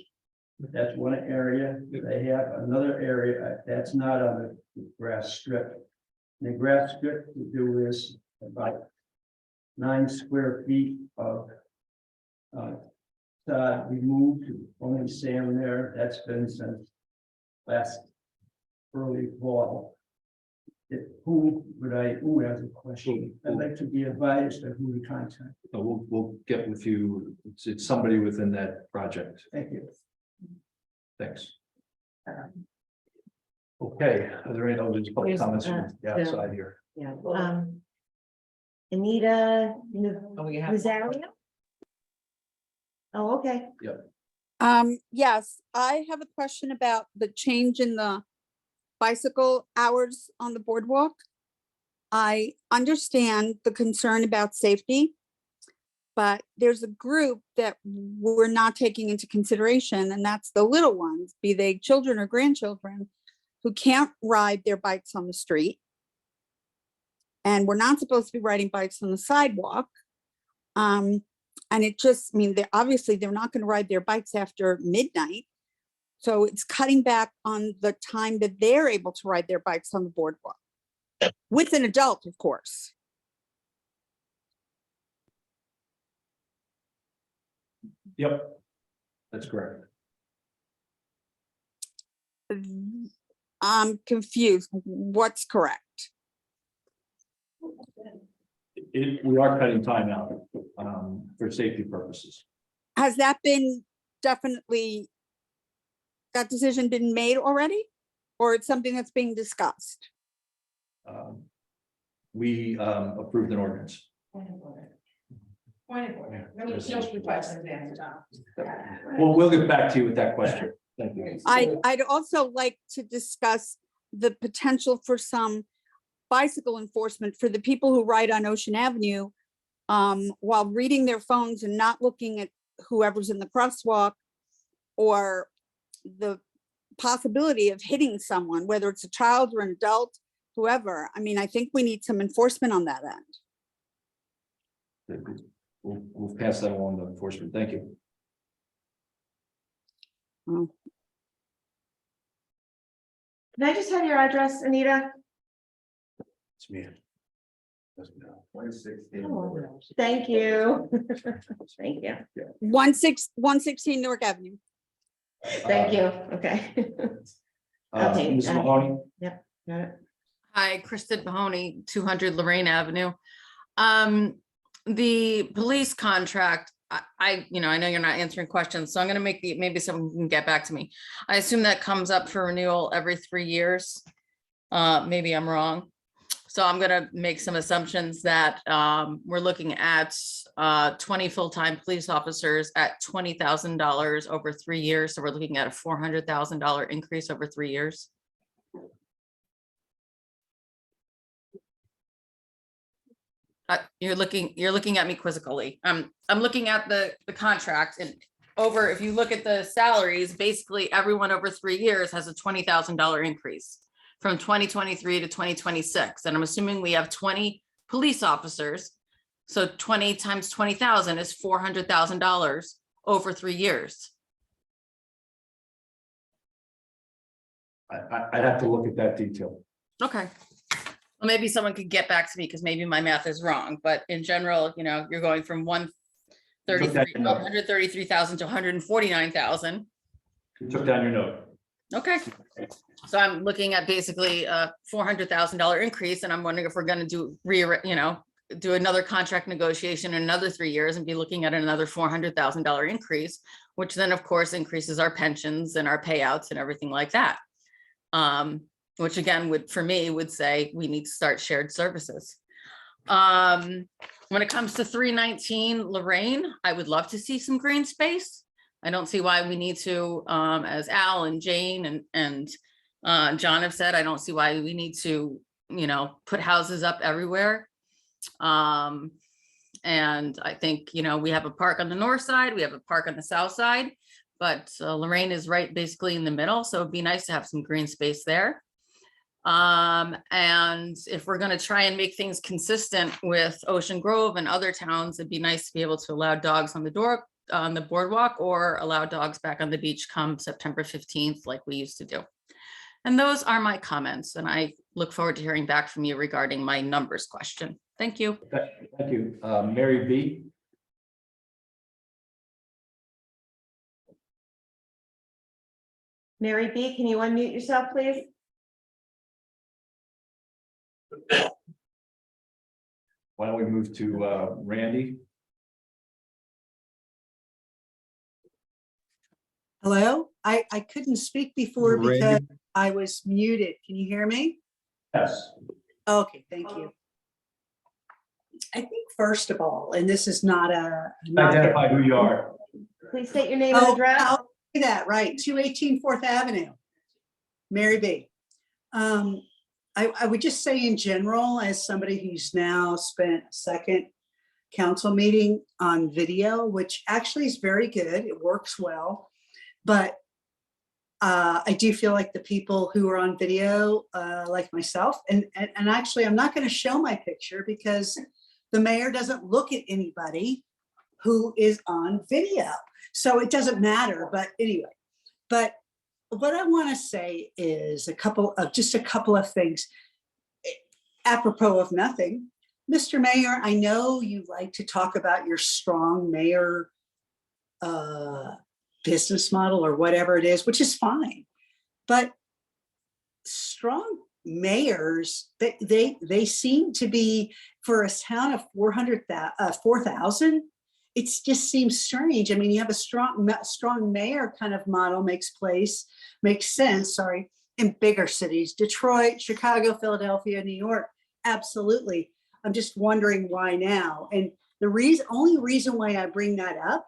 That's one area. They have another area that's not on the grass strip. The grass strip to do is about 9 square feet of removed, only sand there. That's been since last early fall. Who has a question? I'd like to be advised of who to contact. We'll get with you. It's somebody within that project. Thank you. Thanks. Okay, are there any other public There's, comments from the so- outside here? Yeah, Anita we have- Rosario? Oh, okay. Yes, I have a question about the change in the bicycle hours on the boardwalk. I understand the concern about safety, but there's a group that we're not taking into consideration, and that's the little ones, be they children or grandchildren, who can't ride their bikes on the street. And we're not supposed to be riding bikes on the sidewalk. And it just, I mean, they're not going to ride their bikes after midnight. So it's cutting back on the time that they're able to ride their bikes on the boardwalk. With an adult, of course. Yep, that's correct. I'm confused. What's correct? We are cutting time out for safety purposes. Has that been definitely, that decision been made already? Or it's something that's being discussed? We approved an ordinance. Point of order. No request of answer. Well, we'll get back to you with that question. Thank you. I'd also like to discuss the potential for some bicycle enforcement for the people who ride on Ocean Avenue while reading their phones and not looking at whoever's in the crosswalk, or the possibility of hitting someone, whether it's a child or an adult, whoever. I mean, I think we need some enforcement on that end. We'll pass that along to enforcement. Thank you. Can I just have your address, Anita? It's me. Doesn't know. 2016. Thank you. Thank you. 116 Newark Avenue. Thank you. Okay. Okay, Ms. Mahoney? Yep, got it. Hi, Kristen Mahoney, 200 Lorraine Avenue. The police contract, I know you're not answering questions, so I'm gonna make maybe someone can get back to me. I assume that comes up for renewal every 3 years. Maybe I'm wrong. So I'm gonna make some assumptions that we're looking at 20 full-time police officers at $20,000 over 3 years. So we're looking at a $400,000 increase over 3 years. You're looking at me quizzically. I'm looking at the contract, and over, if you look at the salaries, basically everyone over 3 years has a $20,000 increase from 2023 to 2026. And I'm assuming we have 20 police officers. So 20 times 20,000 is $400,000 over 3 years. I'd have to look at that detail. Okay. Well, maybe someone could get back to me because maybe my math is wrong, but in general, you're going from 133,000 to 149,000. You took down your note. Okay. So I'm looking at basically a $400,000 increase, and I'm wondering if we're going to do do another contract negotiation in another 3 years and be looking at another $400,000 increase, which then of course increases our pensions and our payouts and everything like that. Which again would say we need to start shared services. When it comes to 319 Lorraine, I would love to see some green space. I don't see why we need to, as Al and Jane and John have said, I don't see why we need to, put houses up everywhere. And I think, we have a park on the north side, we have a park on the south side, but Lorraine is right basically in the middle. So it'd be nice to have some green space there. And if we're going to try and make things consistent with Ocean Grove and other towns, it'd be nice to be able to allow dogs on the boardwalk or allow dogs back on the beach come September 15th, like we used to do. And those are my comments. And I look forward to hearing back from you regarding my numbers question. Thank you. Thank you. Mary B. Mary B, can you unmute yourself, please? Why don't we move to Randy? Hello, I couldn't speak before because Randy? I was muted. Can you hear me? Yes. Okay, thank you. I think first of all, and this is not a. Identify who you are. Please state your name and address. I'll say that, right, 218 4th Avenue. Mary B. I would just say in general, as somebody who's now spent a second council meeting on video, which actually is very good, it works well. But I do feel like the people who are on video, like myself, and actually I'm not going to show my picture because the mayor doesn't look at anybody who is on video. So it doesn't matter, but anyway. But what I want to say is just a couple of things. Apropos of nothing, Mr. Mayor, I know you like to talk about your strong mayor business model or whatever it is, which is fine. But strong mayors, they seem to be, for a town of 4,000, it just seems strange. I mean, you have a strong mayor kind of model makes sense, in bigger cities, Detroit, Chicago, Philadelphia, New York, absolutely. I'm just wondering why now. And the only reason why I bring that up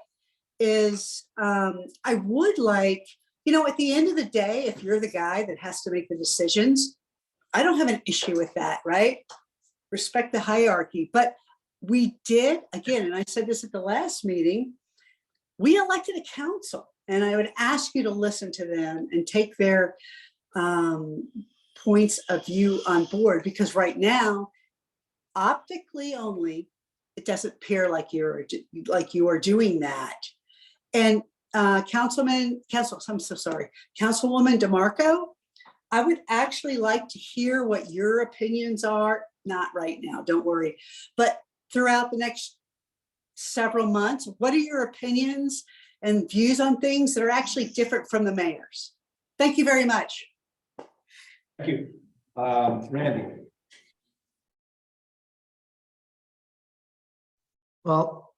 is I would like, at the end of the day, if you're the guy that has to make the decisions, I don't have an issue with that, right? Respect the hierarchy. But we did, again, and I said this at the last meeting, we elected a council, and I would ask you to listen to them and take their points of view on board, because right now, optically only, it doesn't appear like you are doing that. And I'm so sorry, Councilwoman DeMarco, I would actually like to hear what your opinions are, not right now, don't worry, but throughout the next several months. What are your opinions and views on things that are actually different from the mayor's? Thank you very much. Thank you. Randy. Well,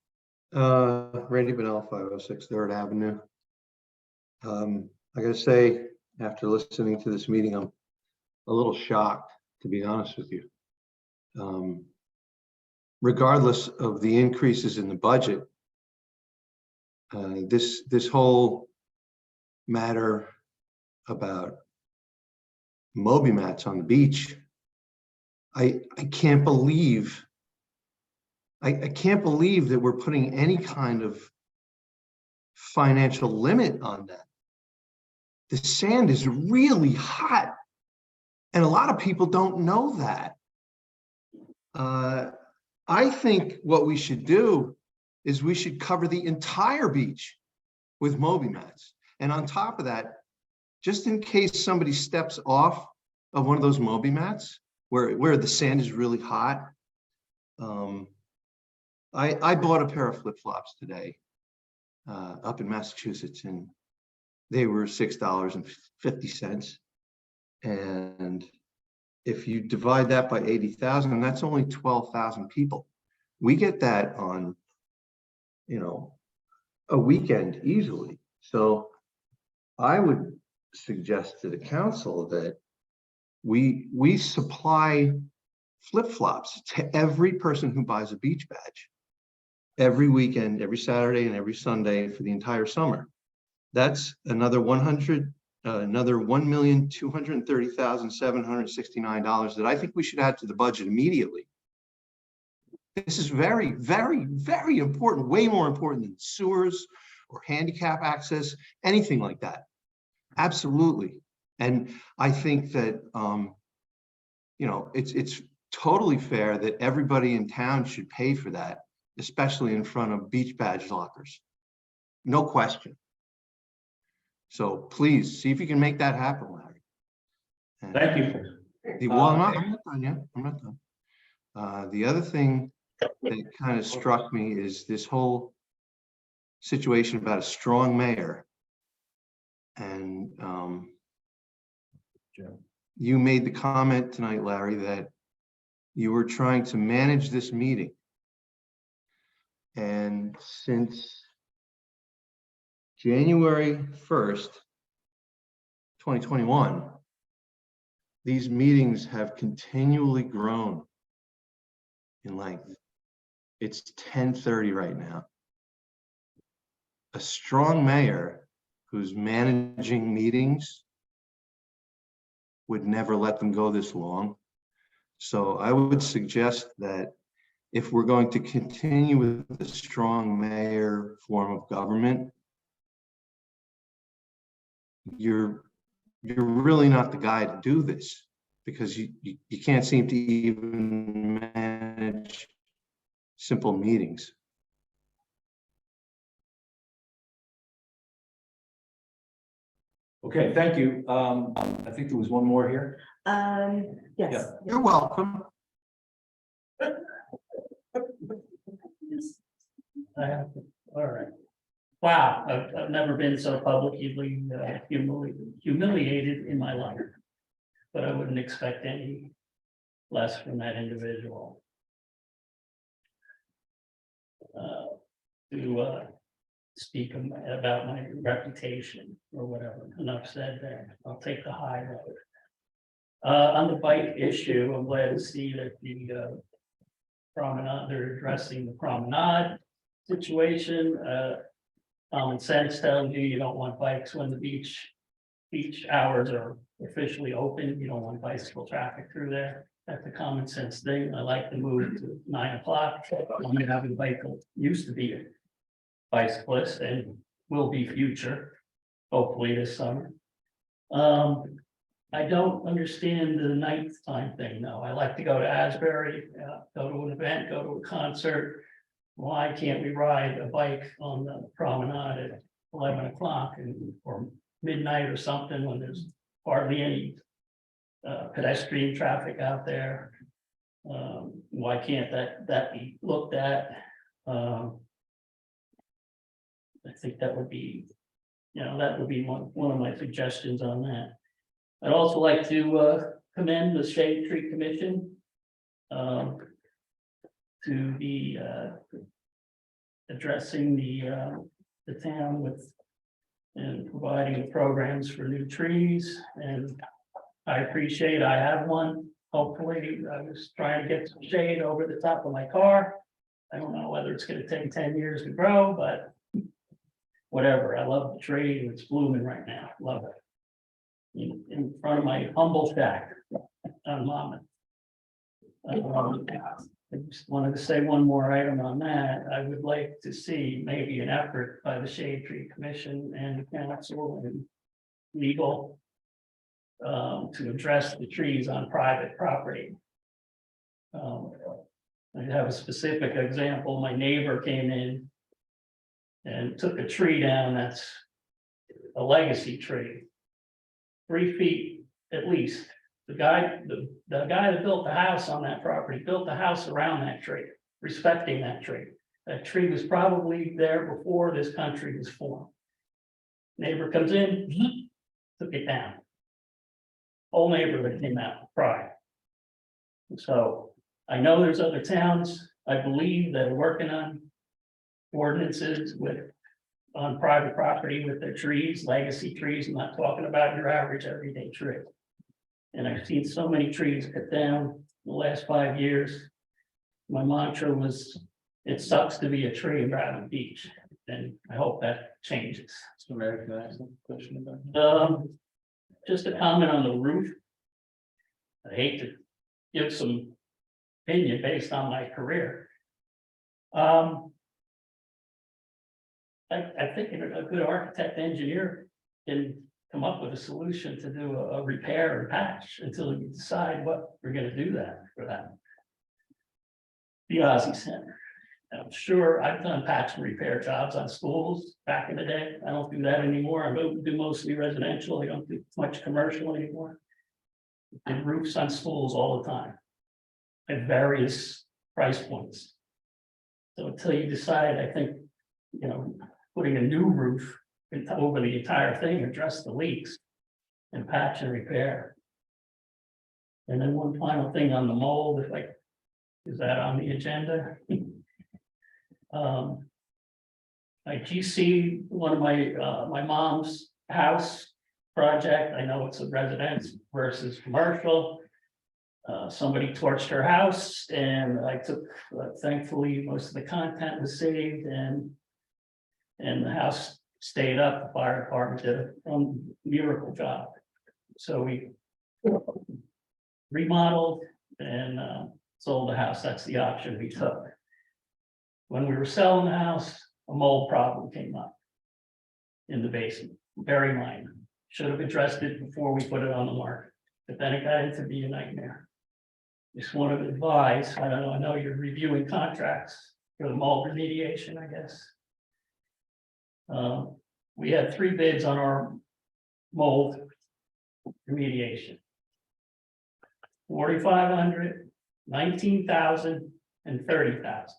Randy Bennell, 506 3rd Avenue. I gotta say, after listening to this meeting, I'm a little shocked, to be honest with you. Regardless of the increases in the budget, this whole matter about Moby mats on the beach, I can't believe I can't believe that we're putting any kind of financial limit on that. The sand is really hot, and a lot of people don't know that. I think what we should do is we should cover the entire beach with Moby mats. And on top of that, just in case somebody steps off of one of those Moby mats where the sand is really hot, I bought a pair of flip-flops today up in Massachusetts, and they were $6.50. And if you divide that by 80,000, that's only 12,000 people. We get that on, a weekend easily. So I would suggest to the council that we supply flip-flops to every person who buys a beach badge every weekend, every Saturday and every Sunday for the entire summer. That's another $1,230,769 that I think we should add to the budget immediately. This is very, very, very important, way more important than sewers or handicap access, anything like that. Absolutely. And I think that, it's totally fair that everybody in town should pay for that, especially in front of beach badge lockers. No question. So please see if you can make that happen, Larry. Thank you. Well, I'm not done yet. I'm not done. The other thing that kind of struck me is this whole situation about a strong mayor. And you made the comment tonight, Larry, that you were trying to manage this meeting. And since January 1st, 2021, these meetings have continually grown in length. It's 10:30 right now. A strong mayor who's managing meetings would never let them go this long. So I would suggest that if we're going to continue with the strong mayor form of government, you're really not the guy to do this, because you can't seem to even manage simple meetings. Okay, thank you. I think there was one more here. Yes. Yeah. You're welcome. All right. Wow, I've never been so publicly humiliated in my life. But I wouldn't expect any less from that individual. To speak about my reputation or whatever. Enough said there. I'll take the high road. On the bike issue, I'm glad to see that the promenade, they're addressing the promenade situation. Common sense tells you you don't want bikes when the beach hours are officially open. You don't want bicycle traffic through there. That's a common sense thing. I like to move to 9 o'clock. I'm having a bike, used to be a bicyclist and will be future, hopefully this summer. I don't understand the nighttime thing, though. I like to go to Asbury, go to an event, go to a concert. Why can't we ride a bike on the promenade at 11 o'clock or midnight or something when there's hardly any pedestrian traffic out there? Why can't that be looked at? I think that would be, that would be one of my suggestions on that. I'd also like to commend the Shade Tree Commission to be addressing the town with and providing programs for new trees. And I appreciate, I have one. Hopefully, I was trying to get some shade over the top of my car. I don't know whether it's gonna take 10 years to grow, but whatever. I love the tree and it's blooming right now. Love it. In front of my humble shack on Monmouth. I just wanted to say one more item on that. I would like to see maybe an effort by the Shade Tree Commission and the council and legal to address the trees on private property. I have a specific example. My neighbor came in and took a tree down that's a legacy tree, 3 feet at least. The guy that built the house on that property built the house around that tree, respecting that tree. That tree was probably there before this country was formed. Neighbor comes in, took it down. Whole neighborhood came out, cried. So I know there's other towns, I believe, that are working on ordinances on private property with their trees, legacy trees. I'm not talking about your average everyday tree. And I've seen so many trees cut down in the last 5 years. My mantra was, it sucks to be a tree in Bradley Beach, and I hope that changes. So Mayor, can I ask a question about that? Just a comment on the roof. I hate to give some opinion based on my career. I think a good architect engineer can come up with a solution to do a repair and patch until you decide what we're gonna do for that. The Ozzie Center. I'm sure I've done patch and repair jobs on schools back in the day. I don't do that anymore. I do mostly residential. I don't do much commercial anymore. And roofs on schools all the time. At various price points. So until you decide, I think, putting a new roof over the entire thing, address the leaks. And patch and repair. And then one final thing on the mold, is that on the agenda? I GC one of my mom's house project. I know it's a residence versus commercial. Somebody torched her house and I took, thankfully, most of the content was saved and the house stayed up. The fire department did a miracle job. So we remodeled and sold the house. That's the option we took. When we were selling the house, a mold problem came up in the basement, very minor. Should have addressed it before we put it on the market, but then it got into be a nightmare. Just want to advise, I don't know, I know you're reviewing contracts for the mold remediation, I guess. We had 3 bids on our mold remediation. 4,500, 19,000, and 30,000.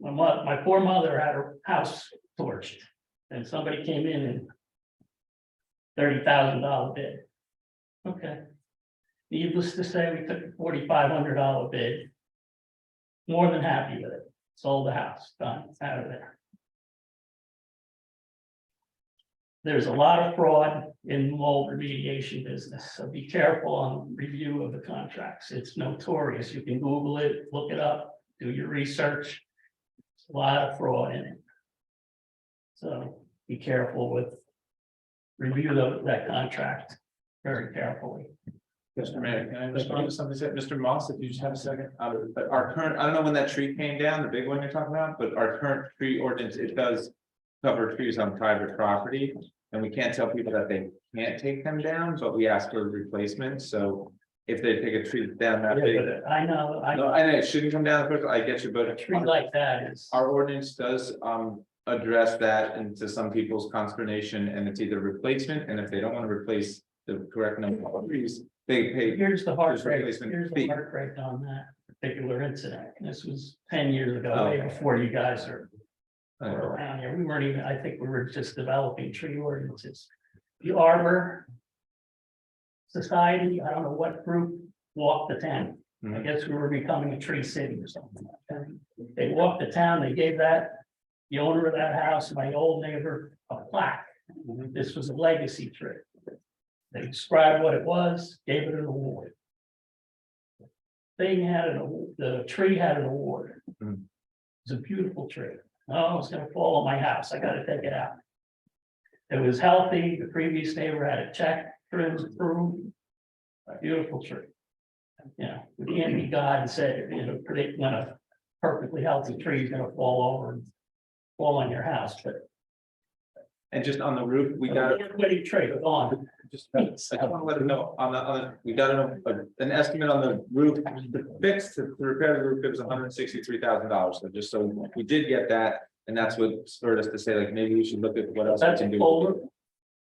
My poor mother had her house torched, and somebody came in and $30,000 bid. Okay. Needless to say, we took a $4,500 bid. More than happy with it. Sold the house, done, it's out of there. There's a lot of fraud in mold remediation business, so be careful on review of the contracts. It's notorious. You can Google it, look it up, do your research. There's a lot of fraud in it. So be careful with review that contract very carefully. Mr. Mayor, can I respond to something that Mr. Moss, if you just have a second? But our current, I don't know when that tree came down, the big one you're talking about, but our current tree ordinance, it does cover trees on private property. And we can't tell people that they can't take them down, but we ask for replacements, so. If they take a tree down that Yeah, big, but I know, no, I know it shouldn't come down first, I get you, but. a tree like that is. Our ordinance does address that into some people's consternation, and it's either replacement, and if they don't want to replace the correct number of trees, they pay. Here's the heartbreak, replacement here's the fee. heartbreak on that particular incident. This was 10 years ago, Oh. way before you guys were I know. around here. We weren't even, I think we were just developing tree ordinances. The Arbor Society, I don't know what group, walked the town. I guess we were becoming a tree city or something like that. They walked the town, they gave the owner of that house, my old neighbor, a plaque. This was a legacy tree. They described what it was, gave it an award. The tree had an award. It's a beautiful tree. Oh, it's gonna fall on my house. I gotta take it out. It was healthy. The previous neighbor had it checked, trimmed, approved. A beautiful tree. You know, we can't be God and say, you know, predict when a perfectly healthy tree is gonna fall over and fall on your house, but. And just on the roof, we got. Pretty tree, go on. I just want to let them know, we got an estimate on the roof, to repair the roof, it was $163,000, so just so we did get that. And that's what spurred us to say, like, maybe we should look at what else we That's can a do. full roof.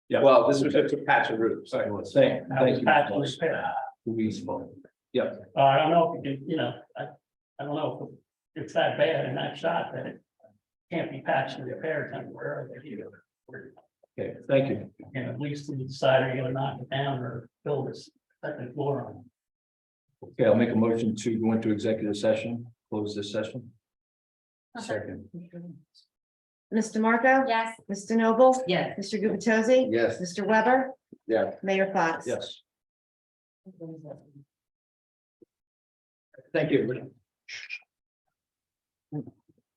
Yeah, well, this was just a patch of roof, so. Thank you. Patch and repair. Yeah, I don't know if you can, you know, I don't know if it's that bad in that shot that it can't be patched and repaired temporarily either. okay, thank you. And at least we decide are you gonna knock it down or build this second floor on. Okay, I'll make a motion to go into executive session, close this session. Second. Ms. DeMarco? Yes. Mr. Noble? Yes. Mr. Gubatose? Yes. Mr. Weber? Yeah. Mayor Fox? Yes. Thank you.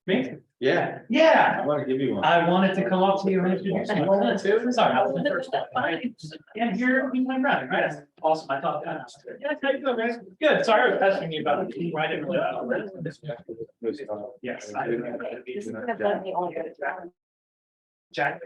Me? Yeah, Yeah. I want to give you one. I wanted to come up to you and introduce you. Sorry, I was the first step. And here we went right, right? Awesome, I thought that. Yeah, how you doing, man? Good, sorry, I was asking you about it. Right. Yes. Jack.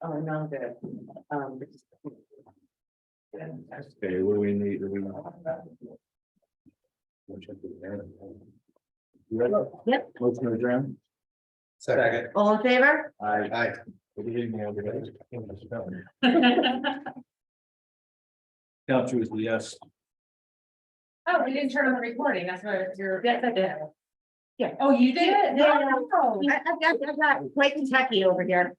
Oh, no, good. Okay, what do we need? Yep. Motion to adjourn? Second. All in favor? Aye. Good evening, everybody. Count two is the yes. Oh, we didn't turn on the recording, that's what you're. Yes, I did. Yeah, oh, you did? Yeah, I've got Quake Kentucky over here.